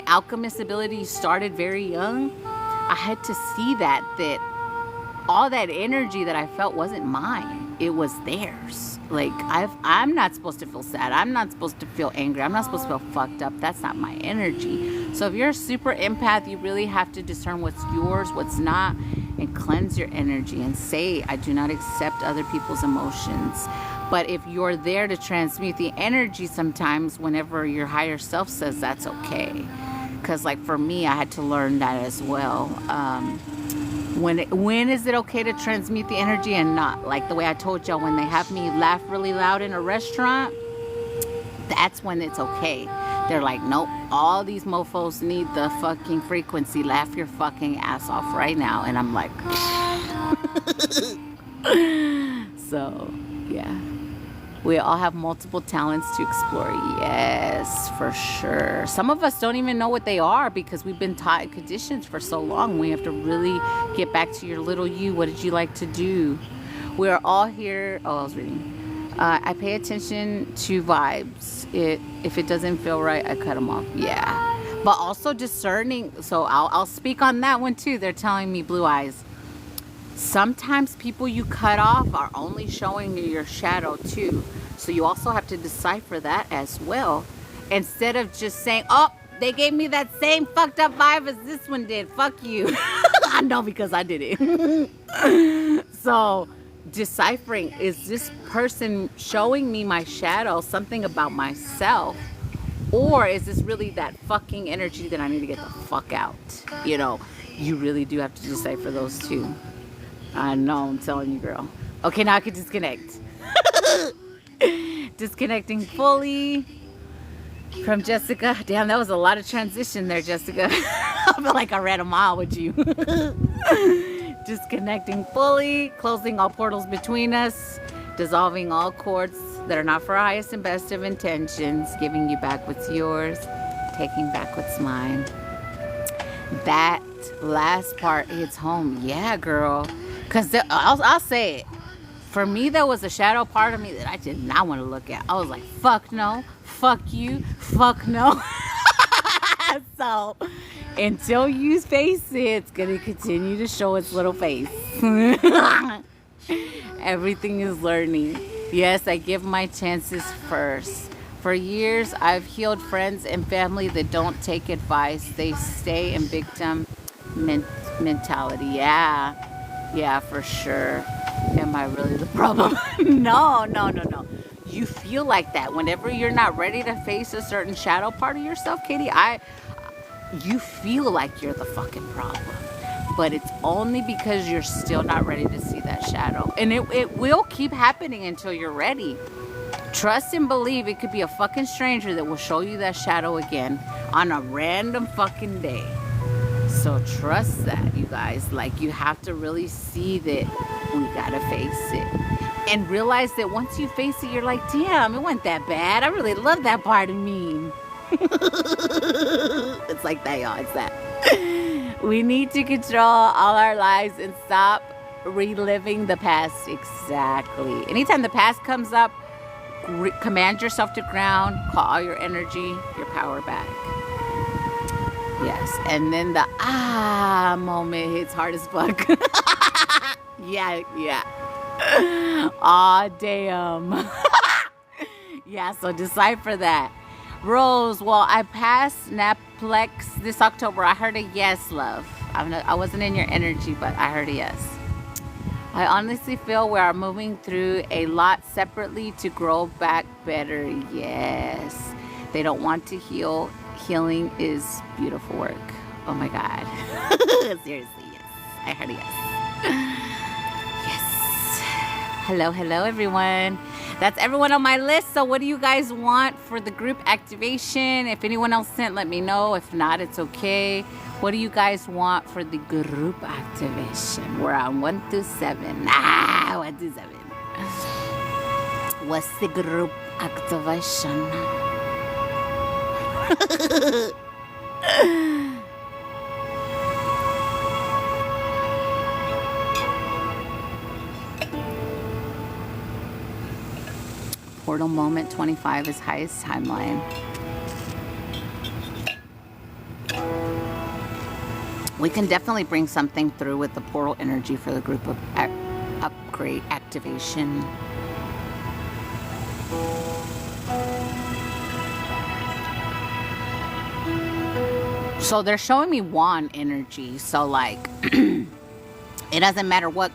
alchemist ability started very young, I had to see that all that energy that I felt wasn't mine. It was theirs. Like, I'm not supposed to feel sad. I'm not supposed to feel angry. I'm not supposed to feel fucked up. That's not my energy. So if you're a super empath, you really have to discern what's yours, what's not, and cleanse your energy and say, I do not accept other people's emotions. But if you're there to transmute the energy, sometimes whenever your higher self says that's okay. Because like for me, I had to learn that as well. When is it okay to transmute the energy and not? Like the way I told y'all, when they have me laugh really loud in a restaurant, that's when it's okay. They're like, nope, all these mofos need the fucking frequency. Laugh your fucking ass off right now. And I'm like, so yeah. We all have multiple talents to explore. Yes, for sure. Some of us don't even know what they are because we've been taught and conditioned for so long. We have to really get back to your little you. What did you like to do? We're all here. Oh, I was reading. I pay attention to vibes. If it doesn't feel right, I cut them off. Yeah. But also discerning. So I'll speak on that one too. They're telling me blue eyes. Sometimes people you cut off are only showing you your shadow too. So you also have to decipher that as well. Instead of just saying, oh, they gave me that same fucked up vibe as this one did. Fuck you. I know because I did it. So deciphering, is this person showing me my shadow, something about myself, or is this really that fucking energy that I need to get the fuck out? You know, you really do have to decipher those two. I know, I'm telling you, girl. Okay, now I can disconnect. Disconnecting fully from Jessica. Damn, that was a lot of transition there, Jessica. I feel like I ran a mile with you. Disconnecting fully, closing all portals between us, dissolving all cords that are not for our highest and best of intentions, giving you back what's yours, taking back what's mine. That last part hits home. Yeah, girl. Because I'll say it. For me, there was a shadow part of me that I did not want to look at. I was like, fuck no, fuck you, fuck no. So until you face it, it's going to continue to show its little face. Everything is learning. Yes, I give my chances first. For years, I've healed friends and family that don't take advice. They stay in victim mentality. Yeah, for sure. Am I really the problem? No. You feel like that whenever you're not ready to face a certain shadow part of yourself, Katie. You feel like you're the fucking problem, but it's only because you're still not ready to see that shadow, and it will keep happening until you're ready. Trust and believe it could be a fucking stranger that will show you that shadow again on a random fucking day. So trust that, you guys. Like, you have to really see that we gotta face it and realize that once you face it, you're like, damn, it wasn't that bad. I really love that part of me. It's like that, y'all. It's that. We need to control all our lives and stop reliving the past. Exactly. Anytime the past comes up, command yourself to ground, call all your energy, your power back. Yes. And then the moment hits hard as fuck. Yeah. Aw, damn. Yeah, so decipher that. Rose, well, I passed Naplex this October. I heard a yes, love. I wasn't in your energy, but I heard a yes. I honestly feel we are moving through a lot separately to grow back better. Yes. They don't want to heal. Healing is beautiful work. Oh my God. Seriously, yes. I heard a yes. Yes. Hello, everyone. That's everyone on my list. So what do you guys want for the group activation? If anyone else sent, let me know. If not, it's okay. What do you guys want for the group activation? We're on 1 through 7. 1 through 7. What's the group activation? Portal moment 25 is highest timeline. We can definitely bring something through with the portal energy for the group of upgrade activation. So they're showing me wand energy. So like, it doesn't matter what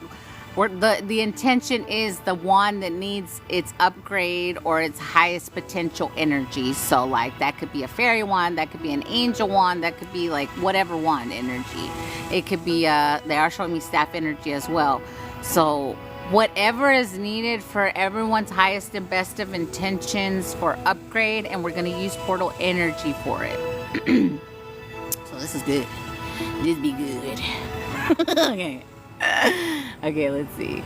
the intention is, the wand that needs its upgrade or its highest potential energy. So like, that could be a fairy wand, that could be an angel wand, that could be like whatever wand energy. It could be they are showing me staff energy as well. So whatever is needed for everyone's highest and best of intentions for upgrade, and we're going to use portal energy for it. So this is good. This be good. Okay. Okay, let's see.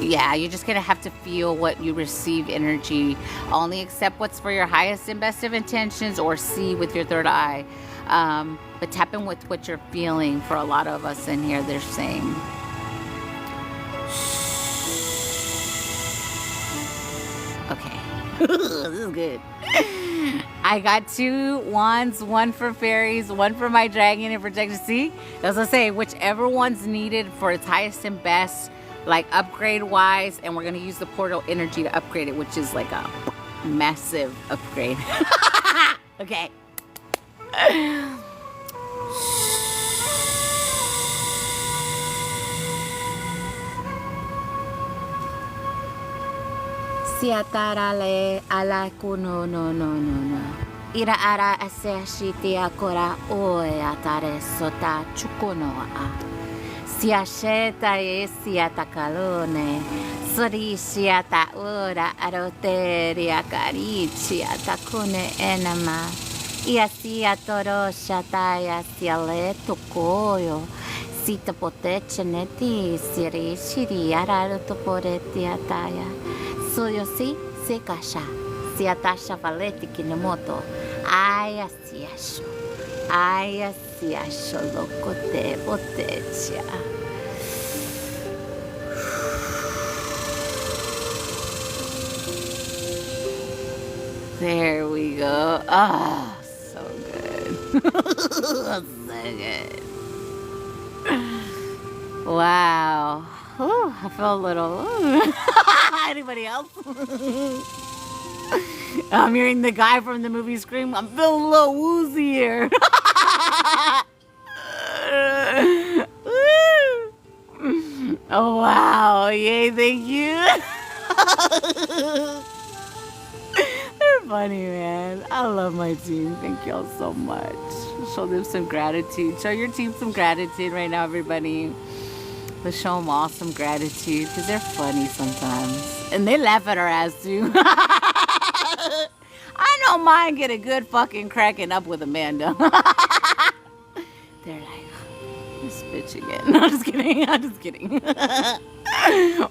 Yeah, you're just going to have to feel what you receive energy. Only accept what's for your highest and best of intentions, or see with your third eye. But tap in with what you're feeling. For a lot of us in here, they're saying. Okay. This is good. I got 2 wands, 1 for fairies, 1 for my dragon and protector. See, as I say, whichever one's needed for its highest and best, like upgrade wise, and we're gonna use the portal energy to upgrade it, which is like a massive upgrade. Okay. Siatarale ala kuno no no no no. Ira ara aseshiti akora oe atare sota chukonoa. Siasheta e siatakalone. Sori siata ora aroteri akarichi atakune enama. Ia siatoro shataya siale tokoyo. Sita poteche neti siri shiri araru toporeti ataya. Soyosi sekasha. Siatasha valeti kinemoto. Aya siasho. Aya siasho lokote potecha. There we go. Ah, so good. So good. Wow. Ooh, I feel a little. Anybody else? I'm hearing the guy from the movie scream. I'm feeling a little woozy here. Oh, wow. Yay, thank you. They're funny, man. I love my team. Thank y'all so much. Show them some gratitude. Show your team some gratitude right now, everybody. Let's show them all some gratitude because they're funny sometimes. And they laugh at our ass, too. I know mine get a good fucking cracking up with Amanda. They're like, this bitch again. No, I'm just kidding. I'm just kidding.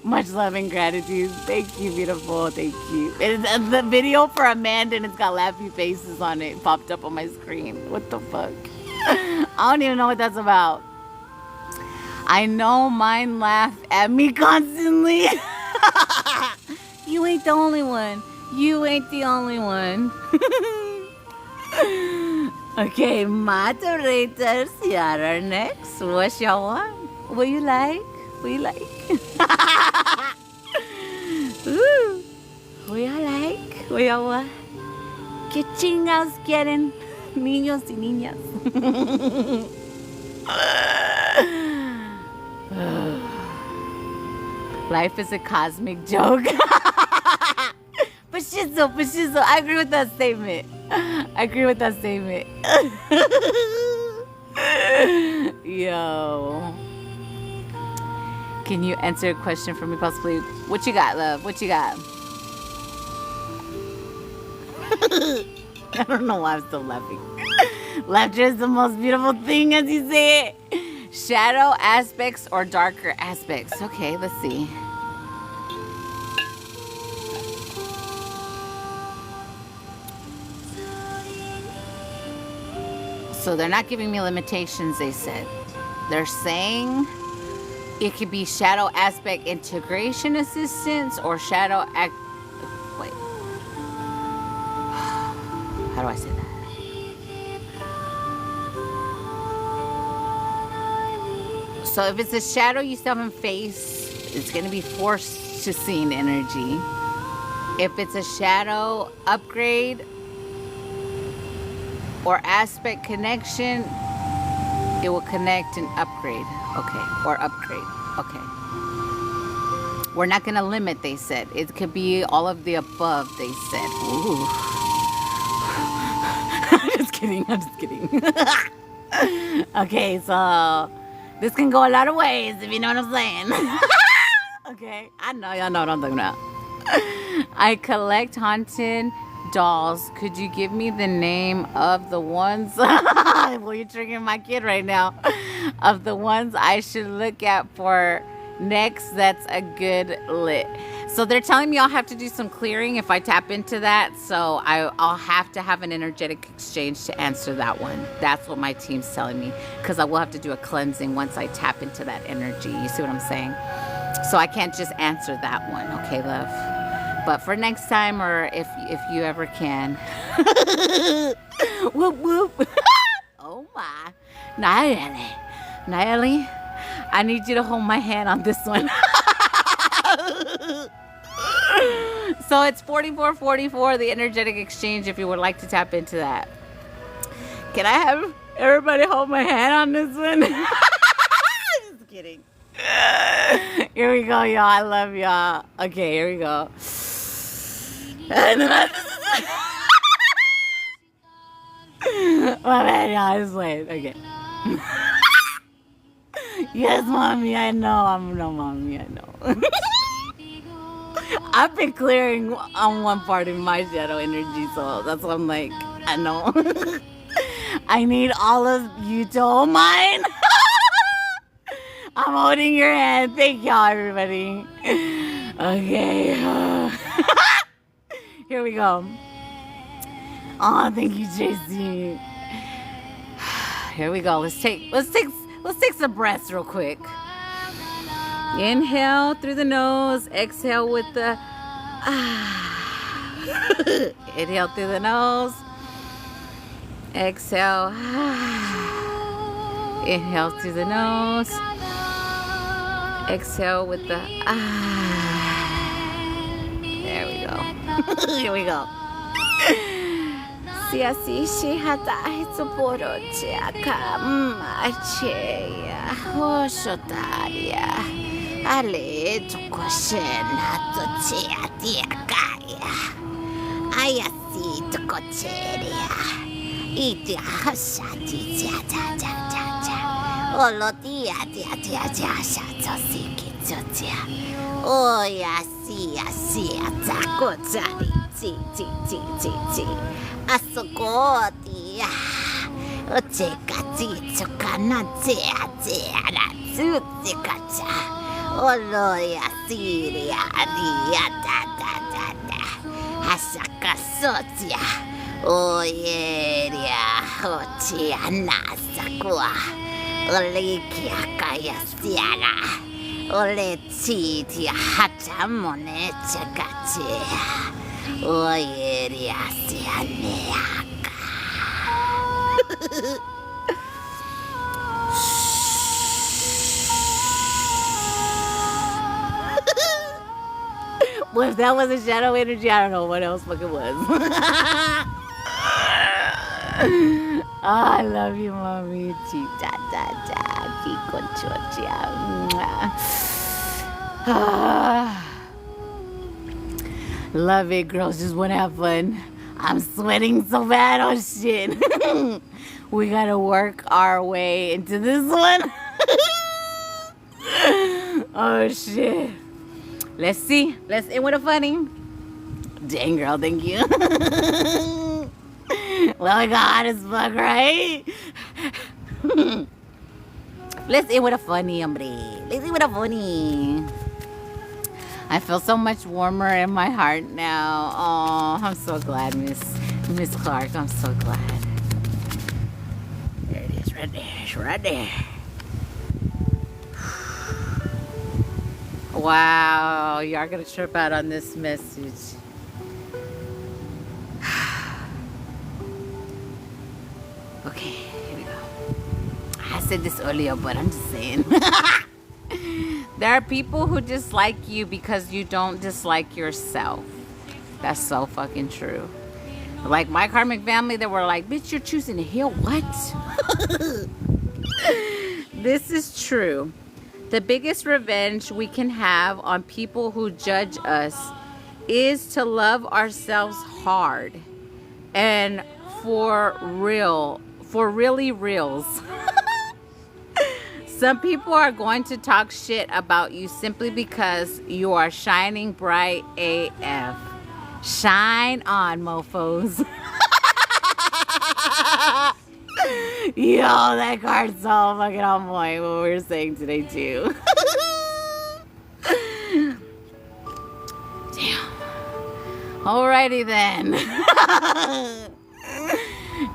Much love and gratitude. Thank you, beautiful. Thank you. And the video for Amanda, and it's got laughy faces on it, popped up on my screen. What the fuck? I don't even know what that's about. I know mine laugh at me constantly. You ain't the only one. You ain't the only one. Okay, moderators, you are next. What y'all want? What you like? What you like? Ooh, what y'all like? What y'all want? ¿Qué chingados quieren, niños y niñas? Life is a cosmic joke. But shizzle. I agree with that statement. Yo. Can you answer a question for me, possibly? What you got, love? What you got? I don't know why I'm still laughing. Laughter is the most beautiful thing, as you say it. Shadow aspects or darker aspects? Okay, let's see. So they're not giving me limitations, they said. They're saying it could be shadow aspect integration assistance or shadow wait. How do I say that? So if it's a shadow you still haven't faced, it's going to be forced to scene energy. If it's a shadow upgrade or aspect connection, it will connect and upgrade. Okay. Or upgrade. Okay. We're not going to limit, they said. It could be all of the above, they said. Ooh. I'm just kidding. Okay, so this can go a lot of ways, if you know what I'm saying. Okay. I know y'all know what I'm talking about. I collect haunted dolls. Could you give me the name of the ones? Well, you're triggering my kid right now. Of the ones I should look at for next, that's a good lit. So they're telling me I'll have to do some clearing if I tap into that. So I'll have to have an energetic exchange to answer that one. That's what my team's telling me. Because I will have to do a cleansing once I tap into that energy. You see what I'm saying? So I can't just answer that one. Okay, love? But for next time, or if you ever can. Whoop, whoop. Oh, my. Nayeli, I need you to hold my hand on this one. So it's 4444, the energetic exchange, if you would like to tap into that. Can I have everybody hold my hand on this one? Just kidding. Here we go, y'all. I love y'all. Okay, here we go. And then my bad, y'all. I just wait. Okay. Yes, mommy, I know. I'm no mommy, I know. I've been clearing on one part of my shadow energy, so that's why I'm like, I know. I need all of you to hold mine. I'm holding your hand. Thank y'all, everybody. Okay. Here we go. Oh, thank you, JC. Here we go. Let's take some breaths real quick. Inhale through the nose. Exhale with the inhale through the nose. Exhale. Inhale through the nose. Exhale with the There we go. Here we go. Siasi hata hitoporo chiaka macheya hoshotaria ale tokoshen hato chia tiakaya ayasi tokocheria itia hashati tia tia tia tia tia olotia tia tia tia shato siki tia oyasi yasi atakochari ti ti ti ti ti Asokotia Ochekati Chokana Tia Tia Tsutikacha Oloya Siria Ria Da Da Da Da Asaka Sotia Oyeria Ochia Nasakua Olikia Kaya Siara Oletia Hachamone Chakatia Oye, well, if that wasn't shadow energy, I don't know what else fucking was. Oh, I love you, mommy. Love it, girls. Just want to have fun. I'm sweating so bad. Oh, shit. We got to work our way into this one. Oh, shit. Let's see. Let's end with a funny. Dang, girl. Thank you. Well, we got hot as fuck, right? Let's end with a funny, hombre. Let's end with a funny. I feel so much warmer in my heart now. Oh, I'm so glad, Miss Clark. I'm so glad. There it is, right there. It's right there. Wow, y'all gonna trip out on this message. Okay, here we go. I said this earlier, but I'm just saying. There are people who dislike you because you don't dislike yourself. That's so fucking true. Like my karmic family, they were like, bitch, you're choosing to heal what? This is true. The biggest revenge we can have on people who judge us is to love ourselves hard and for really reals. Some people are going to talk shit about you simply because you are shining bright AF. Shine on, mofos. Yo, that card's so fucking on point what we were saying today too. Damn. Alrighty then.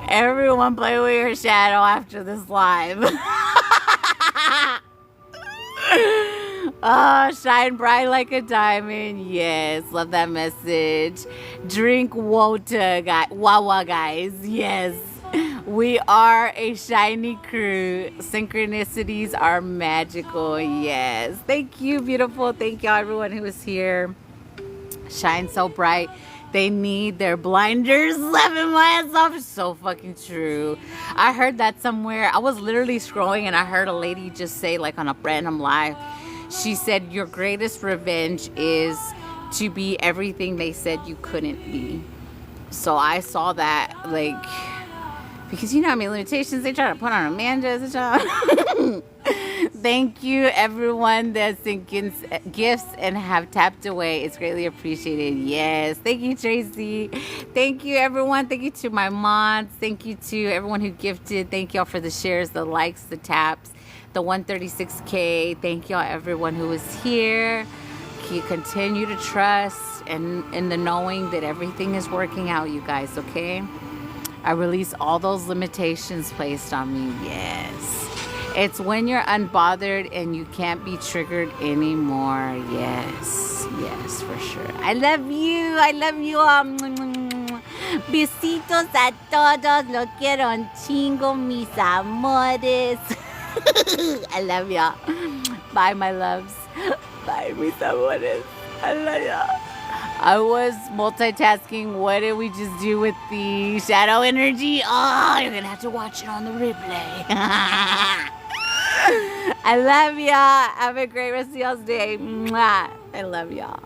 Everyone play with your shadow after this live. Oh, shine bright like a diamond. Yes, love that message. Drink water, wawa, guys. Yes, we are a shiny crew. Synchronicities are magical. Yes, thank you, beautiful. Thank y'all, everyone who is here. Shine so bright. They need their blinders. Laughing my ass off. So fucking true. I heard that somewhere. I was literally scrolling and I heard a lady just say, like on a random live, she said, your greatest revenge is to be everything they said you couldn't be. So I saw that, like, because you know how many limitations they try to put on Amanda. Thank you, everyone that sent gifts and have tapped away. It's greatly appreciated. Yes. Thank you, Tracy. Thank you, everyone. Thank you to my mods. Thank you to everyone who gifted. Thank y'all for the shares, the likes, the taps, the 136K. Thank y'all, everyone who is here. You continue to trust and in the knowing that everything is working out, you guys, okay? I release all those limitations placed on me. Yes. It's when you're unbothered and you can't be triggered anymore. Yes. Yes, for sure. I love you. I love you all. Besitos a todos. Lo quiero un chingo, mis amores. I love y'all. Bye, my loves. Bye, mis amores. I love y'all. I was multitasking. What did we just do with the shadow energy? Oh, you're going to have to watch it on the replay. I love y'all. Have a great rest of y'all's day. Mwah. I love y'all.